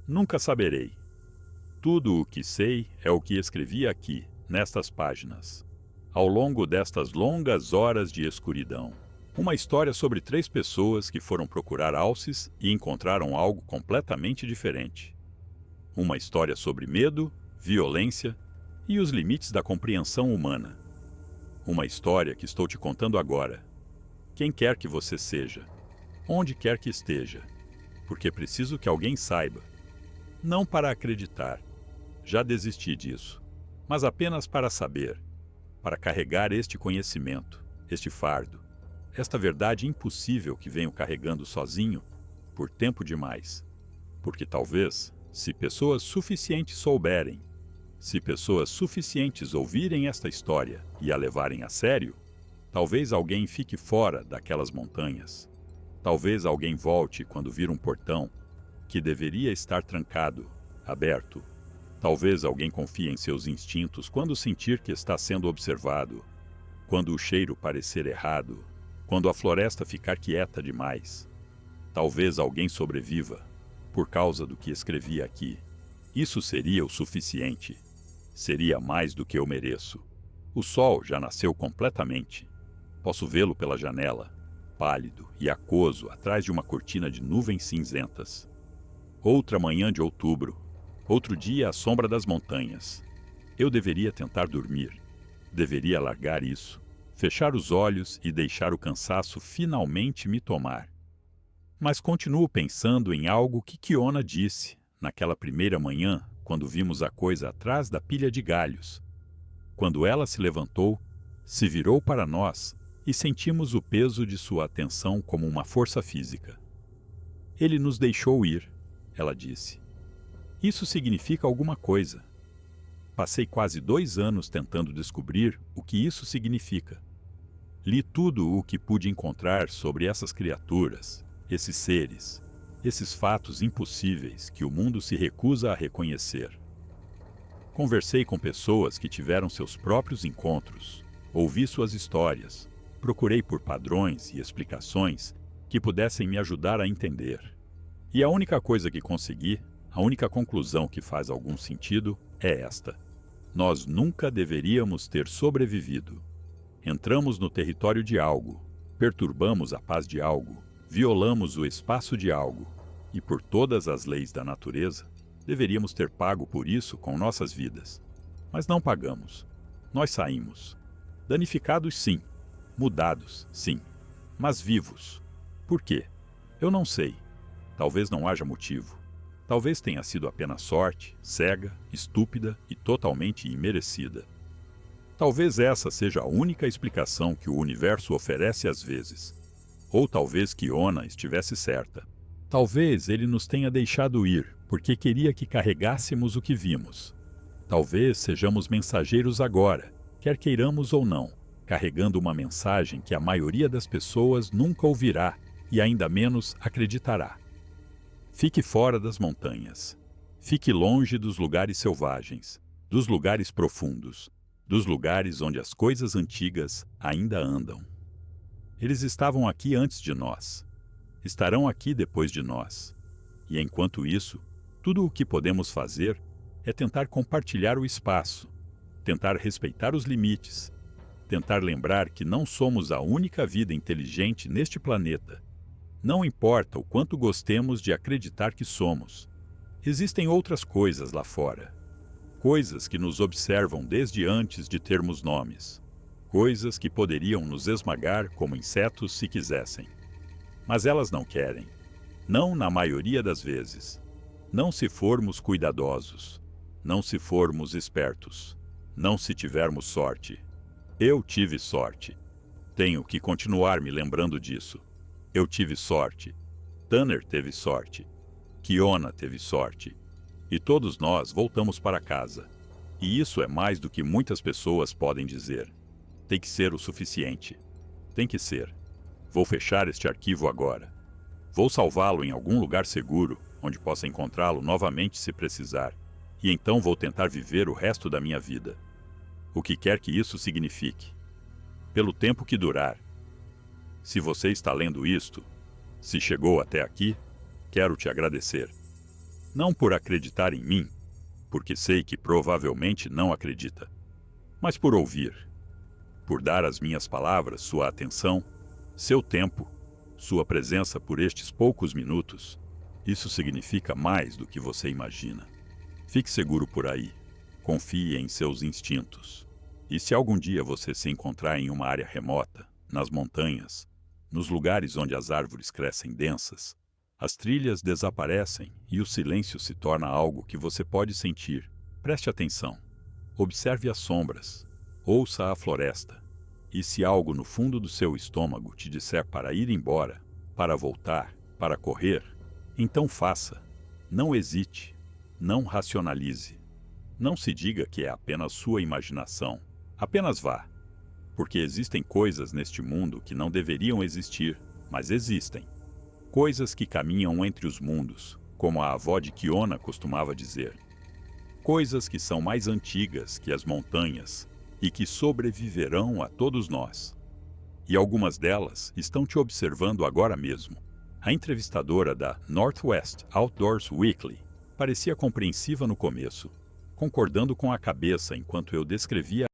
Nunca saberei. Tudo o que sei é o que escrevi aqui, nestas páginas. Ao longo destas longas horas de escuridão. Uma história sobre 3 pessoas que foram procurar alces e encontraram algo completamente diferente. Uma história sobre medo, violência e os limites da compreensão humana. Uma história que estou te contando agora. Quem quer que você seja, onde quer que esteja, porque preciso que alguém saiba. Não para acreditar, já desisti disso, mas apenas para saber, para carregar este conhecimento, este fardo, esta verdade impossível que venho carregando sozinho por tempo demais. Porque talvez, se pessoas suficientes souberem, se pessoas suficientes ouvirem esta história e a levarem a sério, talvez alguém fique fora daquelas montanhas. Talvez alguém volte quando vir um portão que deveria estar trancado, aberto. Talvez alguém confie em seus instintos quando sentir que está sendo observado, quando o cheiro parecer errado, quando a floresta ficar quieta demais. Talvez alguém sobreviva, por causa do que escrevi aqui. Isso seria o suficiente. Seria mais do que eu mereço. O sol já nasceu completamente. Posso vê-lo pela janela, pálido e aquoso atrás de uma cortina de nuvens cinzentas. Outra manhã de outubro, outro dia à sombra das montanhas. Eu deveria tentar dormir. Deveria largar isso, fechar os olhos e deixar o cansaço finalmente me tomar. Mas continuo pensando em algo que Kiona disse naquela primeira manhã, quando vimos a coisa atrás da pilha de galhos. Quando ela se levantou, se virou para nós e sentimos o peso de sua atenção como uma força física. Ele nos deixou ir, ela disse. Isso significa alguma coisa. Passei quase 2 anos tentando descobrir o que isso significa. Li tudo o que pude encontrar sobre essas criaturas, esses seres, esses fatos impossíveis que o mundo se recusa a reconhecer. Conversei com pessoas que tiveram seus próprios encontros, ouvi suas histórias, Procurei por padrões e explicações que pudessem me ajudar a entender. E a única coisa que consegui, a única conclusão que faz algum sentido, é esta: nós nunca deveríamos ter sobrevivido. Entramos no território de algo, perturbamos a paz de algo, violamos o espaço de algo, e por todas as leis da natureza, deveríamos ter pago por isso com nossas vidas. Mas não pagamos. Nós saímos. Danificados, sim. Mudados, sim. Mas vivos. Por quê? Eu não sei. Talvez não haja motivo. Talvez tenha sido apenas sorte, cega, estúpida e totalmente imerecida. Talvez essa seja a única explicação que o universo oferece às vezes. Ou talvez Kiona estivesse certa. Talvez ele nos tenha deixado ir porque queria que carregássemos o que vimos. Talvez sejamos mensageiros agora, quer queiramos ou não, carregando uma mensagem que a maioria das pessoas nunca ouvirá e ainda menos acreditará. Fique fora das montanhas. Fique longe dos lugares selvagens, dos lugares profundos, dos lugares onde as coisas antigas ainda andam. Eles estavam aqui antes de nós. Estarão aqui depois de nós. E enquanto isso, tudo o que podemos fazer é tentar compartilhar o espaço, tentar respeitar os limites, tentar lembrar que não somos a única vida inteligente neste planeta. Não importa o quanto gostemos de acreditar que somos. Existem outras coisas lá fora. Coisas que nos observam desde antes de termos nomes. Coisas que poderiam nos esmagar como insetos se quisessem. Mas elas não querem. Não na maioria das vezes. Não se formos cuidadosos. Não se formos espertos. Não se tivermos sorte. Eu tive sorte. Tenho que continuar me lembrando disso. Eu tive sorte. Tanner teve sorte. Kiona teve sorte. E todos nós voltamos para casa. E isso é mais do que muitas pessoas podem dizer. Tem que ser o suficiente. Tem que ser. Vou fechar este arquivo agora. Vou salvá-lo em algum lugar seguro, onde possa encontrá-lo novamente se precisar. E então vou tentar viver o resto da minha vida. O que quer que isso signifique. Pelo tempo que durar. Se você está lendo isto, se chegou até aqui, quero te agradecer. Não por acreditar em mim, porque sei que provavelmente não acredita, mas por ouvir, por dar às minhas palavras sua atenção, seu tempo, sua presença por estes poucos minutos. Isso significa mais do que você imagina. Fique seguro por aí. Confie em seus instintos. E se algum dia você se encontrar em uma área remota, nas montanhas, nos lugares onde as árvores crescem densas, as trilhas desaparecem e o silêncio se torna algo que você pode sentir, preste atenção. Observe as sombras. Ouça a floresta. E se algo no fundo do seu estômago te disser para ir embora, para voltar, para correr, então faça. Não hesite. Não racionalize. Não se diga que é apenas sua imaginação. Apenas vá. Porque existem coisas neste mundo que não deveriam existir, mas existem. Coisas que caminham entre os mundos, como a avó de Kiona costumava dizer. Coisas que são mais antigas que as montanhas e que sobreviverão a todos nós. E algumas delas estão te observando agora mesmo. A entrevistadora da Northwest Outdoors Weekly parecia compreensiva no começo, concordando com a cabeça enquanto eu descrevia